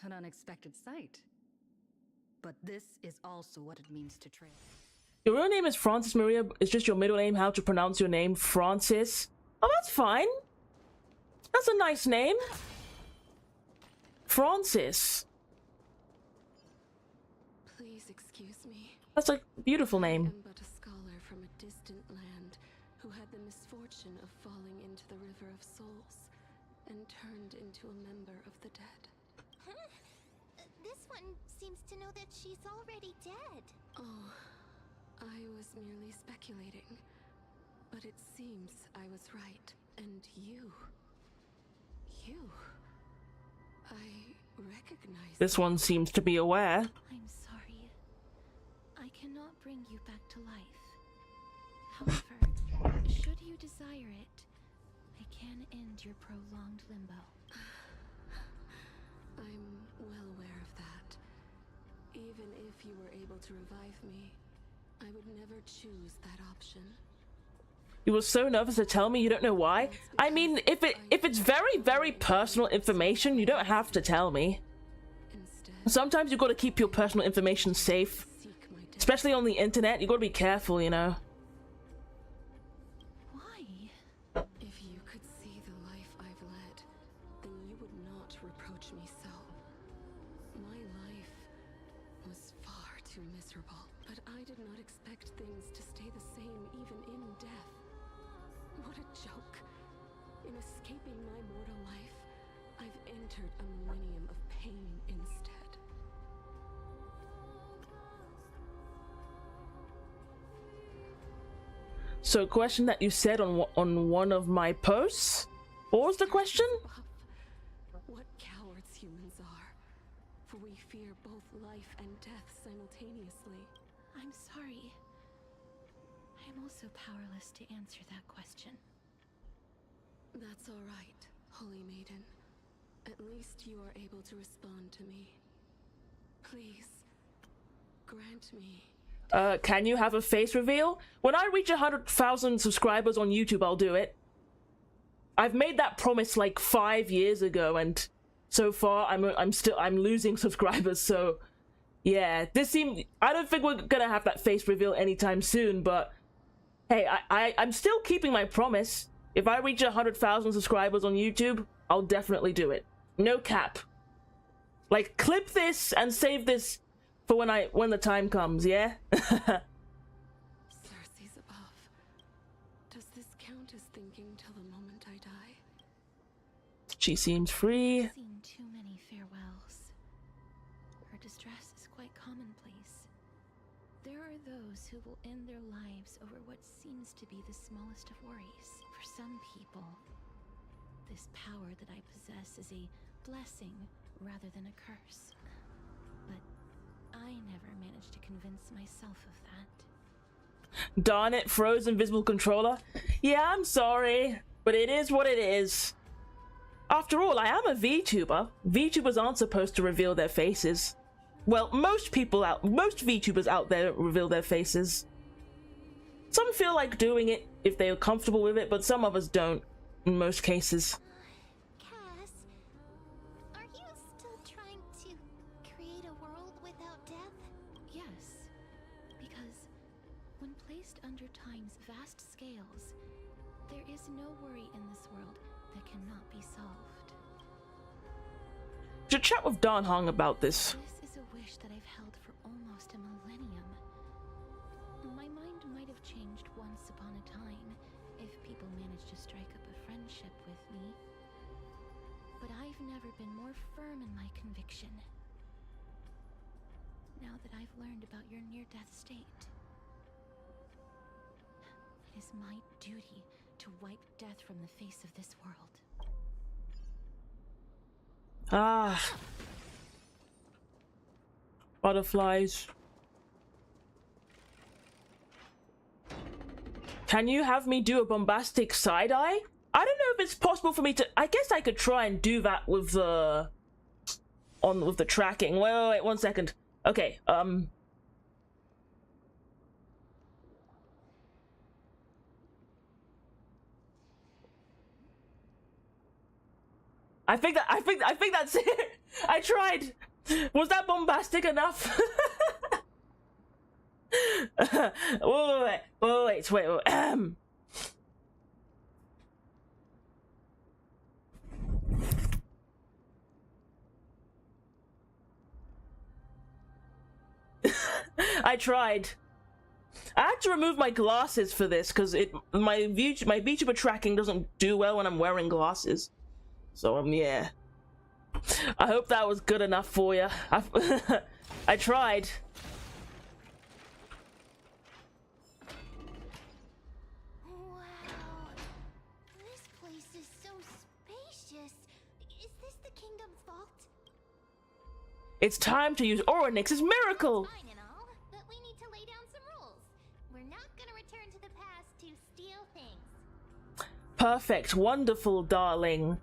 An unexpected sight. But this is also what it means to trail. Your real name is Francis Maria. It's just your middle name. How to pronounce your name, Francis? Oh, that's fine. That's a nice name. Francis. Please excuse me. That's a beautiful name. I am but a scholar from a distant land who had the misfortune of falling into the River of Souls and turned into a member of the dead. Huh? This one seems to know that she's already dead. Oh, I was merely speculating. But it seems I was right. And you... I recognize... This one seems to be aware. I'm sorry. I cannot bring you back to life. However, should you desire it, I can end your prolonged limbo. I'm well aware of that. Even if you were able to revive me, I would never choose that option. You were so nervous to tell me. You don't know why? I mean, if it's very, very personal information, you don't have to tell me. Sometimes you gotta keep your personal information safe. Especially on the internet, you gotta be careful, you know. Why? If you could see the life I've led, then you would not reproach me so. My life was far too miserable, but I did not expect things to stay the same even in death. What a joke. In escaping my mortal life, I've entered a millennium of pain instead. So, a question that you said on one of my posts? What was the question? What cowards humans are. For we fear both life and death simultaneously. I'm sorry. I'm also powerless to answer that question. That's all right, Holy Maiden. At least you are able to respond to me. Please, grant me. Can you have a face reveal? When I reach 100,000 subscribers on YouTube, I'll do it. I've made that promise like 5 years ago, and so far I'm losing subscribers. So yeah, I don't think we're gonna have that face reveal anytime soon. But hey, I'm still keeping my promise. If I reach 100,000 subscribers on YouTube, I'll definitely do it. No cap. Like, clip this and save this for when the time comes, yeah? Cersei's above. Does this count as thinking till the moment I die? She seems free. I've seen too many farewells. Her distress is quite commonplace. There are those who will end their lives over what seems to be the smallest of worries. For some people, this power that I possess is a blessing rather than a curse. But I never managed to convince myself of that. Darn it, froze invisible controller. Yeah, I'm sorry, but it is what it is. After all, I am a VTuber. VTubers aren't supposed to reveal their faces. Well, most VTubers out there reveal their faces. Some feel like doing it if they are comfortable with it, but some of us don't, in most cases. Cass, are you still trying to create a world without death? Yes, because when placed under time's vast scales, There is no worry in this world that cannot be solved. Should chat with Dan Hong about this. This is a wish that I've held for almost a millennium. My mind might have changed once upon a time if people managed to strike up a friendship with me. But I've never been more firm in my conviction. Now that I've learned about your near-death state, it is my duty to wipe death from the face of this world. Ah. Butterflies. Can you have me do a bombastic side-eye? I don't know if it's possible for me to... I guess I could try and do that with the... with the tracking. Wait, 1 second. Okay, I think that's it. I tried. Was that bombastic enough? wait. I tried. I had to remove my glasses for this because my VTuber tracking doesn't do well when I'm wearing glasses. So yeah. I hope that was good enough for you. I tried. Wow. This place is so spacious. Is this the kingdom's vault? It's time to use Oronix's miracle. Fine and all, but we need to lay down some rules. We're not gonna return to the past to steal things. Perfect, wonderful, darling.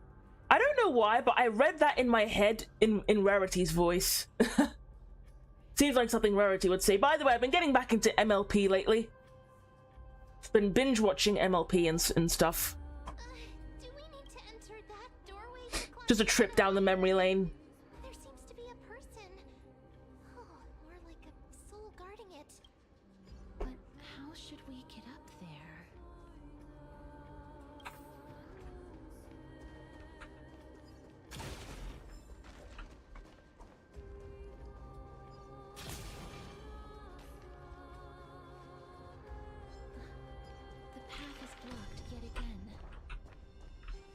I don't know why, but I read that in my head in Rarity's voice. Seems like something Rarity would say. By the way, I've been getting back into MLP lately. I've been binge watching MLP and stuff. Do we need to enter that doorway? Just a trip down the memory lane. There seems to be a person. Oh, more like a soul guarding it. But how should we get up there? The path is blocked yet again.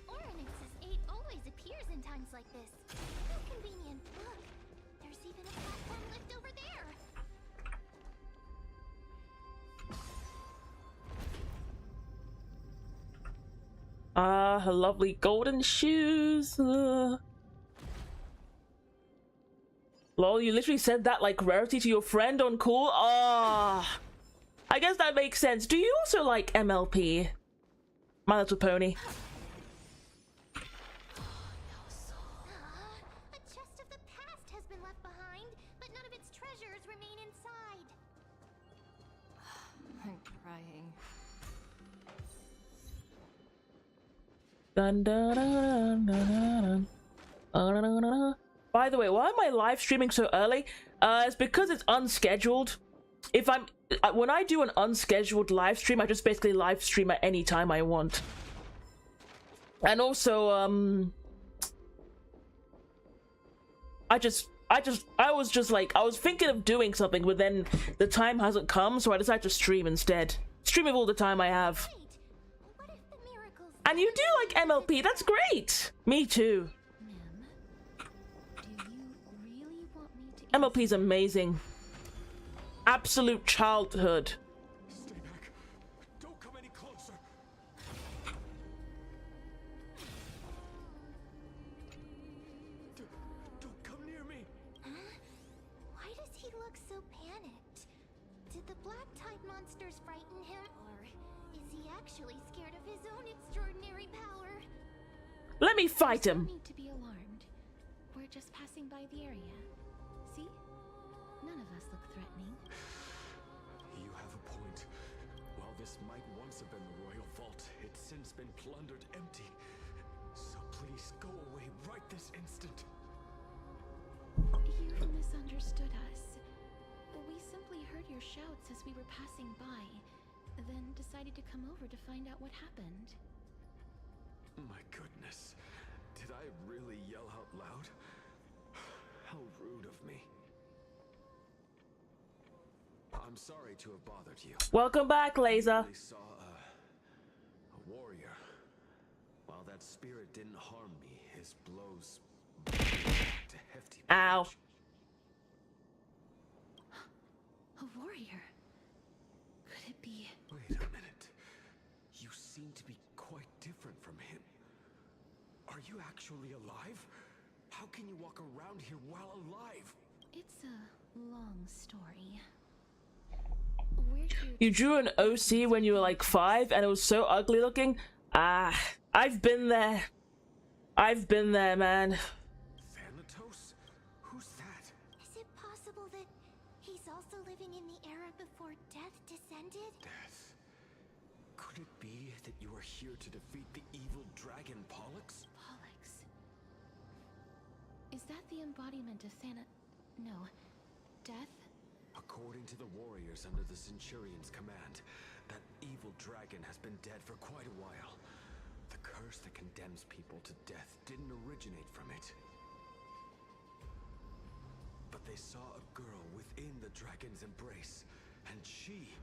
Oronix's 8 always appears in times like this. How convenient. Look, there's even a platform lift over there. Ah, her lovely golden shoes. Lol, you literally said that like Rarity to your friend on call? Ah. I guess that makes sense. Do you also like MLP? My Little Pony. A chest of the past has been left behind, but none of its treasures remain inside. I'm crying. Dun, dun, dun, dun, dun, dun, dun, dun. By the way, why am I live streaming so early? It's because it's unscheduled. If when I do an unscheduled live stream, I just basically live stream at any time I want. And also, I was thinking of doing something, but then the time hasn't come, so I decided to stream instead. Stream with all the time I have. And you do like MLP, that's great! Me too. MLP's amazing. Absolute childhood. Stay back. Don't come any closer. Don't come near me. Why does he look so panicked? Did the black tide monsters frighten him, or is he actually scared of his own extraordinary power? Let me fight him. No need to be alarmed. We're just passing by the area. See? None of us look threatening. You have a point. While this might once have been the royal vault, it's since been plundered empty. So please go away right this instant. You misunderstood us. We simply heard your shouts as we were passing by. then decided to come over to find out what happened. My goodness. Did I really yell out loud? How rude of me. I'm sorry to have bothered you. Welcome back, Laser. I saw a warrior. While that spirit didn't harm me, his blows to hefty. Ow. A warrior? Could it be? Wait a minute. You seem to be quite different from him. Are you actually alive? How can you walk around here while alive? It's a long story. We're here. You drew an OC when you were like 5 and it was so ugly looking? Ah, I've been there. I've been there, man. Thanatos? Who's that? Is it possible that he's also living in the era before death descended? Death? Could it be that you are here to defeat the evil dragon Pollux? Pollux. Is that the embodiment of No. Death? According to the warriors under the Centurion's command, that evil dragon has been dead for quite a while. The curse that condemns people to death didn't originate from it. But they saw a girl within the dragon's embrace, and she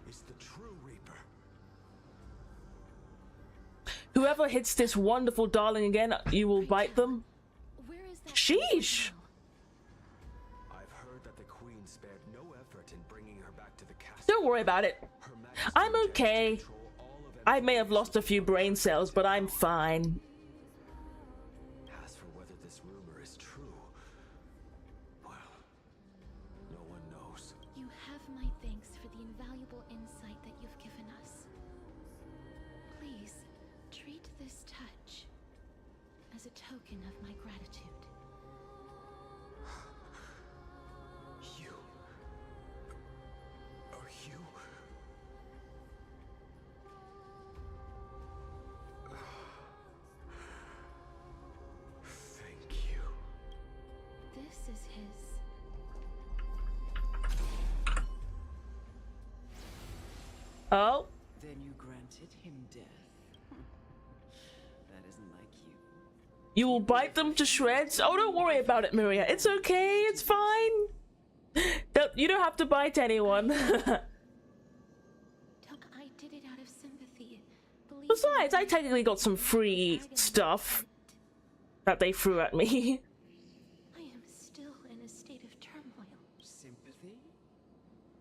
is the true Reaper. Whoever hits this wonderful darling again, you will bite them. Where is that? Sheesh! I've heard that the Queen spared no effort in bringing her back to the castle. Don't worry about it. I'm okay. I may have lost a few brain cells, but I'm fine. As for whether this rumor is true, well, no one knows. You have my thanks for the invaluable insight that you've given us. Please, treat this touch as a token of my gratitude. You... Are you... Thank you. This is his. Oh? Then you granted him death. That isn't like you. You will bite them to shreds? Oh, don't worry about it, Maria. It's okay. It's fine. You don't have to bite anyone. I did it out of sympathy. Besides, I technically got some free stuff that they threw at me. I am still in a state of turmoil. Sympathy?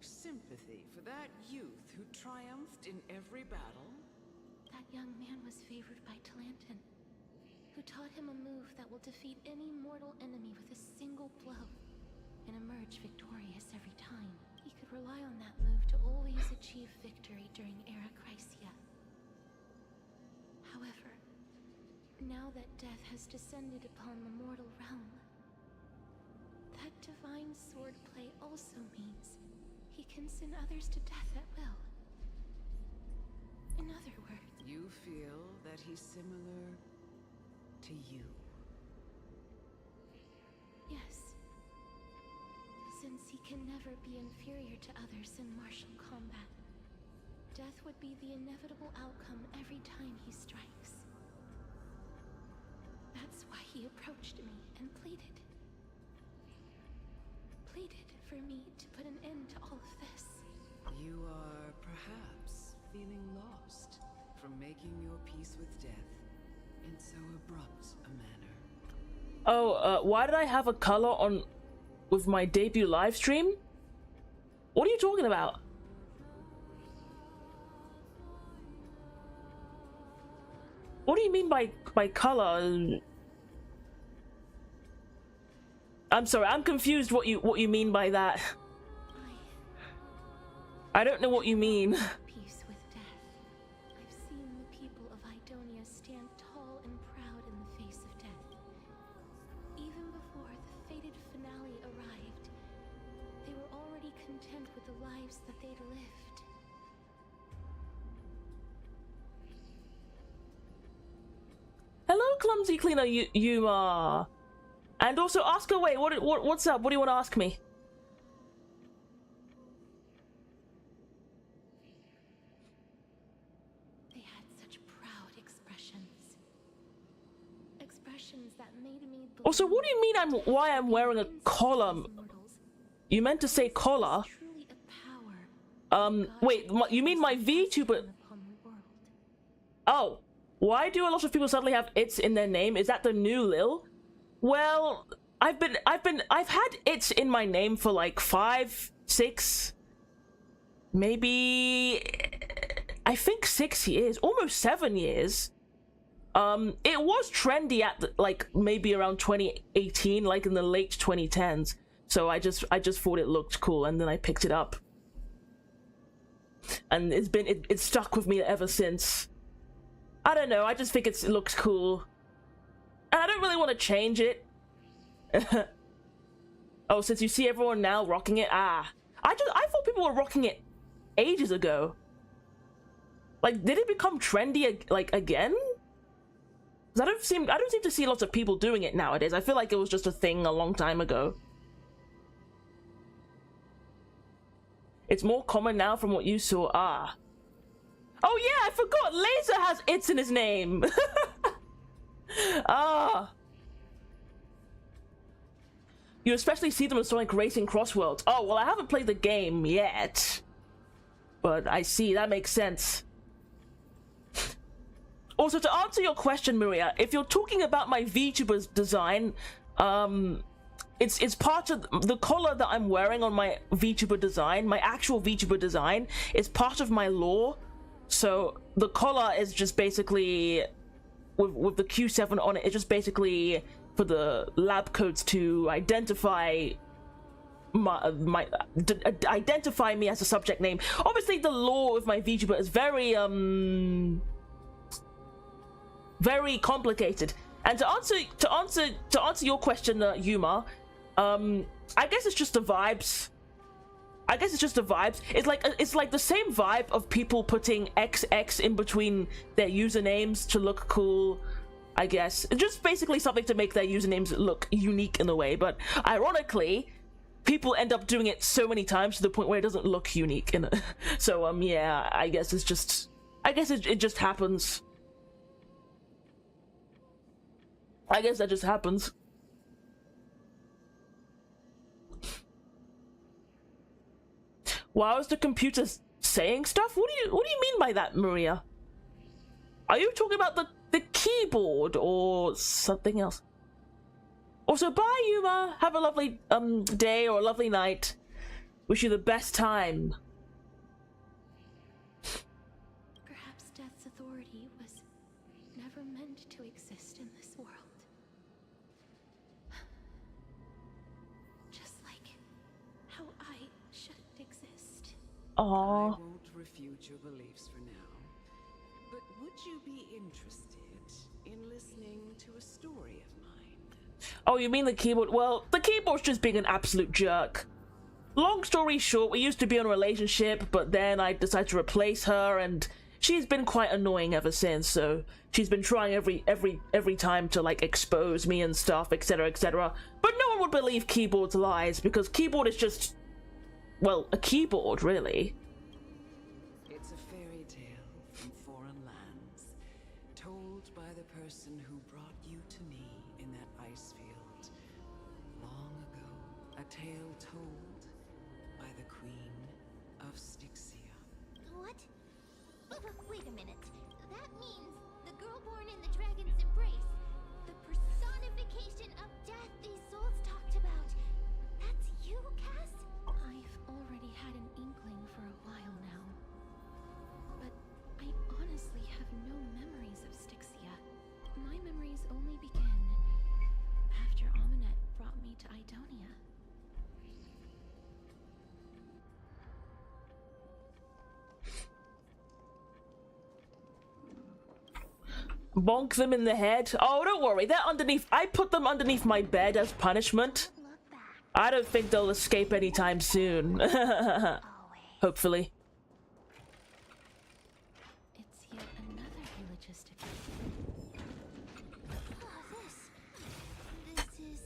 Sympathy for that youth who triumphed in every battle? That young man was favored by Talantin, who taught him a move that will defeat any mortal enemy with a single blow and emerge victorious every time. He could rely on that move to always achieve victory during Era Chrysia. However, now that death has descended upon the mortal realm, that divine swordplay also means he can send others to death at will. In other words, You feel that he's similar to you? yes. Since he can never be inferior to others in martial combat, death would be the inevitable outcome every time he strikes. That's why he approached me and pleaded. Pleaded for me to put an end to all of this. You are perhaps feeling lost from making your peace with death in so abrupt a manner. Oh, why did I have a color on with my debut live stream? What are you talking about? What do you mean by color? I'm sorry, I'm confused what you mean by that. I don't know what you mean. Peace with death. I've seen the people of Idonia stand tall and proud in the face of death. Even before the fated finale arrived, they were already content with the lives that they'd lived. Hello, clumsy cleaner, Yuma. And also, ask away. What's up? What do you want to ask me? emotions that made me Also, what do you mean why I'm wearing a collar? You meant to say collar? Wait, you mean my VTuber? Oh, why do a lot of people suddenly have "it's" in their name? Is that the new Lil? Well, I've had "it's" in my name for like 5, 6, maybe, I think 6 years, almost 7 years. It was trendy at like maybe around 2018, like in the late 2010s. So I just thought it looked cool, and then I picked it up, and it's stuck with me ever since. I don't know. I just think it looks cool, and I don't really want to change it. Oh, since you see everyone now rocking it, I thought people were rocking it ages ago. Like, did it become trendy like again? Because I don't seem to see lots of people doing it nowadays. I feel like it was just a thing a long time ago. It's more common now from what you saw. Ah. Oh yeah, I forgot. Laser has "it's" in his name. Ah. You especially see them in Sonic Racing Crossworlds. Oh, well, I haven't played the game yet, but I see. That makes sense. Also, to answer your question, Maria, if you're talking about my VTuber's design, it's part of the collar that I'm wearing on my VTuber design. My actual VTuber design is part of my lore. So the collar is just basically with the Q7 on it. It's just basically for the lab coats to identify identify me as a subject name. Obviously, the lore of my VTuber is very complicated. And to answer your question, Yuma, I guess it's just the vibes. It's like the same vibe of people putting XX in between their usernames to look cool. I guess it's just basically something to make their usernames look unique in a way. But ironically, people end up doing it so many times to the point where it doesn't look unique. So yeah, I guess it just happens. I guess that just happens. Why was the computer saying stuff? What do you mean by that, Maria? Are you talking about the keyboard or something else? Also, bye, Yuma. Have a lovely day or a lovely night. Wish you the best time. Perhaps Death's authority was never meant to exist in this world. Just like how I shouldn't exist. I won't refute your beliefs for now, but would you be interested in listening to a story of mine? Oh, you mean the keyboard? Well, the keyboard's just being an absolute jerk. Long story short, we used to be in a relationship, but then I decided to replace her, and she's been quite annoying ever since. So she's been trying every time to like expose me and stuff, etc., etc. But no one would believe keyboard's lies, because keyboard is just, well, a keyboard, really. It's a fairy tale from foreign lands, told by the person who brought you to me in that ice field long ago. A tale told by the Queen of Styxia. What? Wait a minute. That means the girl born in the dragon's embrace, the personification of death these souls talked about. That's you, Cass? I've already had an inkling for a while now. But I honestly have no memories of Styxia. My memories only begin after Aminet brought me to Idonia. Bonk them in the head. Oh, don't worry, they're underneath. I put them underneath my bed as punishment. I don't think they'll escape anytime soon. Hopefully. It's yet another eulogistic. This is...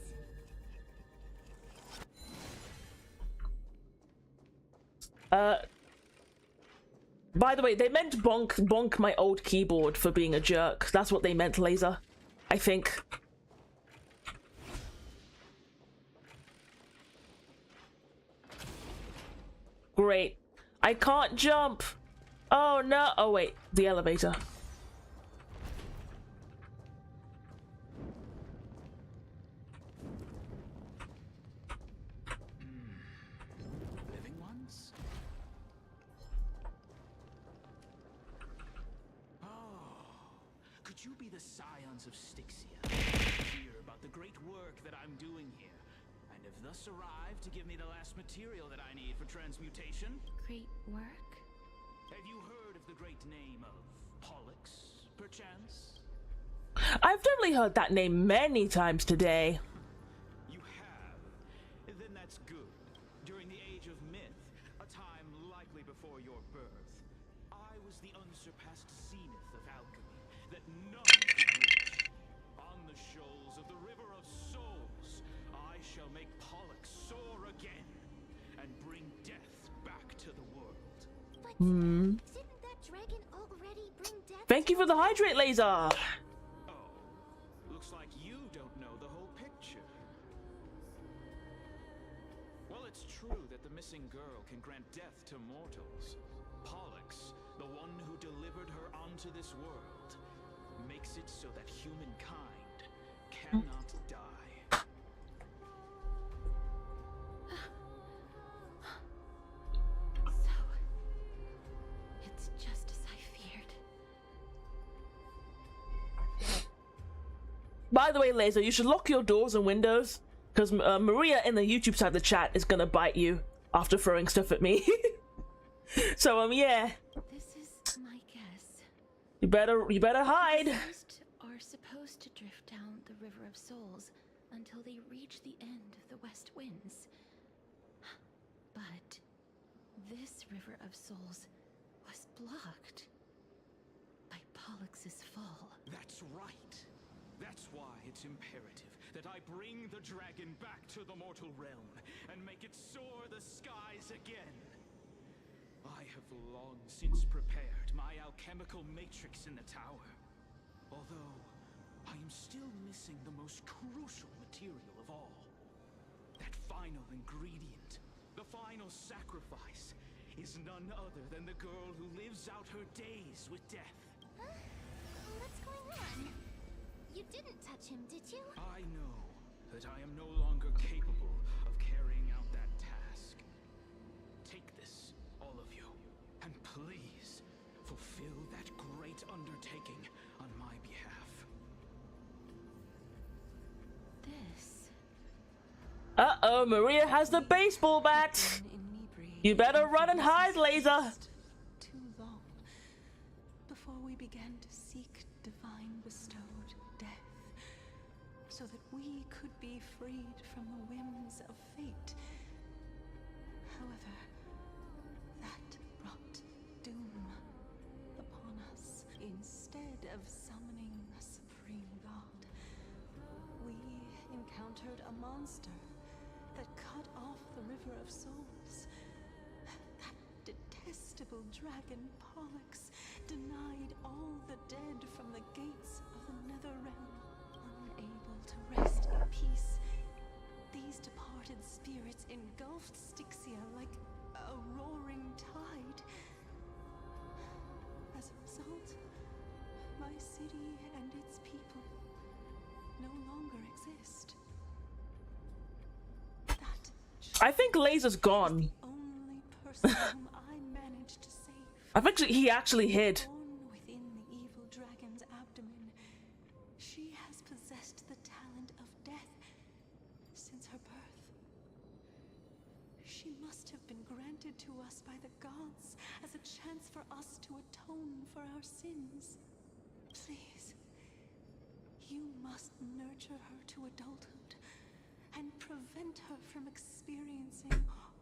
By the way, they meant bonk my old keyboard for being a jerk. That's what they meant, Laser. I think. Great. I can't jump. Oh no. Oh wait, the elevator. Living ones? Oh, could you be the scions of Styxia? Hear about the great work that I'm doing here, and have thus arrived to give me the last material that I need for transmutation? Great work? Have you heard of the great name of Pollux, perchance? I've definitely heard that name many times today. You have? Then that's good. During the age of myth, a time likely before your birth, I was the unsurpassed zenith of alchemy that none could reach. On the shoals of the River of Souls, I shall make Pollux soar again and bring death back to the world. Didn't that dragon already bring death? Thank you for the hydrate laser. Oh, looks like you don't know the whole picture. Well, it's true that the missing girl can grant death to mortals. Pollux, the one who delivered her onto this world, makes it so that humankind cannot die. It's just as I feared. By the way, Laser, you should lock your doors and windows, because Maria in the YouTube side of the chat is gonna bite you after throwing stuff at me. So yeah. This is my guess. You better hide. The first are supposed to drift down the River of Souls until they reach the end of the West Winds. But this River of Souls was blocked by Pollux's fall. That's right. That's why it's imperative that I bring the dragon back to the mortal realm and make it soar the skies again. I have long since prepared my alchemical matrix in the tower. Although, I am still missing the most crucial material of all. That final ingredient, the final sacrifice, is none other than the girl who lives out her days with death. Huh? What's going on? You didn't touch him, did you? I know that I am no longer capable of carrying out that task. Take this, all of you, and please fulfill that great undertaking on my behalf. This. Uh-oh, Maria has the baseball bat. You better run and hide, Laser. Too long before we began to seek divine bestowed death, so that we could be freed from the whims of fate. However, that brought doom upon us. Instead of summoning a supreme god, we encountered a monster that cut off the River of Souls. That detestable dragon Pollux denied all the dead from the gates of the nether realm. Unable to rest in peace, these departed spirits engulfed Styxia like a roaring tide. As a result, my city and its people no longer exist. That I think Laser's gone. only person whom I managed to save. I think he actually hid. Born within the evil dragon's abdomen, she has possessed the talent of death since her birth. She must have been granted to us by the gods as a chance for us to atone for our sins. Please, you must nurture her to adulthood and prevent her from experiencing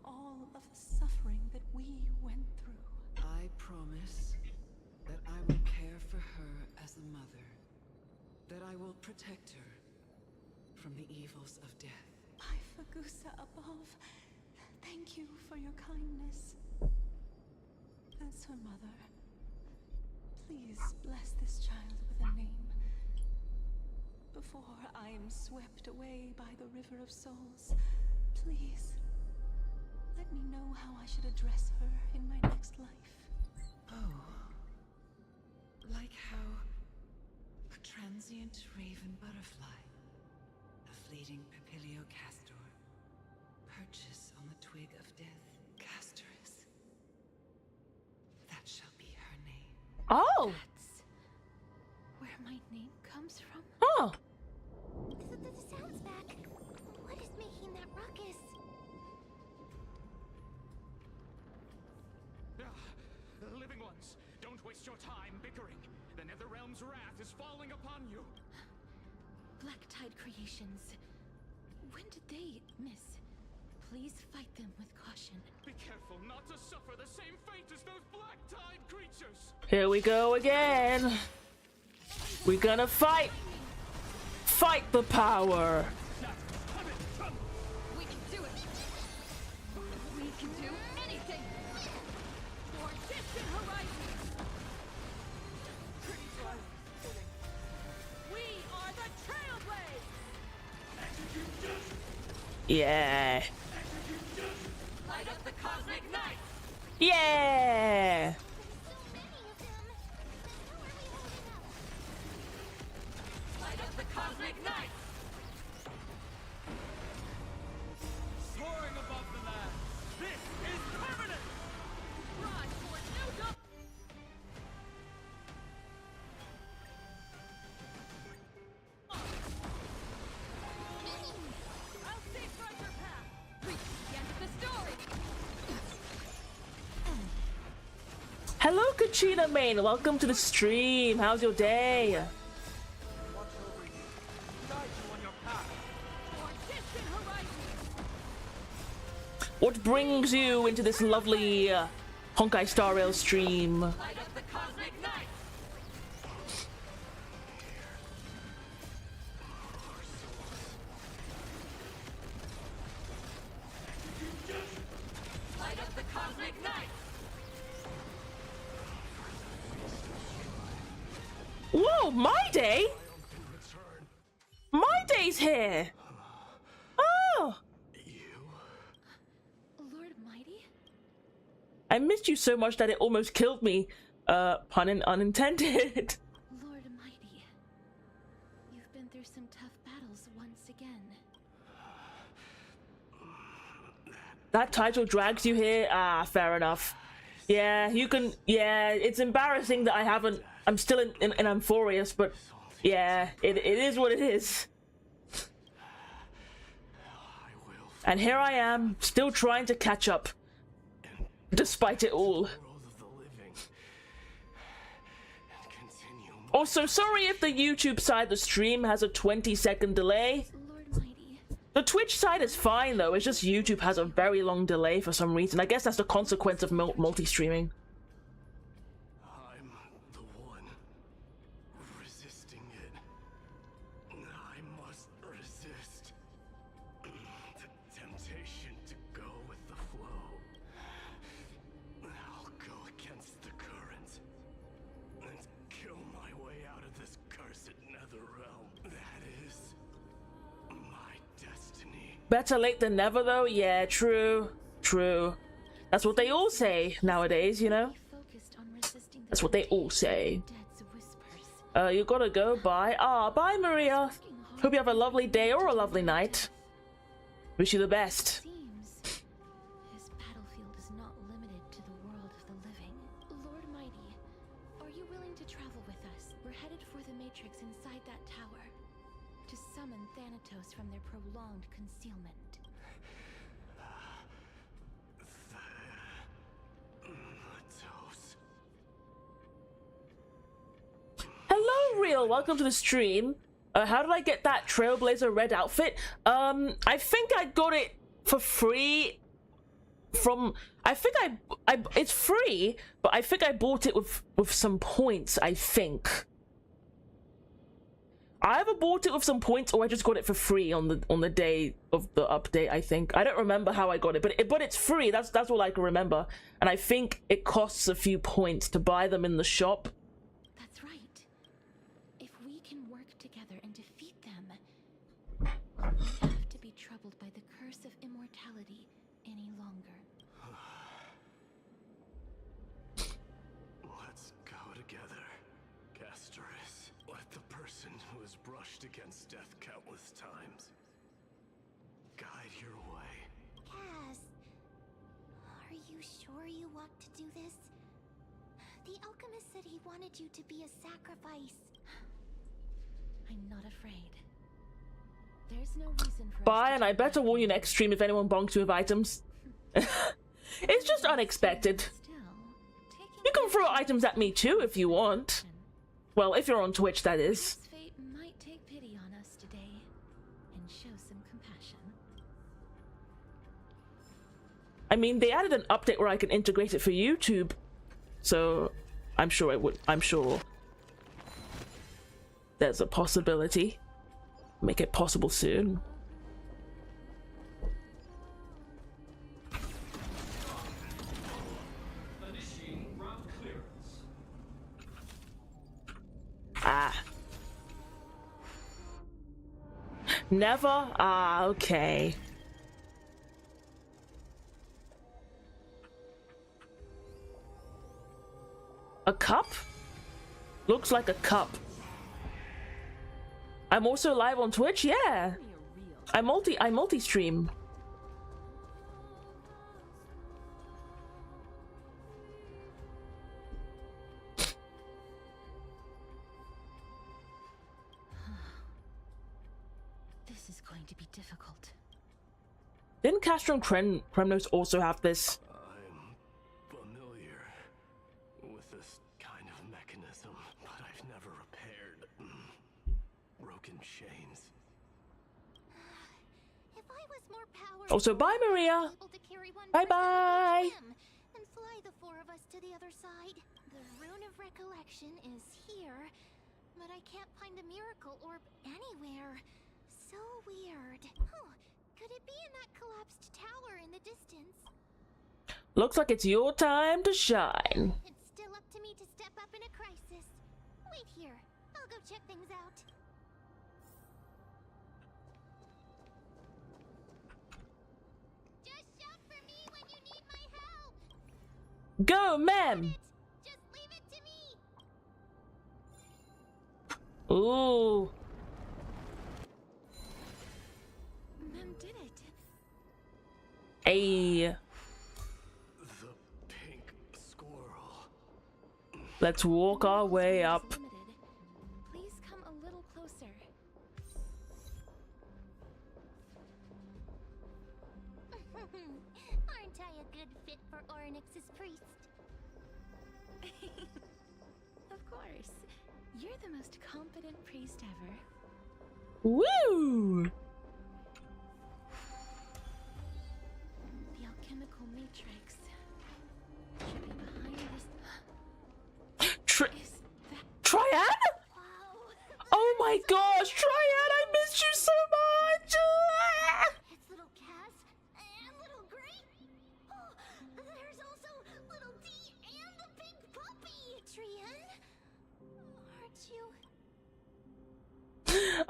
all of the suffering that we went through. I promise that I will care for her as a mother, that I will protect her from the evils of death. My Fagusa above, thank you for your kindness. As her mother, please bless this child with a name. Before I am swept away by the River of Souls, please let let me know how I should address her in my next life. Oh. Like how a transient raven butterfly, a fleeting papilio castor, perches on the twig of death, Castorus. That shall be her name. Oh! That's where my name comes from? Oh! The sound's back. What is making that ruckus? Living ones, don't waste your time bickering. The Netherrealm's wrath is falling upon you. Black Tide Creations. When did they miss? Please fight them with caution. Be careful not to suffer the same fate as those Black Tide creatures. Here we go again. We're gonna fight. Fight the power. We can do it. We can do anything. For distant horizons. We are the Trailblazers. Yeah. Light up the cosmic night. Yeah. Light up the cosmic night. Soaring above the land. This is permanent. Rise for a new dawn. I'll safeguard your path. Reach the end of the story. Hello, Kachina Main. Welcome to the stream. How's your day? Watch over you. Guide you on your path. For distant horizons. What brings you into this lovely Honkai Star Rail stream? Light up the cosmic night. Light up the cosmic night. Whoa, my day? My day's here. Oh, Lord Mighty? I missed you so much that it almost killed me. Pun unintended. Lord Mighty. You've been through some tough battles once again. That title drags you here? Ah, fair enough. Yeah, you can... Yeah, it's embarrassing that I haven't... I'm still in Amphoreus, but... Yeah, it is what it is. And here I am, still trying to catch up. Despite it all. Also, sorry if the YouTube side of the stream has a 20-second delay. The Twitch side is fine though, it's just YouTube has a very long delay for some reason. I guess that's the consequence of multi-streaming. I'm the one resisting it. I must resist the temptation to go with the flow. I'll go against the current and kill my way out of this cursed Netherrealm. That is my destiny. Better late than never though? Yeah, true. True. That's what they all say nowadays, you know? That's what they all say. You gotta go. Bye. Ah, bye Maria. Hope you have a lovely day or a lovely night. Wish you the best. His battlefield is not limited to the world of the living. Lord Mighty, are you willing to travel with us? We're headed for the Matrix inside that tower to summon Thanatos from their prolonged concealment. Hello, Real. Welcome to the stream. How did I get that Trailblazer red outfit? I think I got it for free from... I think it's free, but I think I bought it with some points, I think. I either bought it with some points or I just got it for free on the day of the update, I think. I don't remember how I got it, but it's free. That's all I can remember. And I think it costs a few points to buy them in the shop. That's right. If we can work together and defeat them, we won't have to be troubled by the curse of immortality any longer. Let's go together, Castorus. Let the person who has brushed against death countless times guide your way. Cass, are you sure you want to do this? The alchemist said he wanted you to be a sacrifice. I'm not afraid. There's no reason for Bye, and I better warn you next stream if anyone bonks you with items. It's just unexpected. You can throw items at me too if you want. Well, if you're on Twitch, that is. Fate might take pity on us today and show some compassion. I mean, they added an update where I can integrate it for YouTube, so I'm sure it would. I'm sure there's a possibility. Make it possible soon. Ah. Never? Ah, okay. A cup? Looks like a cup. I'm also live on Twitch, yeah. I multi-stream. This is going to be difficult. Didn't Castro and Kremnos also have this? I'm familiar with this kind of mechanism, but I've never repaired broken chains. If I was more powerful, Also, bye, Maria. Bye bye. And fly the four of us to the other side. The rune of recollection is here, but I can't find a miracle orb anywhere. So weird. Huh. Could it be in that collapsed tower in the distance? Looks like it's your time to shine. It's still up to me to step up in a crisis. Wait here. I'll go check things out. Just shout for me when you need my help. Go, ma'am. Just leave it to me. Ooh. Mem did it. Hey. The pink squirrel. Let's walk our way up. Please come a little closer. Aren't I a good fit for Orynyx's priest? Of course. You're the most competent priest ever. Woo! The alchemical matrix should be behind this. Triad? Oh my gosh, Triad, I missed you so much! It's little Cass and little Gray. Oh, there's also little D and the big puppy. Trian, aren't you?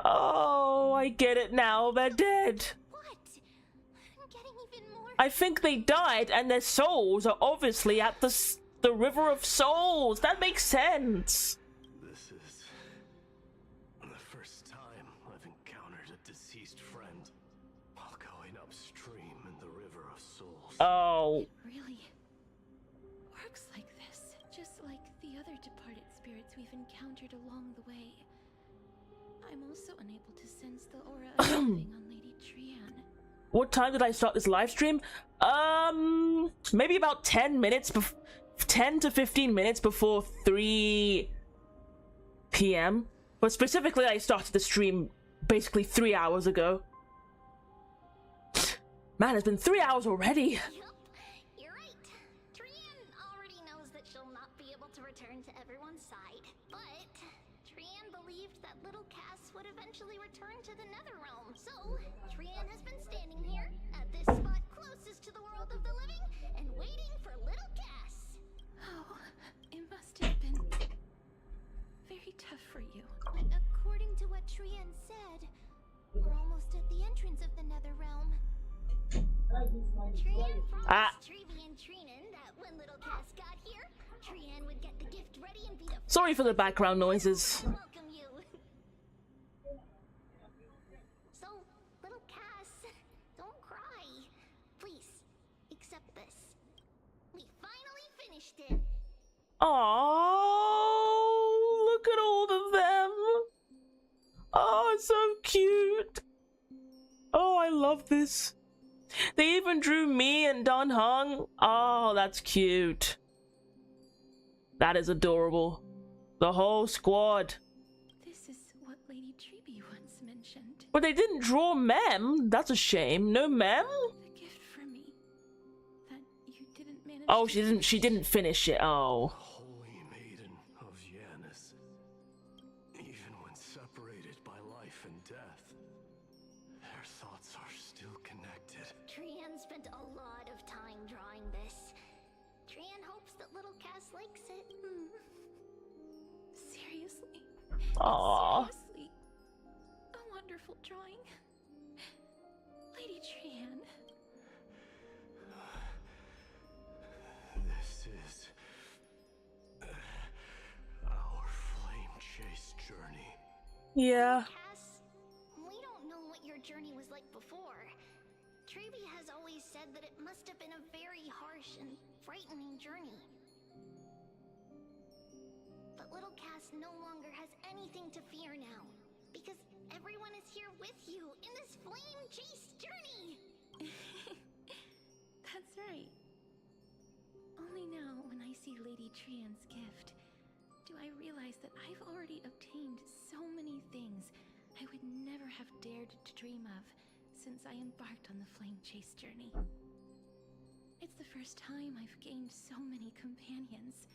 Oh, I get it now. They're dead. What? I'm getting even more. I think they died, and their souls are obviously at the River of Souls. That makes sense. This is the first time I've encountered a deceased friend while going upstream in the River of Souls. Oh. It really works like this, just like the other departed spirits we've encountered along the way. I'm also unable to sense the aura of living on Lady Trian. What time did I start this live stream? Maybe about 10 to 15 minutes before 3 p.m. But specifically, I started the stream basically 3 hours ago. Man, it's been 3 hours already. You're right. Trian already knows that she'll not be able to return to everyone's side. But Trian believed that little Cass would eventually return to the Netherrealm. So Trian has been standing here at this spot closest to the world of the living and waiting for little Cass. Oh, it must have been very tough for you. But according to what Trian said, we're almost at the entrance of the Netherrealm. Trian Ah. promised Treevee and Treenan that when little Cass got here, Trian would get the gift ready and be the Sorry for the background noises. to welcome you. So, little Cass, don't cry. Please, accept this. We finally finished it. Oh, look at all of them. Oh, it's so cute. Oh, I love this. They even drew me and Don Hung. Oh, that's cute. That is adorable. The whole squad. This is what Lady Treeby once mentioned. But they didn't draw Mem. That's a shame. No Mem? The gift for me that you didn't manage. Oh, she didn't finish it. Oh. Holy maiden of Yanis. Even when separated by life and death, their thoughts are still connected. Trian spent a lot of time drawing this. Trian hopes that little Cass likes it. Seriously. Aww. Seriously. A wonderful drawing. Lady Trian. This is our flame chase journey. Yeah. Cass, we don't know what your journey was like before. Treevee has always said that it must have been a very harsh and frightening journey. But little Cass no longer has anything to fear now, because everyone is here with you in this flame chase journey. That's right. Only now, when I see Lady Trian's gift, do I realize that I've already obtained so many things I would never have dared to dream of since I embarked on the flame chase journey. It's the first time I've gained so many companions.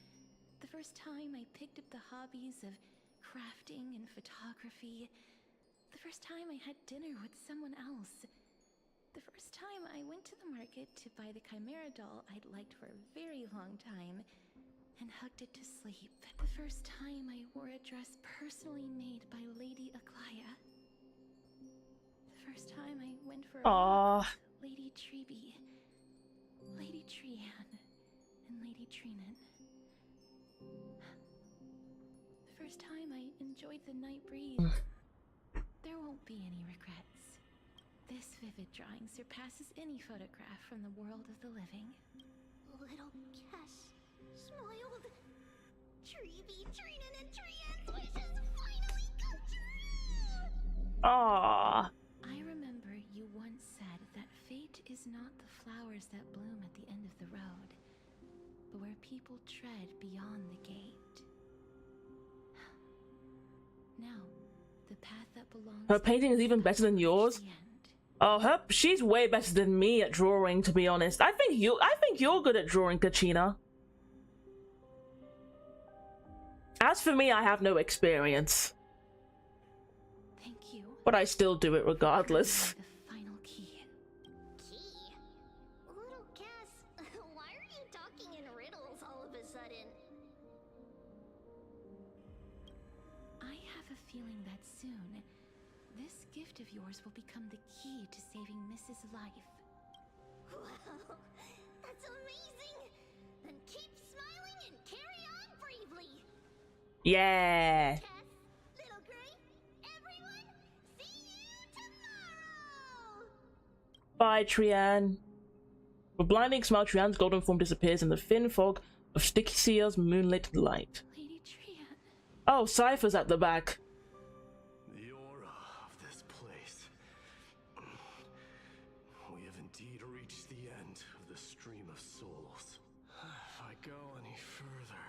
The first time I picked up the hobbies of crafting and photography. The first time I had dinner with someone else. The first time I went to the market to buy the Chimera doll I'd liked for a very long time and hugged it to sleep. The first time I wore a dress personally made by Lady Aglaya. The first time I went for a walk with Lady Treeby, Lady Trian, and Lady Treenan. The first time I enjoyed the night breeze. There won't be any regrets. This vivid drawing surpasses any photograph from the world of the living. Little Cass smiled. Treevee, Treenan, and Trian's wishes finally come true! Aww. I remember you once said that fate is not the flowers that bloom at the end of the road, but where people tread beyond the gate. Now, the path that belongs. Her painting is even better than yours. Oh, she's way better than me at drawing, to be honest. I think you're good at drawing, Kachina. As for me, I have no experience. Thank you. But I still do it regardless. The final key. Key? Little Cass, why are you talking in riddles all of a sudden? I have a feeling that soon, this gift of yours will become the key to saving Mrs. Life. Wow, that's amazing! Then keep smiling and carry on bravely! Yeah. Cass, Little Gray, everyone, see you tomorrow! Bye, Trian. With blinding smile, Trian's golden form disappears in the thin fog of Stixier's moonlit light. Lady Trian. Oh, Cypher's at the back. The aura of this place. We have indeed reached the end of the stream of souls. If I go any further,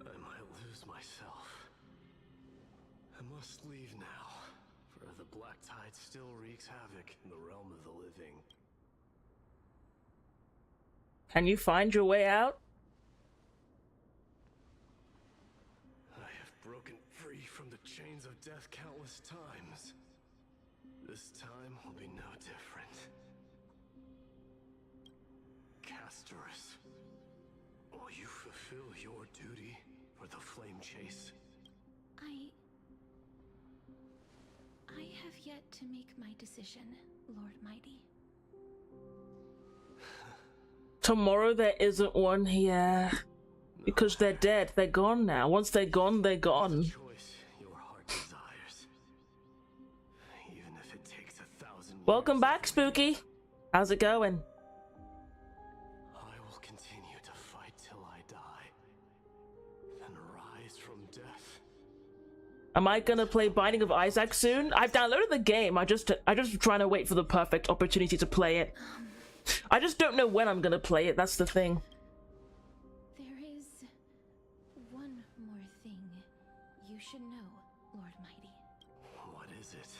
I might lose myself. I must leave now, for the black tide still wreaks havoc in the realm of the living. Can you find your way out? I have broken free from the chains of death countless times. This time will be no different. Castorus, will you fulfill your duty for the flame chase? I have yet to make my decision, Lord Mighty. Tomorrow there isn't one, yeah. Because they're dead. They're gone now. Once they're gone, they're gone. Choice your heart desires. Even if it takes 1,000 years. Welcome back, Spooky. How's it going? I will continue to fight till I die. Then rise from death. Am I gonna play Binding of Isaac soon? I've downloaded the game. I just trying to wait for the perfect opportunity to play it. I just don't know when I'm gonna play it. That's the thing. There is one more thing you should know, Lord Mighty. What is it?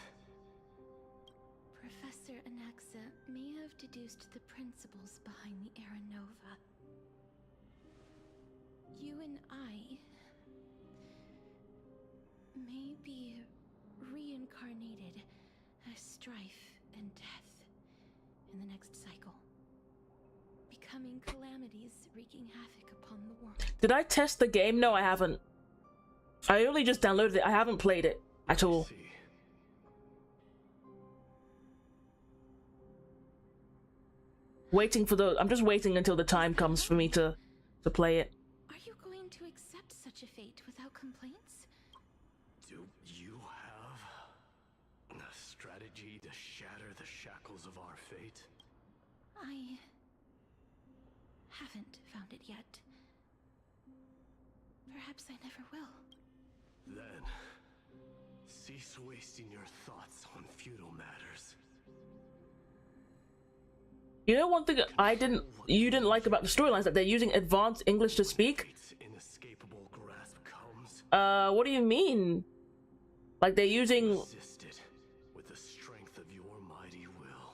Professor Anaxa may have deduced the principles behind the Era Nova. You and I may be reincarnated as strife and death in the next cycle, becoming calamities wreaking havoc upon the world. Did I test the game? No, I haven't. I only just downloaded it. I haven't played it at all. Waiting for the... I'm just waiting until the time comes for me to play it. Are you going to accept such a fate without complaints? Do you have a strategy to shatter the shackles of our fate? I haven't found it yet. Perhaps I never will. Then, cease wasting your thoughts on futile matters. You know one thing you didn't like about the storylines, that they're using advanced English to speak? Inescapable grasp comes. What do you mean? Like they're using... With the strength of your mighty will.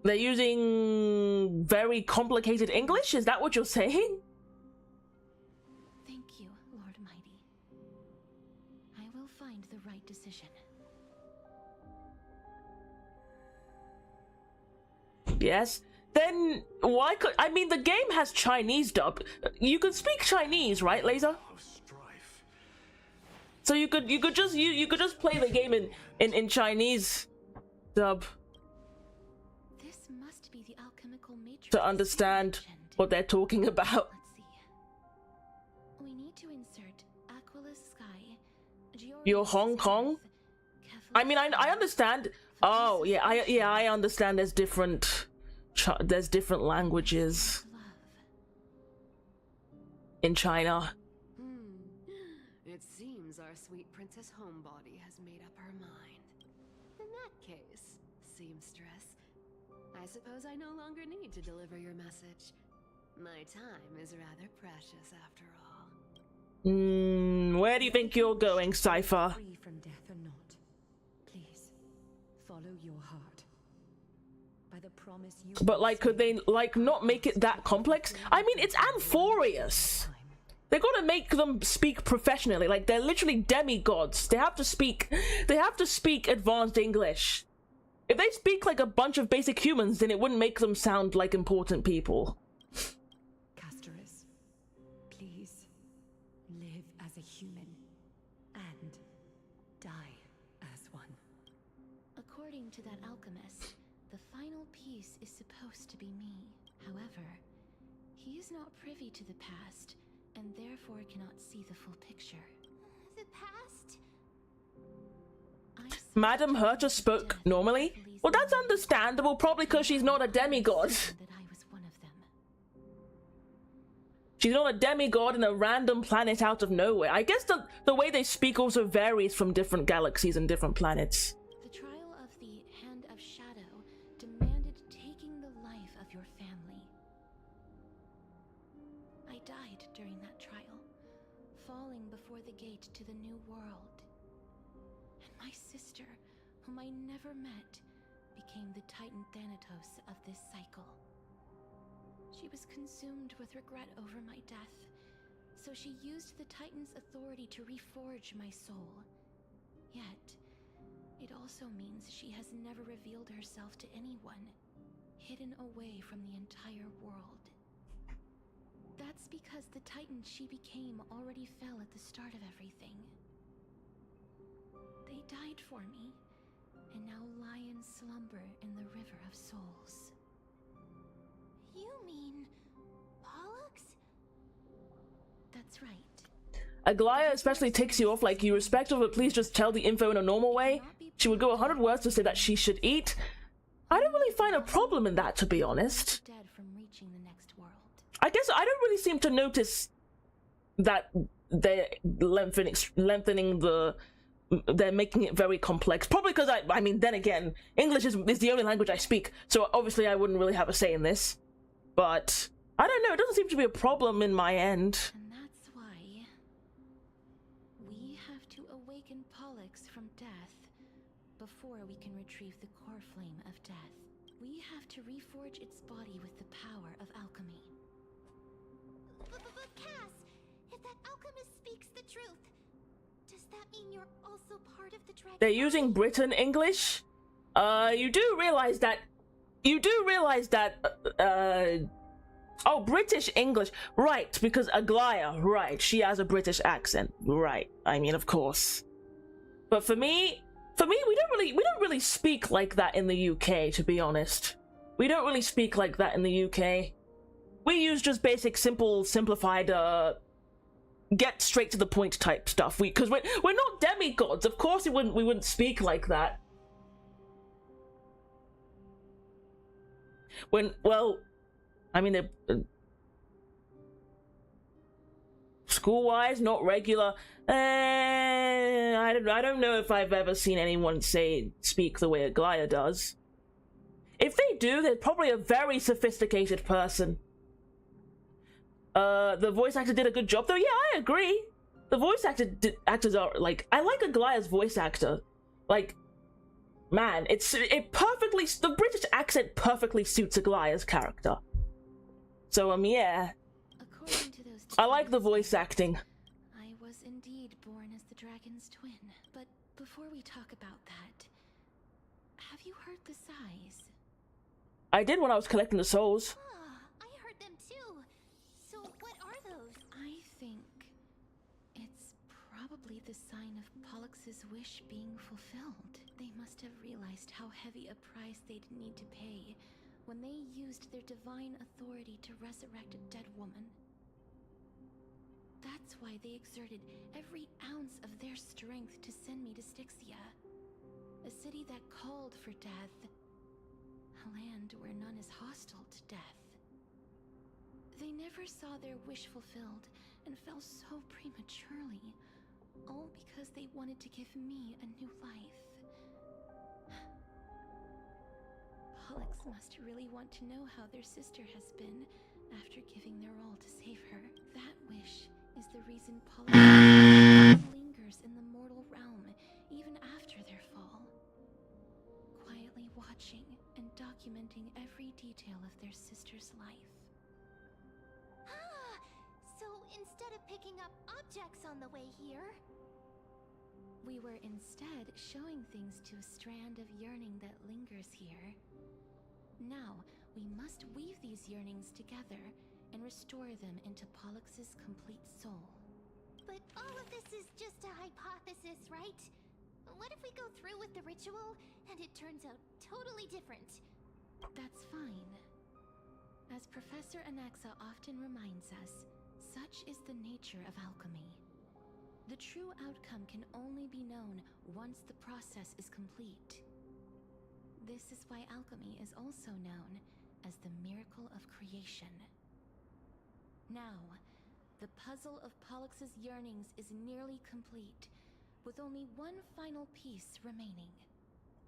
They're using very complicated English? Is that what you're saying? Thank you, Lord Mighty. I will find the right decision. Yes. Then why could... I mean, the game has Chinese dub. You could speak Chinese, right, Laser? So you could just play the game in Chinese dub. This must be the alchemical matrix To understand what they're talking about. Let's see. We need to insert Aquila Sky. You're Hong Kong? I mean, I understand. Oh, yeah, I understand there's different languages in China. It seems our sweet Princess Homebody has made up her mind. In that case, seamstress, I suppose I no longer need to deliver your message. My time is rather precious after all. Where do you think you're going, Cypher? Free from death or not, please follow your heart. By the promise you... But like, could they like not make it that complex? I mean, it's Amphoreus. They gotta make them speak professionally. Like, they're literally demigods. They have to speak advanced English. If they speak like a bunch of basic humans, then it wouldn't make them sound like important people. Castorus, please live as a human and die as one. According to that alchemist, the final piece is supposed to be me. However, he is not privy to the past, and therefore cannot see the full picture. The past? Madam Herta spoke normally? Well, that's understandable, probably because she's not a demigod. She's not a demigod in a random planet out of nowhere. I guess the way they speak also varies from different galaxies and different planets. The trial of the Hand of Shadow demanded taking the life of your family. I died during that trial, falling before the gate to the new world. And my sister, whom I never met, became the Titan Thanatos of this cycle. She was consumed with regret over my death, so she used the Titan's authority to reforge my soul. Yet, it also means she has never revealed herself to anyone, hidden away from the entire world. That's because the Titan she became already fell at the start of everything. They died for me, and now lie in slumber in the River of Souls. You mean That's right. Aglaya especially ticks you off, like, you respect her, but please just tell the info in a normal way. She would go 100 words to say that she should eat. I don't really find a problem in that, to be honest. Dead from reaching the next world. I guess I don't really seem to notice that they're lengthening the... They're making it very complex. Probably because I mean, then again, English is the only language I speak, so obviously I wouldn't really have a say in this. But I don't know, it doesn't seem to be a problem in my end. And that's why we have to awaken Pollux from death before we can retrieve the core flame of death. We have to reforge its body with the power of alchemy. But Cass, if that alchemist speaks the truth, does that mean you're also part of the dragon? They're using Britain English? You do realize that... Oh, British English. Right, because Aglaya, right, she has a British accent. Right, I mean, of course. But for me, we don't really speak like that in the UK, to be honest. We don't really speak like that in the UK. We use just basic, simplified, get straight to the point type stuff. Because we're not demigods. Of course we wouldn't speak like that. Well, I mean, school-wise, not regular. I don't know if I've ever seen anyone speak the way Aglaya does. If they do, they're probably a very sophisticated person. The voice actor did a good job, though. Yeah, I agree. The voice actors are like, I like Aglaya's voice actor. Like, man, the British accent perfectly suits Aglaya's character. So yeah. According to those I like the voice acting. I was indeed born as the dragon's twin. But before we talk about that, have you heard the sighs? I did when I was collecting the souls. I heard them too. So what are those? I think it's probably the sign of Pollux's wish being fulfilled. They must have realized how heavy a price they'd need to pay when they used their divine authority to resurrect a dead woman. That's why they exerted every ounce of their strength to send me to Styxia, a city that called for death, a land where none is hostile to death. They never saw their wish fulfilled and fell so prematurely, all because they wanted to give me a new life. Pollux must really want to know how their sister has been after giving their all to save her. That wish is the reason Pollux lingers in the mortal realm even after their fall, quietly watching and documenting every detail of their sister's life. So instead of picking up objects on the way here, we were instead showing things to a strand of yearning that lingers here. Now, we must weave these yearnings together and restore them into Pollux's complete soul. but all of this is just a hypothesis, right? What if we go through with the ritual and it turns out totally different? That's fine. As Professor Anaxa often reminds us, such is the nature of alchemy. The true outcome can only be known once the process is complete. This is why alchemy is also known as the miracle of creation. Now, the puzzle of Pollux's yearnings is nearly complete, with only one final piece remaining.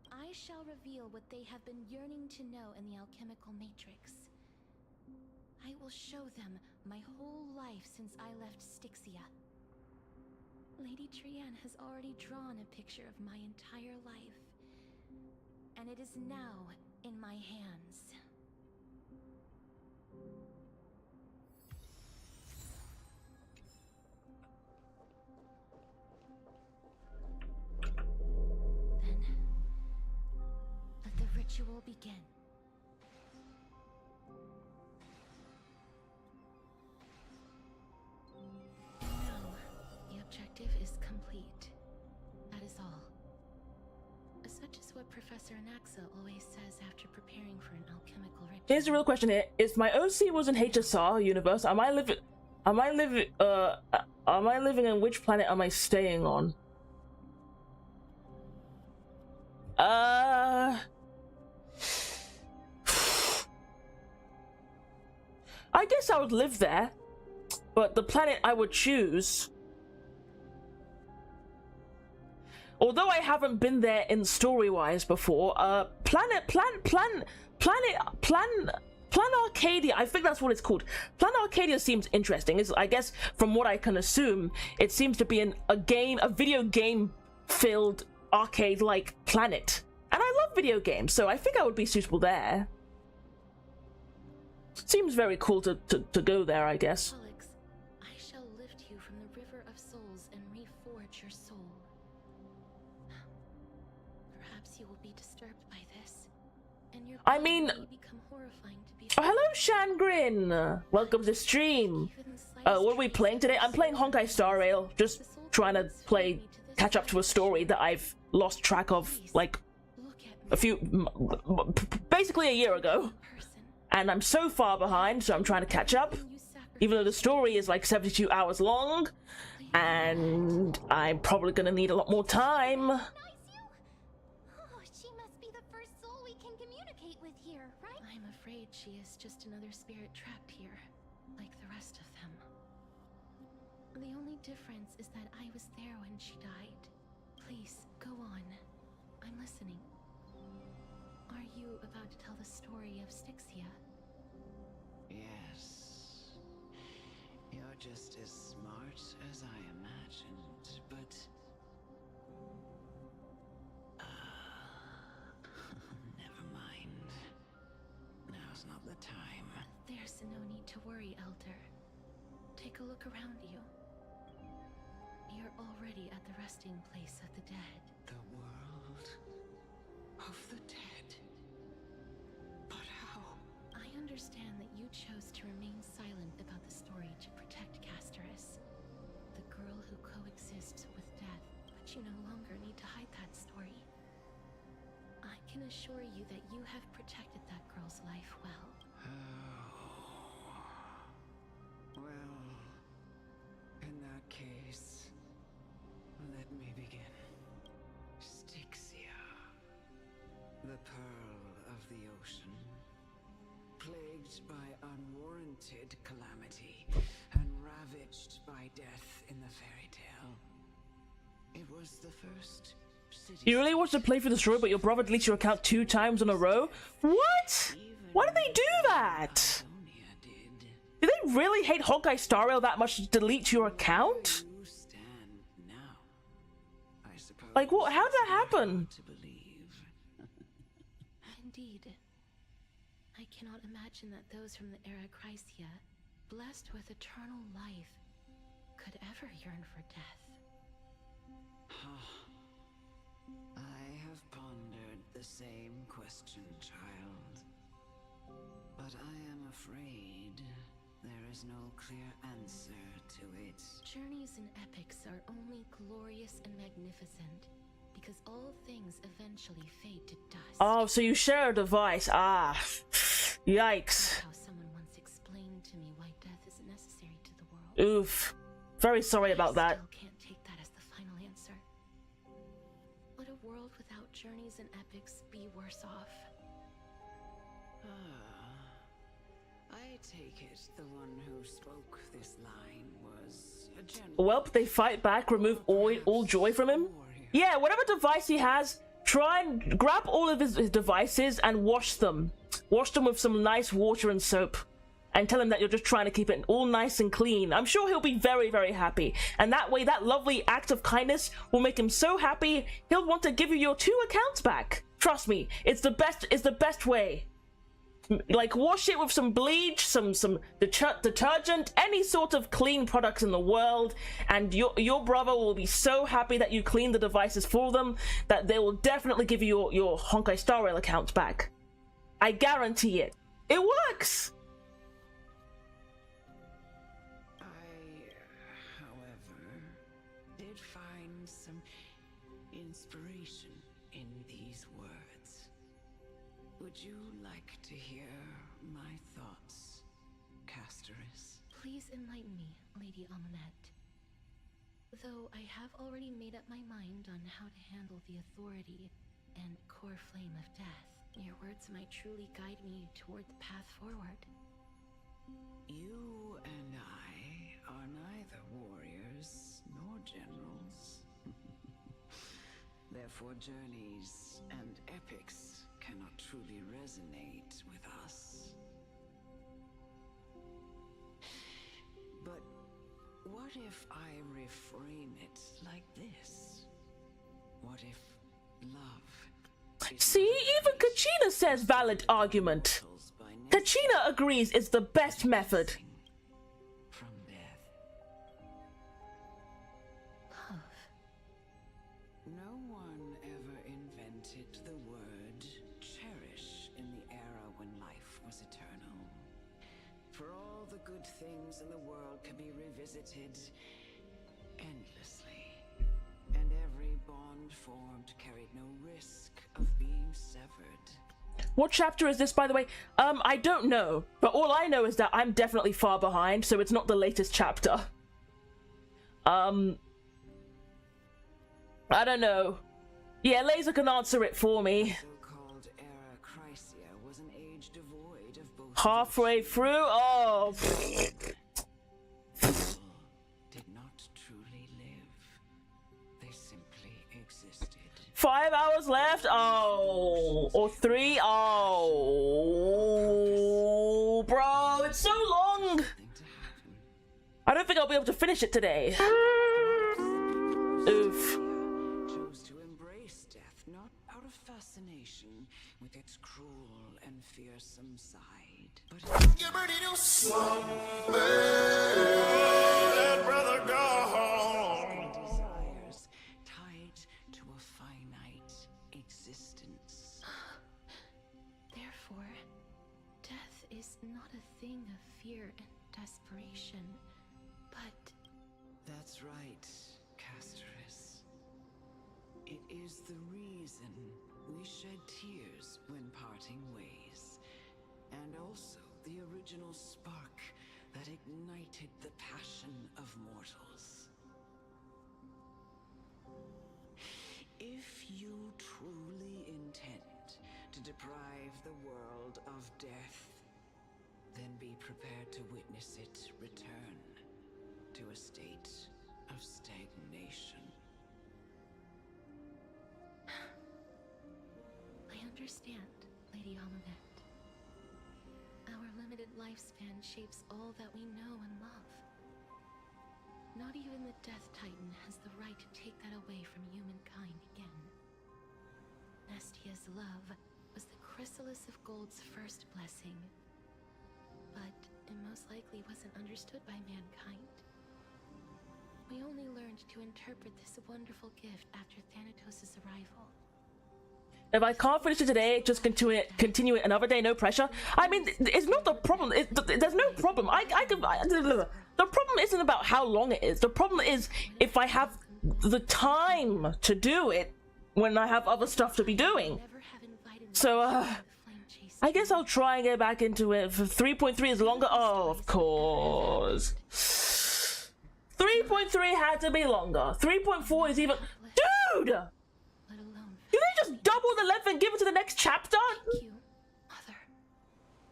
I shall reveal what they have been yearning to know in the alchemical matrix. I will show them my whole life since I left Styxia. Lady Trianne has already drawn a picture of my entire life, and it is now in my hands. Then, let the ritual begin. The objective is complete. That is all. Such is what Professor Anaxa always says after preparing for an alchemical ritual. Here's the real question here. If my OC was an HSR universe, am I living... Am I living in which planet am I staying on? I guess I would live there, but the planet I would choose, although I haven't been there in story-wise before, Plan Arcadia, I think that's what it's called. Plan Arcadia seems interesting. I guess from what I can assume, it seems to be a video game filled arcade-like planet. And I love video games, so I think I would be suitable there. Seems very cool to go there, I guess. Alex, I shall lift you from the river of souls and reforge your soul. Perhaps you will be disturbed by this, and your I mean, become horrifying to be. Oh, hello, Shangrin! Welcome to the stream. What are we playing today? I'm playing Honkai Star Rail, just trying to catch up to a story that I've lost track of, like, basically a year ago. And I'm so far behind, so I'm trying to catch up. Even though the story is like 72 hours long, and I'm probably gonna need a lot more time. Oh, she must be the first soul we can communicate with here, right? I'm afraid she is just another spirit trapped here, like the rest of them. The only difference is that I was there when she died. Please, go on. I'm listening. Are you about to tell the story of Styxia? Yes. You're just as smart as I imagined, but... never mind. Now's not the time. There's no need to worry, Elder. Take a look around you. You're already at the resting place of the dead. The world of the dead. But how? I understand that you chose to remain silent about the story to protect Casterus, the girl who coexists with death, but you no longer need to hide that story. I can assure you that you have protected that girl's life well. Well, in that case, let me begin. Styxia, the pearl of the ocean, plagued by unwarranted calamity and ravaged by death in the fairy tale. It was the first city. You really want to play for the story, but your brother deletes your account 2 times in a row? What? Why did they do that? Did they really hate Honkai Star Rail that much to delete your account? Like, what? How did that happen? Indeed. I cannot imagine that those from the era Chrysia, blessed with eternal life, could ever yearn for death. I have pondered the same question, child. But I am afraid there is no clear answer to it. Journeys and epics are only glorious and magnificent because all things eventually fade to dust. Oh, so you share a device. Ah. Yikes. How someone once explained to me why death is necessary to the world. Oof. Very sorry about that. I still can't take that as the final answer. Would a world without journeys and epics be worse off? I take it the one who spoke this line was a general. Well, they fight back, remove all joy from him. Yeah, whatever device he has, try and grab all of his devices and wash them. Wash them with some nice water and soap. And tell him that you're just trying to keep it all nice and clean. I'm sure he'll be very, very happy. And that way, that lovely act of kindness will make him so happy, he'll want to give you your 2 accounts back. Trust me, it's the best way. Like, wash it with some bleach, some detergent, any sort of clean products in the world, and your brother will be so happy that you cleaned the devices for them that they will definitely give you your Honkai Star Rail accounts back. I guarantee it. It works! However, did find some inspiration in these words. Would you like to hear my thoughts, Casterus? Please enlighten me, Lady Amunet. Though I have already made up my mind on how to handle the authority and core flame of death, your words might truly guide me toward the path forward. You and I are neither warriors nor generals. Therefore, journeys and epics cannot truly resonate with us. But what if I reframe it like this? What if love? See, even Kachina says valid argument. Kachina agrees it's the best method. From death. Love. No one ever invented the word cherish in the era when life was eternal. For all the good things in the world can be revisited endlessly. And every bond formed carried no risk of being severed. What chapter is this, by the way? I don't know, but all I know is that I'm definitely far behind, so it's not the latest chapter. I don't know. Yeah, Laser can answer it for me. So-called era Chrysia was an age devoid of both. Halfway through? Oh. Did not truly live. They simply existed. 5 hours left? Oh. Or 3? Oh. Bro, it's so long. I don't think I'll be able to finish it today. Oof. Chose to embrace death, not out of fascination with its cruel and fearsome side, but get ready to Let brother go home. Desires tied to a finite existence. Therefore, death is not a thing of fear and desperation, but... That's right, Casterus. It is the reason we shed tears when parting ways, and also the original spark that ignited the passion of mortals. If you truly intend to deprive the world of death, then be prepared to witness it return to a state of stagnation. I understand, Lady Amunet. Our limited lifespan shapes all that we know and love. Not even the Death Titan has the right to take that away from humankind again. Nestia's love was the chrysalis of Gold's first blessing, but it most likely wasn't understood by mankind. We only learned to interpret this wonderful gift after Thanatos' arrival. If I can't finish it today, just continue it another day, no pressure. I mean, it's not the problem. There's no problem. The problem isn't about how long it is. The problem is if I have the time to do it when I have other stuff to be doing. So, I guess I'll try and get back into it. 3.3 is longer. Oh, of course. 3.3 had to be longer. 3.4 is even... Dude! Did they just double the length and give it to the next chapter? Thank you, Mother.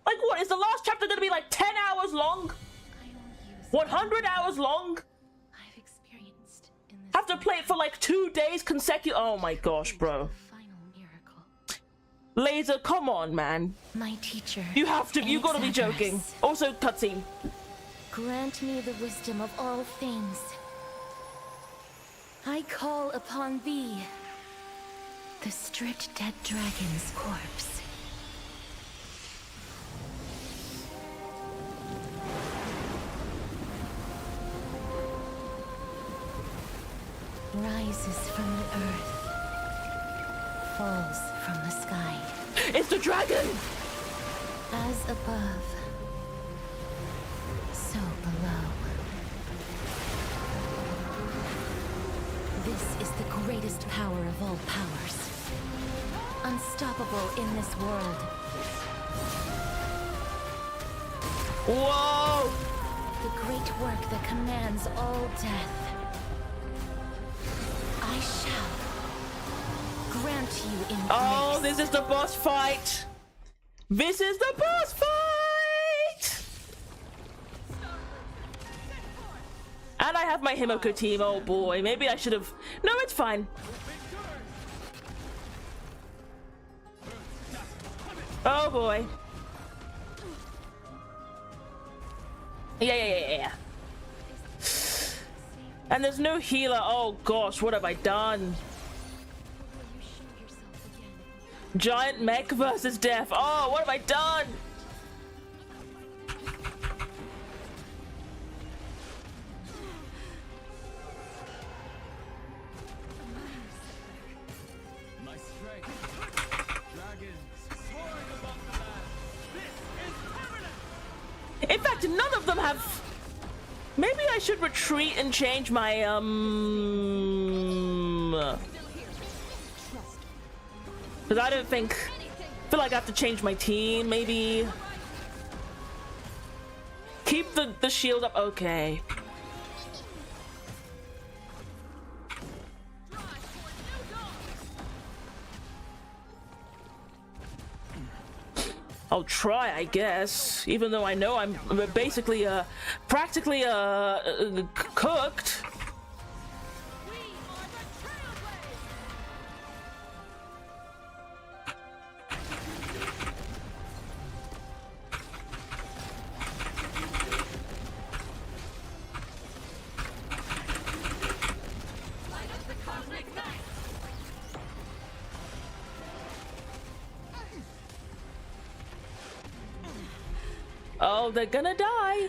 Like what? Is the last chapter gonna be like 10 hours long? 100 hours long? I've experienced in this Have to play it for like 2 days consecutive. Oh my gosh, bro. final miracle. Laser, come on, man. My teacher. You have to. You gotta be joking. Also, cutscene. Grant me the wisdom of all things. I call upon thee, the stripped dead dragon's corpse. Rises from the earth, falls from the sky. It's the dragon! As above, so below. This is the greatest power of all powers. Unstoppable in this world. Whoa! the great work that commands all death. I shall grant you in Oh, grace. this is the boss fight. This is the boss fight. And I have my Himiko team. Oh boy, maybe I should have. No, it's fine. Oh boy. Yeah. And there's no healer. Oh gosh, what have I done? Giant mech versus death. Oh, what have I done? My strength. Dragons soaring above the land. This is permanent. In fact, none of them have. Maybe I should retreat and change my because I don't think. I feel like I have to change my team. Maybe keep the shield up. Okay. I'll try, I guess, even though I know I'm basically, practically, cooked. Oh, they're gonna die.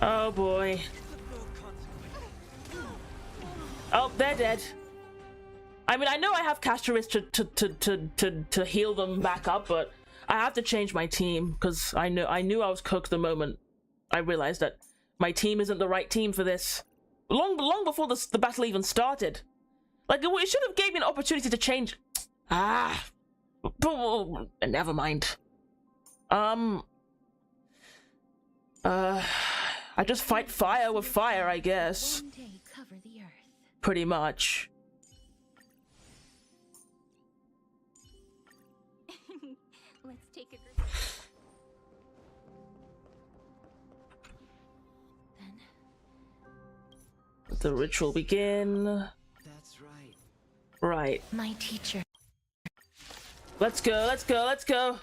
Oh boy. Oh, they're dead. I mean, I know I have Castoris to heal them back up, but I have to change my team because I knew I was cooked the moment I realized that my team isn't the right team for this. Long before the battle even started. Like, it should have gave me an opportunity to change. Ah, never mind. I just fight fire with fire, I guess. One day cover the earth. Pretty much. Let's take a group. Then Let the ritual begin. That's right. Right. my teacher. Let's go, let's go, let's go.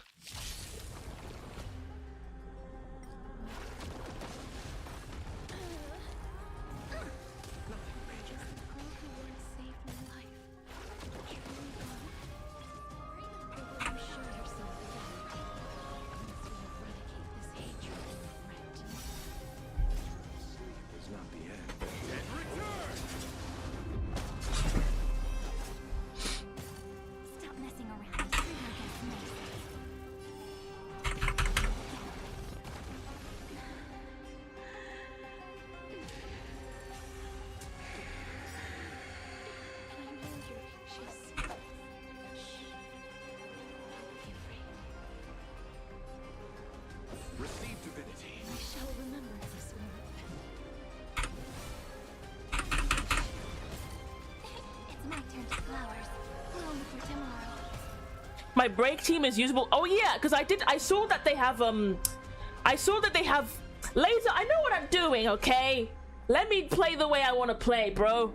It's not the end. Stop messing around. You're against me. Receive divinity. I shall remember this one. It's my turn to flowers. Bloom for tomorrow. My break team is usable. Oh yeah, because I saw that they have laser. I know what I'm doing, okay? Let me play the way I want to play, bro.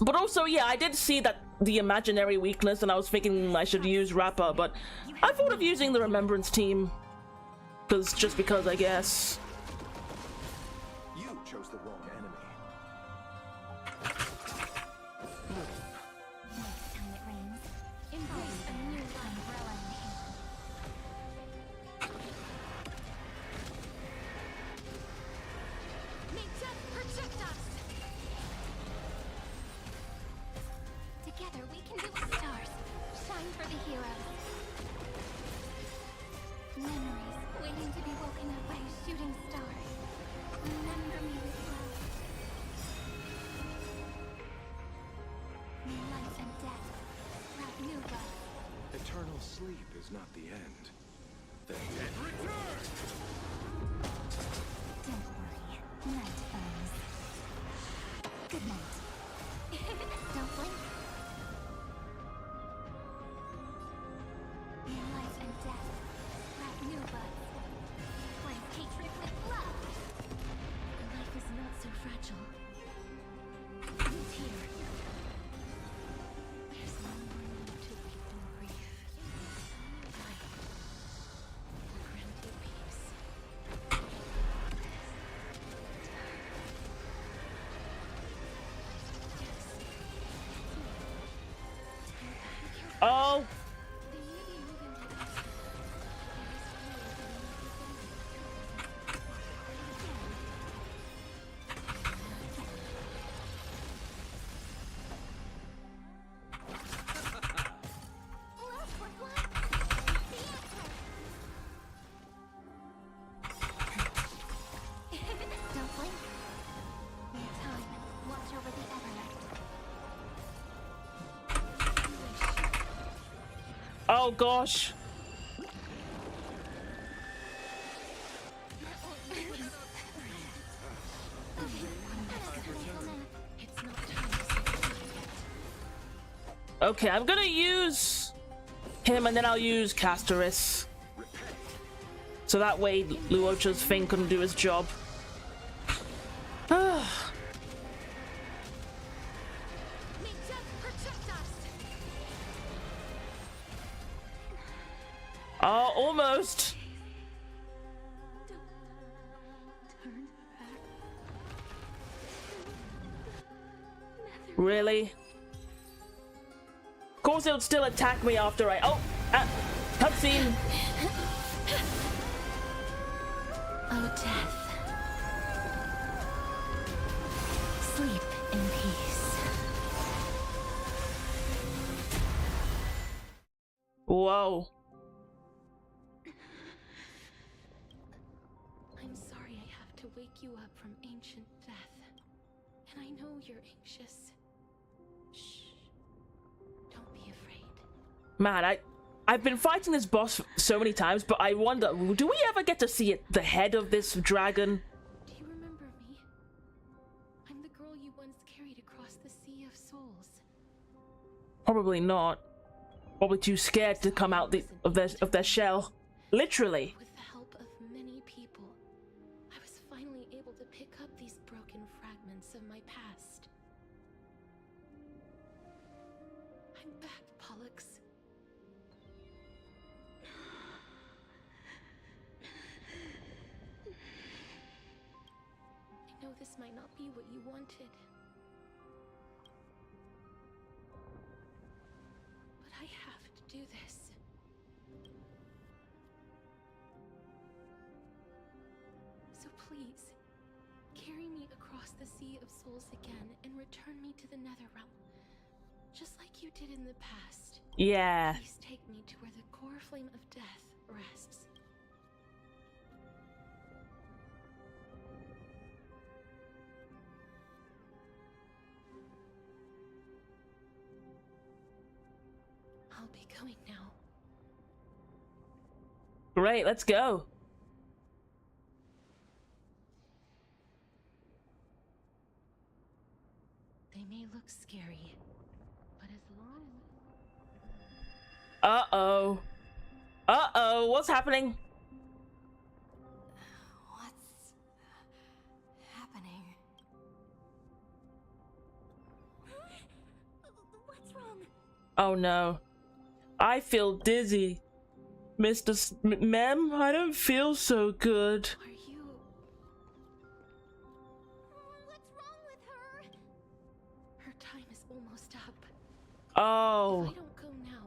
But also, yeah, I did see that the imaginary weakness, and I was thinking I should use Rapper, but I thought of using the Remembrance team. Just because, I guess. You chose the wrong enemy. Next time it rains, embrace a new is not the end, then Return! Don't worry. Night comes. Good night. Don't blink. In life and death, crack new buds. Blend hatred with love. Life is not so fragile. Who's here? There's no more need to weep in grief. Life will grant you peace. Oh! Don't blink. In time, watch over the Everlight. Oh gosh. Okay, I'm gonna use him and then I'll use Castoris. So that way Luocha's thing couldn't do his job. Oh, almost. Really? Of course it would still attack me after I— oh! Cutscene! Oh, death. Sleep in peace. Whoa. I'm sorry I have to wake you up from ancient death. And I know you're anxious. Shh. Don't be afraid. Man, I've been fighting this boss so many times, but I wonder, do we ever get to see it, the head of this dragon? Do you remember me? I'm the girl you once carried across the Sea of Souls. Probably not. Probably too scared to come out of their shell. Literally. With the help of many people, I was finally able to pick up these broken fragments of my past. I'm back, Pollux. I know this might not be what you wanted. But I have to do this. So please, carry me across the Sea of Souls again and return me to the Netherrealm. Just like you did in the past. Yeah. Please take me to where the core flame of death rests. I'll be going now. Great, let's go. They may look scary, but as long Uh-oh. Uh-oh, what's happening? What's happening? What's wrong? Oh no. I feel dizzy. Mem, I don't feel so good. are you? What's wrong with her? Her time is almost up. Oh. If I don't go now,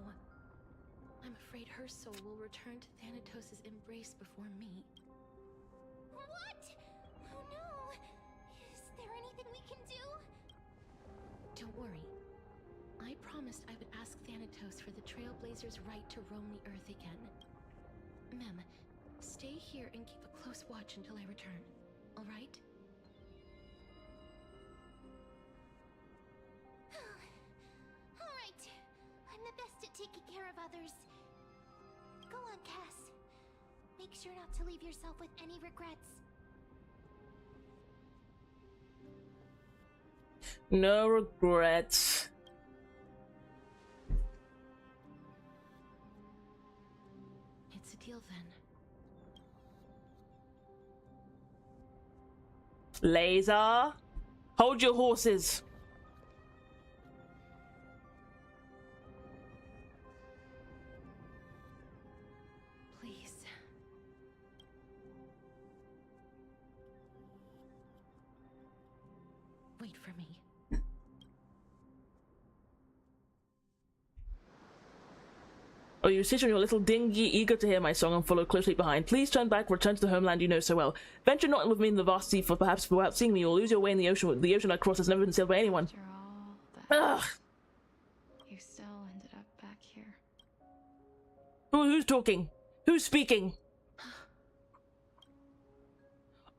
I'm afraid her soul will return to Thanatos' embrace before me. What? Oh no. Is there anything we can do? Don't worry. I promised I would ask Thanatos for the Trailblazers' right to roam the Earth again. Mem, stay here and keep a close watch until I return, alright? Alright. I'm the best at taking care of others. Go on, Cass. Make sure not to leave yourself with any regrets. No regrets. It's a deal then. Laser, hold your horses. Please. Wait for me. Oh, you sit on your little dinghy, eager to hear my song and follow closely behind. Please turn back, return to the homeland you know so well. Venture not with me in the vast sea, for perhaps without seeing me you'll lose your way in the ocean. The ocean I cross has never been sailed by anyone. Ugh. You still ended up back here. Who's talking? Who's speaking?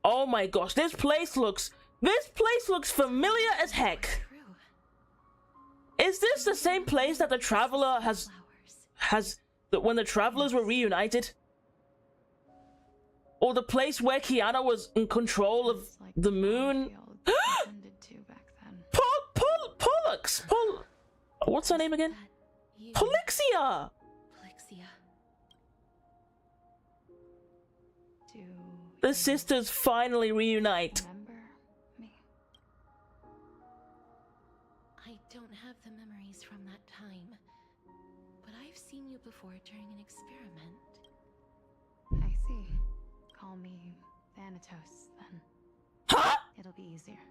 Oh my gosh, this place looks familiar as heck. Is this the same place that the Traveler has that when the Travelers were reunited? Or the place where Kiana was in control of the moon? Pollux! What's her name again? Polixia! The sisters finally reunite. I don't have the memories from that time, but I've seen you before during an experiment. I see. Call me Thanatos, then. Huh? It'll be easier.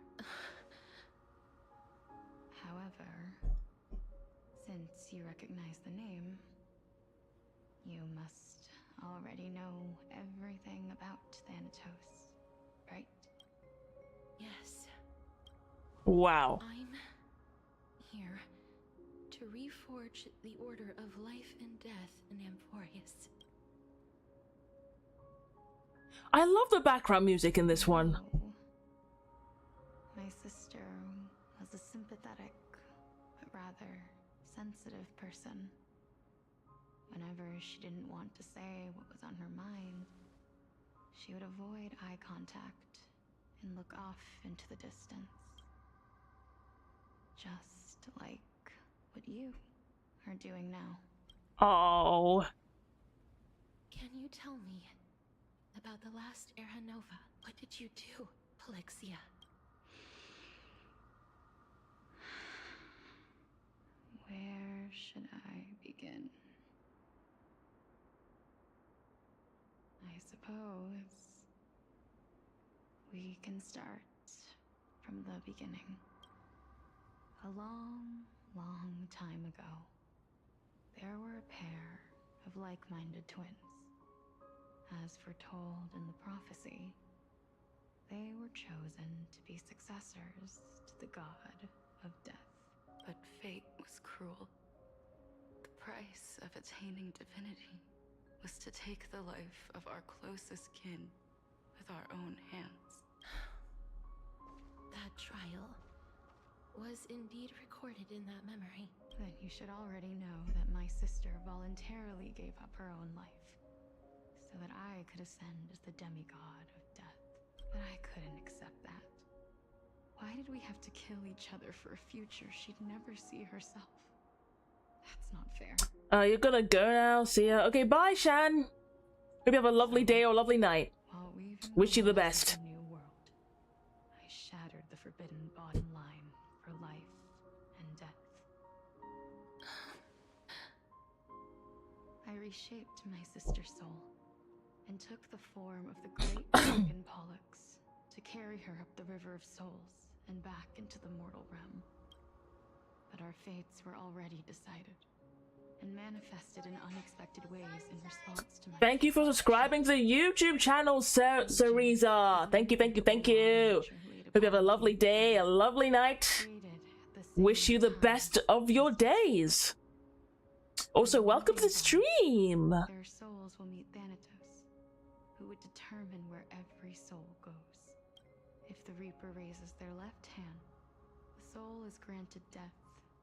However, since you recognize the name, you must already know everything about Thanatos, right? Yes. Wow. I'm here to reforge the order of life and death in Amphoreus. I love the background music in this one. My sister was a sympathetic, but rather sensitive person. Whenever she didn't want to say what was on her mind, she would avoid eye contact and look off into the distance. Just like what you are doing now. Oh. Can you tell me about the last Era Nova? What did you do, Polixia? Where should I begin? I suppose we can start from the beginning. A long, long time ago, there were a pair of like-minded twins. As foretold in the prophecy, they were chosen to be successors to the god of death. But fate was cruel. The price of attaining divinity was to take the life of our closest kin with our own hands. That trial was indeed recorded in that memory. Then you should already know that my sister voluntarily gave up her own life, so that I could ascend as the demigod of death. But I couldn't accept that. Why did we have to kill each other for a future she'd never see herself? That's not fair. You're gonna go now. See ya. Okay, bye, Shan. Hope you have a lovely day or lovely night. Wish you the best. New world. I shattered the forbidden bottom line for life and death. I reshaped my sister's soul and took the form of the great dragon Pollux to carry her up the River of Souls and back into the mortal realm. But our fates were already decided and manifested in unexpected ways in response to my— Thank you for subscribing to the YouTube channel, Cereza. Thank you, thank you, thank you. Hope you have a lovely day, a lovely night. Wish you the best of your days. Also, welcome to the stream. Their souls will meet Thanatos, who would determine where every soul goes. If the Reaper raises their left hand, the soul is granted death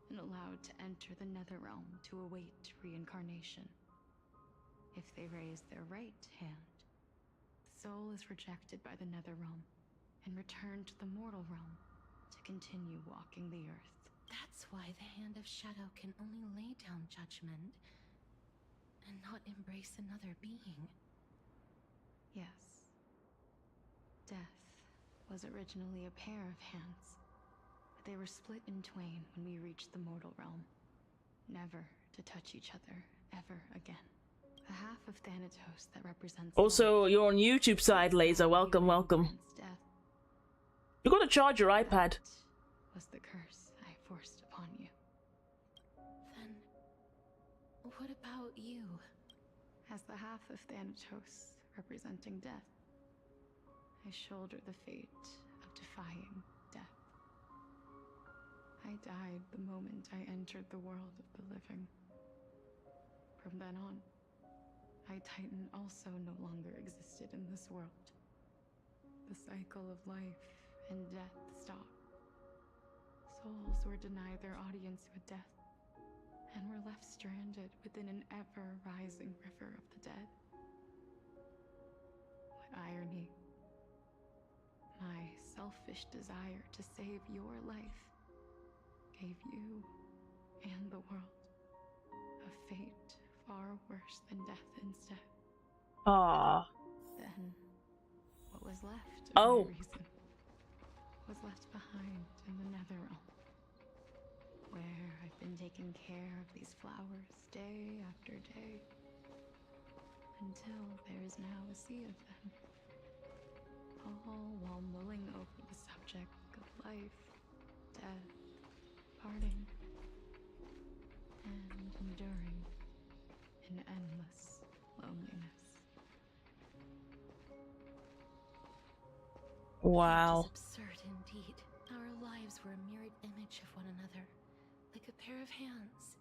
and allowed to enter the Netherrealm to await reincarnation. If they raise their right hand, the soul is rejected by the Netherrealm and returned to the mortal realm to continue walking the earth. That's why the Hand of Shadow can only lay down judgment and not embrace another being. Yes. Death was originally a pair of hands, but they were split in twain when we reached the mortal realm, never to touch each other ever again. The half of Thanatos that represents Also, you're on YouTube side, Laser. Welcome, welcome. You gotta charge your iPad. Was the curse I forced upon you. Then, what about you? As the half of Thanatos representing death, I shoulder the fate of defying death. I died the moment I entered the world of the living. From then on, I Titan also no longer existed in this world. The cycle of life and death stopped. Souls were denied their audience with death, and were left stranded within an ever-rising river of the dead. What irony. My selfish desire to save your life gave you and the world a fate far worse than death instead. Ah. Then, what was left of my reason was left behind in the Netherrealm, where I've been taking care of these flowers day after day, until there is now a sea of them, all while mulling over the subject of life, death, parting, and enduring in endless loneliness. Wow. It is absurd indeed. Our lives were a mirrored image of one another, like a pair of hands.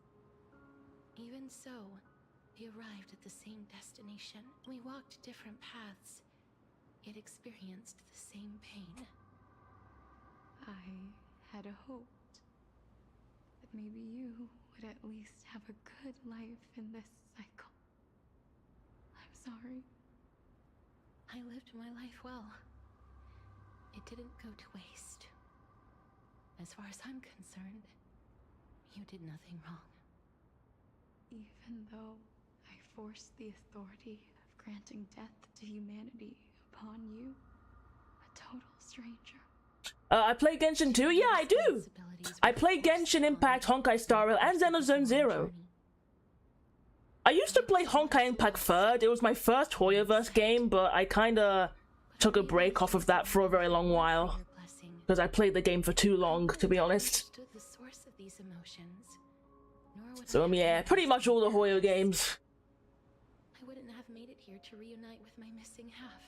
Even so, we arrived at the same destination. We walked different paths, yet experienced the same pain. I had hoped that maybe you would at least have a good life in this cycle. I'm sorry. I lived my life well. It didn't go to waste. As far as I'm concerned, you did nothing wrong. Even though I forced the authority of granting death to humanity upon you, a total stranger. I play Genshin too? Yeah, I do! I play Genshin Impact, Honkai Star Rail, and Xenozone Zero. I used to play Honkai Impact third. It was my first Hoyoverse game, but I kinda took a break off of that for a very long while. Because I played the game for too long, to be honest. The source of these emotions, nor would So yeah, pretty much all the Hoyo games. I wouldn't have made it here to reunite with my missing half.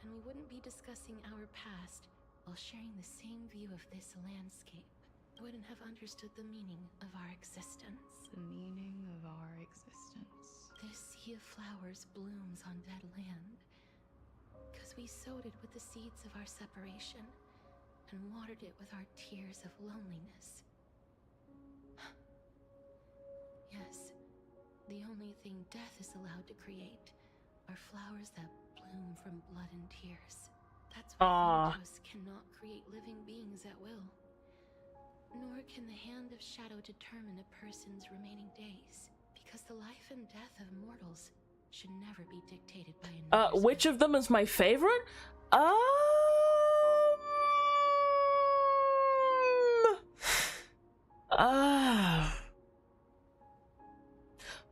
And we wouldn't be discussing our past while sharing the same view of this landscape. I wouldn't have understood the meaning of our existence. The meaning of our existence. This sea of flowers blooms on dead land, because we sowed it with the seeds of our separation and watered it with our tears of loneliness. Yes, the only thing death is allowed to create are flowers that bloom from blood and tears. That's why Thanatos cannot create living beings at will. Nor can the Hand of Shadow determine a person's remaining days, because the life and death of mortals should never be dictated by another. Which of them is my favorite?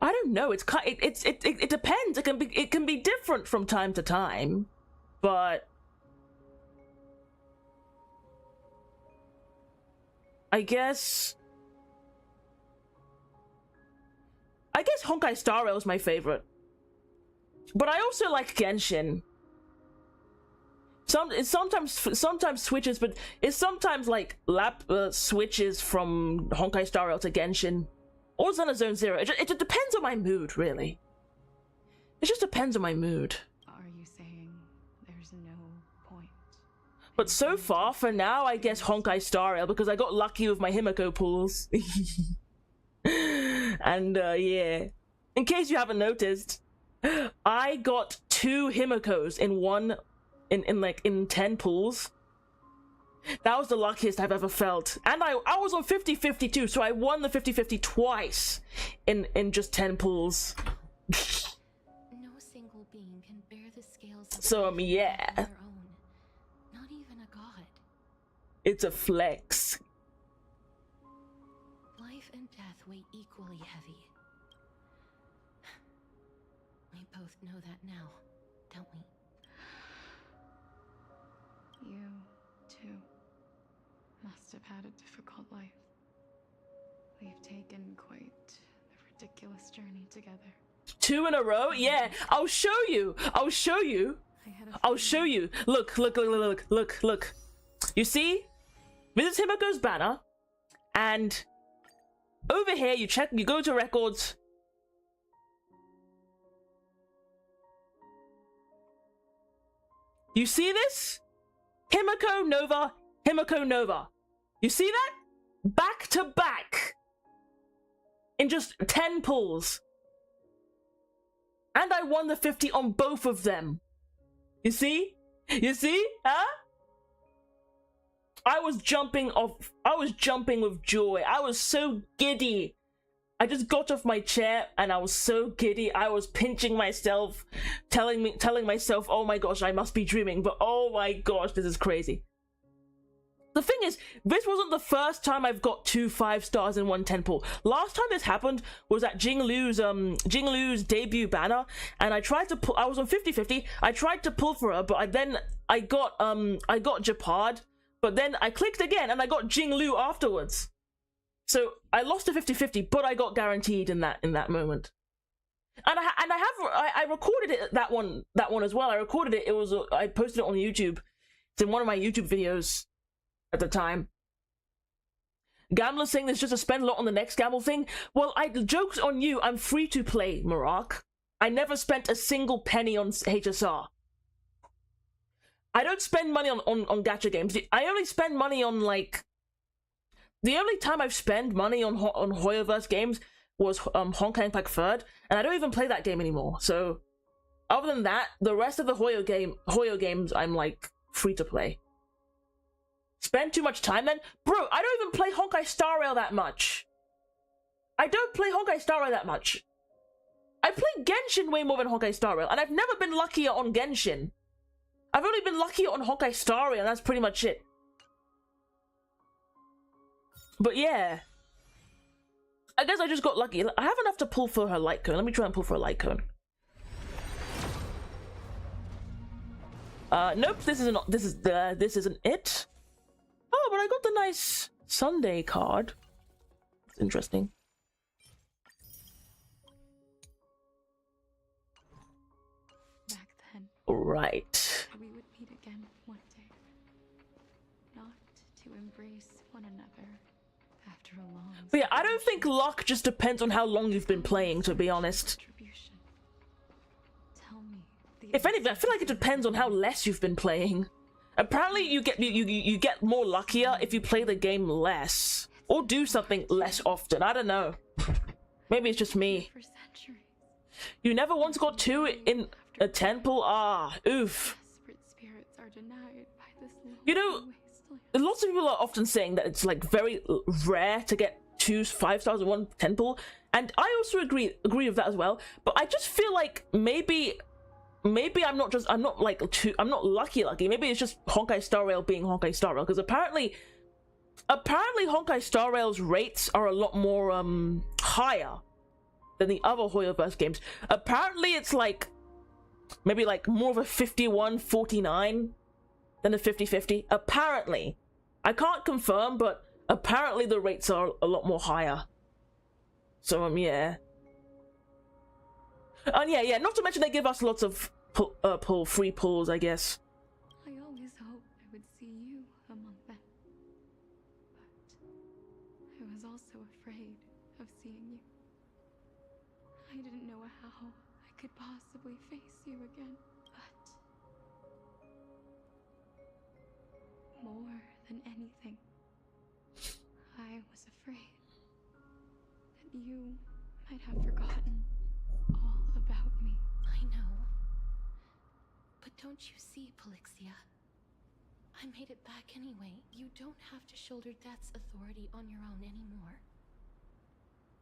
I don't know. It depends. It can be different from time to time, but I guess Honkai Star Rail is my favorite. But I also like Genshin. It sometimes switches, but it's sometimes like switches from Honkai Star Rail to Genshin or Xenozone Zero. It just depends on my mood, really. It just depends on my mood. Are you saying there's no point? But so far, for now, I guess Honkai Star Rail, because I got lucky with my Himiko pools. And yeah. in case you haven't noticed, I got 2 Himikos in 10 pulls. That was the luckiest I've ever felt. And I was on 50-50 too, so I won the 50-50 twice in just 10 pulls. No single being can bear the scales of So yeah. on their own. Not even a god. It's a flex. Life and death weigh equally heavy. We both know that now, don't we? You, too, must have had a difficult life. We've taken quite the ridiculous journey together. 2 in a row? Yeah, I'll show you. I'll show you. I'll show you. Look. You see? This is Himiko's banner. And over here, you go to records. You see this? Himiko Nova, Himiko Nova. You see that? Back to back. In just 10 pulls. And I won the 50 on both of them. You see? You see? Huh? I was jumping with joy. I was so giddy. I just got off my chair and I was so giddy. I was pinching myself, telling myself, oh my gosh, I must be dreaming. But oh my gosh, this is crazy. The thing is, this wasn't the first time I've got 2 5 stars in one 10 pull. Last time this happened was at Jinglu's debut banner, and I tried to pull. I was on 50-50. I tried to pull for her, but I got Japard, but then I clicked again and I got Jinglu afterwards. So I lost to 50-50, but I got guaranteed in that moment. And I recorded it that one as well. I recorded it. I posted it on YouTube. It's in one of my YouTube videos at the time. Gambler saying there's just to spend a lot on the next gamble thing. Well, joke's on you. I'm free to play, Marak. I never spent a single penny on HSR. I don't spend money on gacha games. I only spend money on like. The only time I've spent money on Hoyoverse games was Honkai Impact 3rd, and I don't even play that game anymore. So, other than that, the rest of the Hoyo games, I'm like free to play. Spend too much time then? Bro, I don't even play Honkai Star Rail that much. I don't play Honkai Star Rail that much. I play Genshin way more than Honkai Star Rail, and I've never been luckier on Genshin. I've only been luckier on Honkai Star Rail, and that's pretty much it. But yeah. I guess I just got lucky. I have enough to pull for her light cone. Let me try and pull for a light cone. Nope, this isn't it. Oh, but I got the nice Sunday card. It's interesting. Back then. Right. We would meet again one day. Not to embrace one another after a long. But yeah, I don't think luck just depends on how long you've been playing, to be honest. Tell me. If anything, I feel like it depends on how less you've been playing. Apparently, you get more luckier if you play the game less or do something less often. I don't know. Maybe it's just me. You never once got 2 in a 10 pull? Ah, oof. Spirits are denied by this you know, lots of people are often saying that it's like very rare to get 2 5 stars in one 10 pull, and I also agree with that as well. But I just feel like maybe I'm not lucky. Maybe it's just Honkai Star Rail being Honkai Star Rail, because apparently Honkai Star Rail's rates are a lot more higher than the other Hoyoverse games. Apparently it's like maybe like more of a 51-49 than a 50-50. Apparently. I can't confirm, but apparently the rates are a lot more higher. So yeah. And yeah, not to mention they give us lots of free pulls, I guess. I always hoped I would see you among them. But I was also afraid of seeing you. I didn't know how I could possibly face you again. But more than anything, I was afraid that you might have forgotten Don't you see, Polixia? I made it back anyway. You don't have to shoulder Death's authority on your own anymore.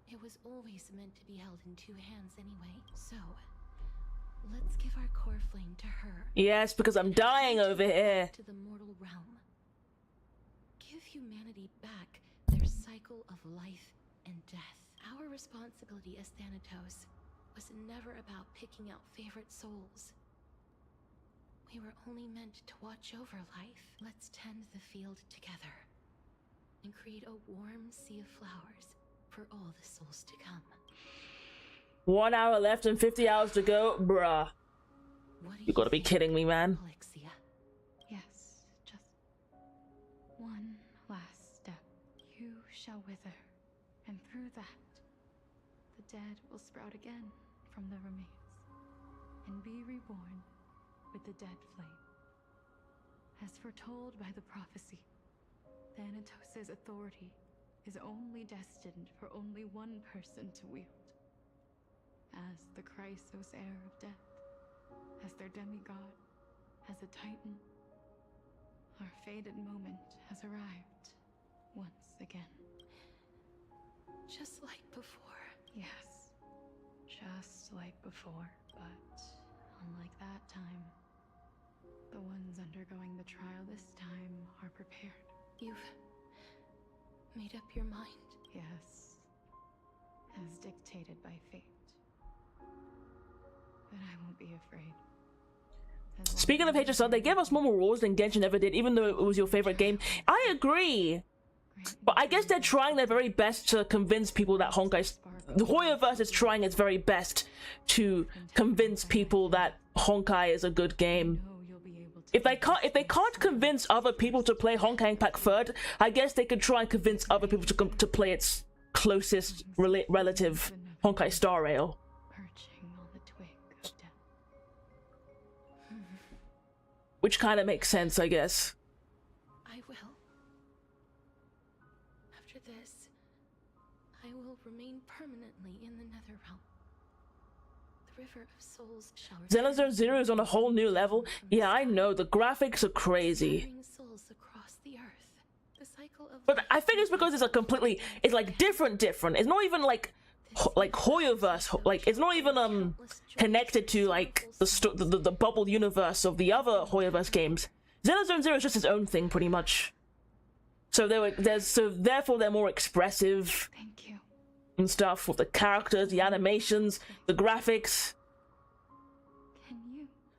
It was always meant to be held in two hands anyway. So, let's give our core flame to her. Yes, because I'm dying over here. To the mortal realm. Give humanity back their cycle of life and death. Our responsibility as Thanatos was never about picking out favorite souls. We were only meant to watch over life. Let's tend the field together and create a warm sea of flowers for all the souls to come. 1 hour left and 50 hours to go, bruh. You gotta be kidding me, man. Polixia. Yes, just one last step. You shall wither, and through that, the dead will sprout again from the remains, and be reborn with the dead flame. As foretold by the prophecy, Thanatos' authority is only destined for only one person to wield. As the Chrysos heir of death, as their demigod, as a titan, our fated moment has arrived once again. Just like before. Yes, just like before, but unlike that time, the ones undergoing the trial this time are prepared. You've made up your mind? Yes, as dictated by fate. But I won't be afraid. Speaking of HSL, they gave us more rewards than Genshin ever did, even though it was your favorite game. I agree. But I guess they're trying their very best to convince people that the Hoyoverse is trying its very best to convince people that Honkai is a good game. If they can't convince other people to play Honkai Impact Third, I guess they could try and convince other people to play its closest relative, Honkai Star Rail. Which kind of makes sense, I guess. I will. After this, I will remain permanently in the Netherrealm. The River of Souls shall Xenozone Zero is on a whole new level. Yeah, I know, the graphics are crazy. souls across the earth. The cycle of But I think it's because it's like different. It's not even like Hoyoverse, like it's not even connected to like the bubble universe of the other Hoyoverse games. Xenozone Zero is just its own thing, pretty much. So therefore they're more expressive. Thank you. And stuff with the characters, the animations, the graphics.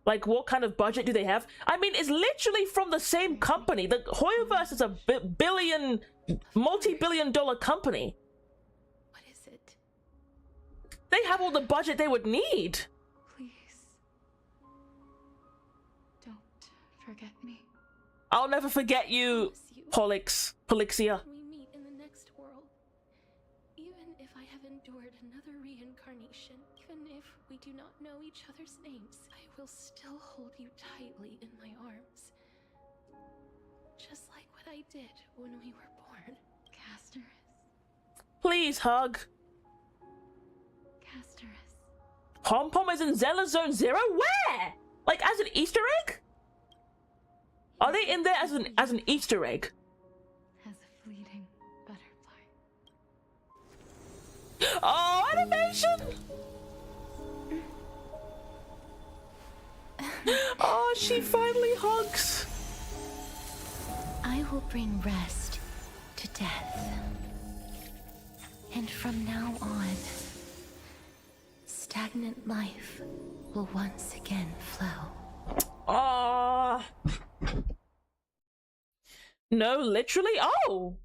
Like, what kind of budget do they have? I mean, it's literally from the same company. The Hoyoverse is a multi-billion-dollar company. What is it? They have all the budget they would need. Please. Don't forget me. I'll never forget you, Polixia. We meet in the next world. Even if I have endured another reincarnation, even if we do not know each other's names, I will still hold you tightly in my arms. Just like what I did when we were born. Casterus. Please hug. Casterus. Pom-Pom is in Xenozone Zero? Where? Like, as an Easter egg? Are they in there as an Easter egg? As a fleeting butterfly. Oh, animation! Oh, she finally hugs. I will bring rest to death. And from now on, stagnant life will once again flow. Ah. No, literally? Oh!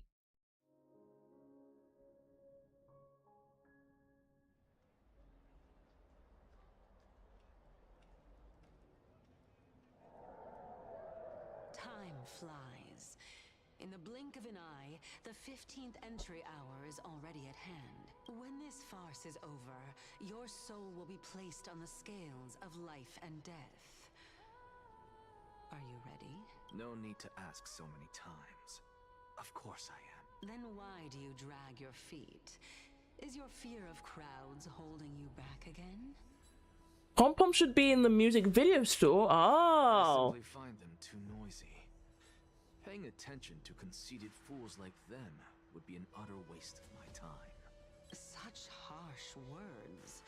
Time flies. In the blink of an eye, the 15th entry hour is already at hand. When this farce is over, your soul will be placed on the scales of life and death. Are you ready? No need to ask so many times. Of course I am. Then why do you drag your feet? Is your fear of crowds holding you back again? Pom Pom should be in the music video store. Oh. I simply find them too noisy. Paying attention to conceited fools like them would be an utter waste of my time. Such harsh words.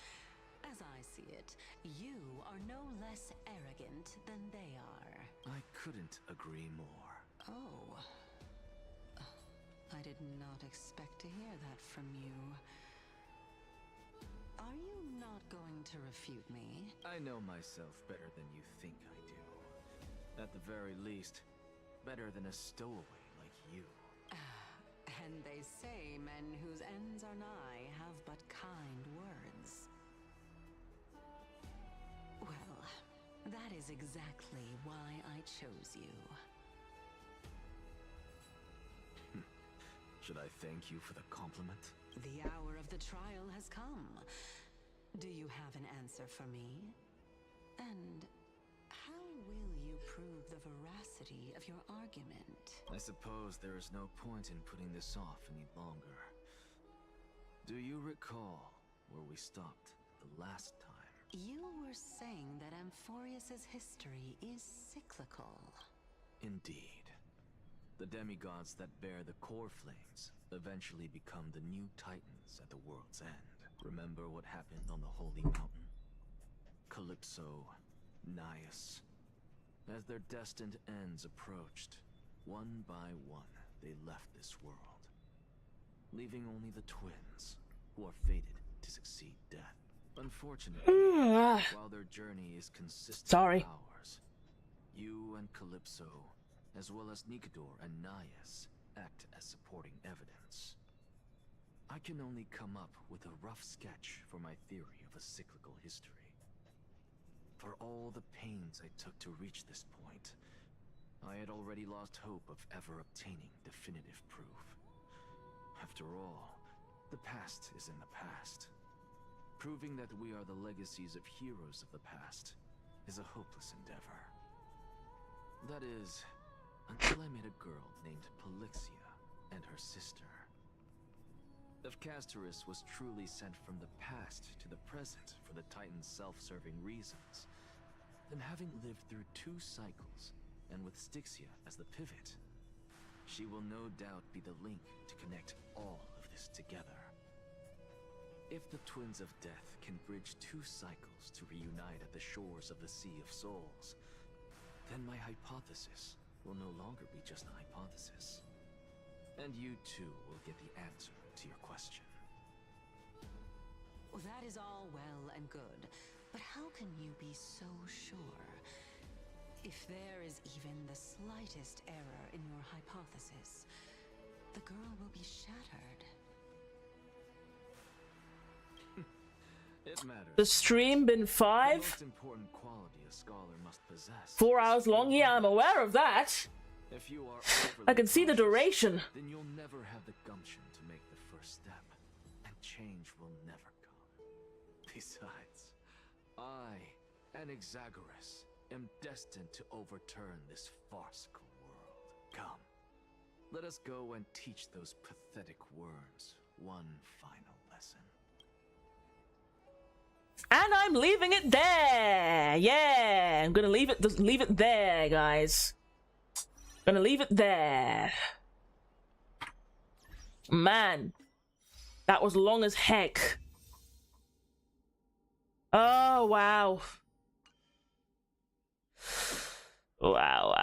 As I see it, you are no less arrogant than they are. I couldn't agree more. Oh. I did not expect to hear that from you. Are you not going to refute me? I know myself better than you think I do. At the very least, better than a stowaway like you. And they say men whose ends are nigh have but kind words. Well, that is exactly why I chose you. Should I thank you for the compliment? The hour of the trial has come. Do you have an answer for me? And how will you prove the veracity of your argument? I suppose there is no point in putting this off any longer. Do you recall where we stopped the last time? You were saying that Amphoreus' history is cyclical. Indeed. The demigods that bear the core flames eventually become the new titans at the world's end. Remember what happened on the Holy Mountain? Calypso, Naias. As their destined ends approached, one by one, they left this world, leaving only the twins, who are fated to succeed death. Unfortunately, while their journey is consistent with ours, you and Calypso, as well as Nicodor and Naias, act as supporting evidence. I can only come up with a rough sketch for my theory of a cyclical history. For all the pains I took to reach this point, I had already lost hope of ever obtaining definitive proof. After all, the past is in the past. Proving that we are the legacies of heroes of the past is a hopeless endeavor. That is, until I met a girl named Polixia and her sister. If Castorus was truly sent from the past to the present for the Titan's self-serving reasons, then having lived through 2 cycles, and with Styxia as the pivot, she will no doubt be the link to connect all of this together. If the Twins of Death can bridge 2 cycles to reunite at the shores of the Sea of Souls, then my hypothesis will no longer be just a hypothesis. And you too will get the answer to your question. Well, that is all well and good, but how can you be so sure? If there is even the slightest error in your hypothesis, the girl will be shattered. It matters. The stream been 5? The most important quality a scholar must possess. 4 hours long? Yeah, I'm aware of that. If you are I can see the duration. then you'll never have the gumption to make the first step, and change will never come. Besides, I, an Exagoras, am destined to overturn this farcical world. Come, let us go and teach those pathetic worms one final lesson. And I'm leaving it there. Yeah, I'm gonna leave it there, guys. Gonna leave it there. Man, that was long as heck. Oh wow. Wow.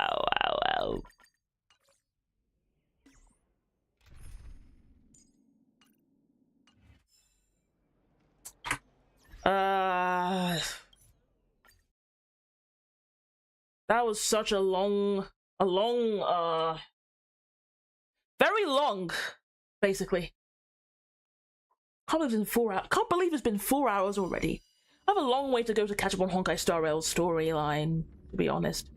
That was such a long, very long, basically. Can't believe it's been 4 hours. Can't believe it's been 4 hours already. I have a long way to go to catch up on Honkai Star Rail's storyline, to be honest.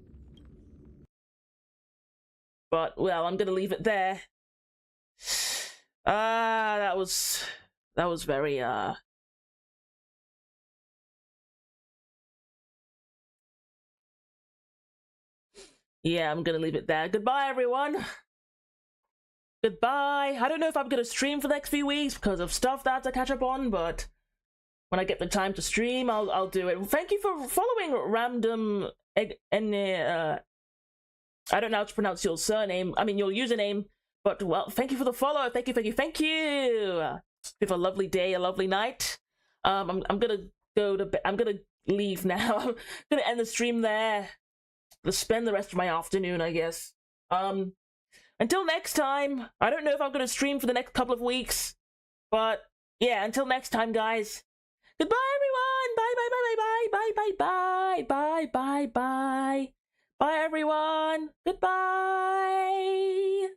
But, well, I'm gonna leave it there. That was very, yeah, I'm gonna leave it there. Goodbye, everyone. Goodbye. I don't know if I'm gonna stream for the next few weeks because of stuff that I have to catch up on, but when I get the time to stream, I'll do it. Thank you for following Random I don't know how to pronounce your surname. I mean your username, but well, thank you for the follow. Thank you. Have a lovely day, a lovely night. I'm gonna go to bed. I'm gonna leave now. I'm gonna end the stream there. To spend the rest of my afternoon, I guess. Until next time. I don't know if I'm gonna stream for the next couple of weeks, but yeah, until next time, guys. Goodbye, everyone. Bye. Bye, everyone. Goodbye.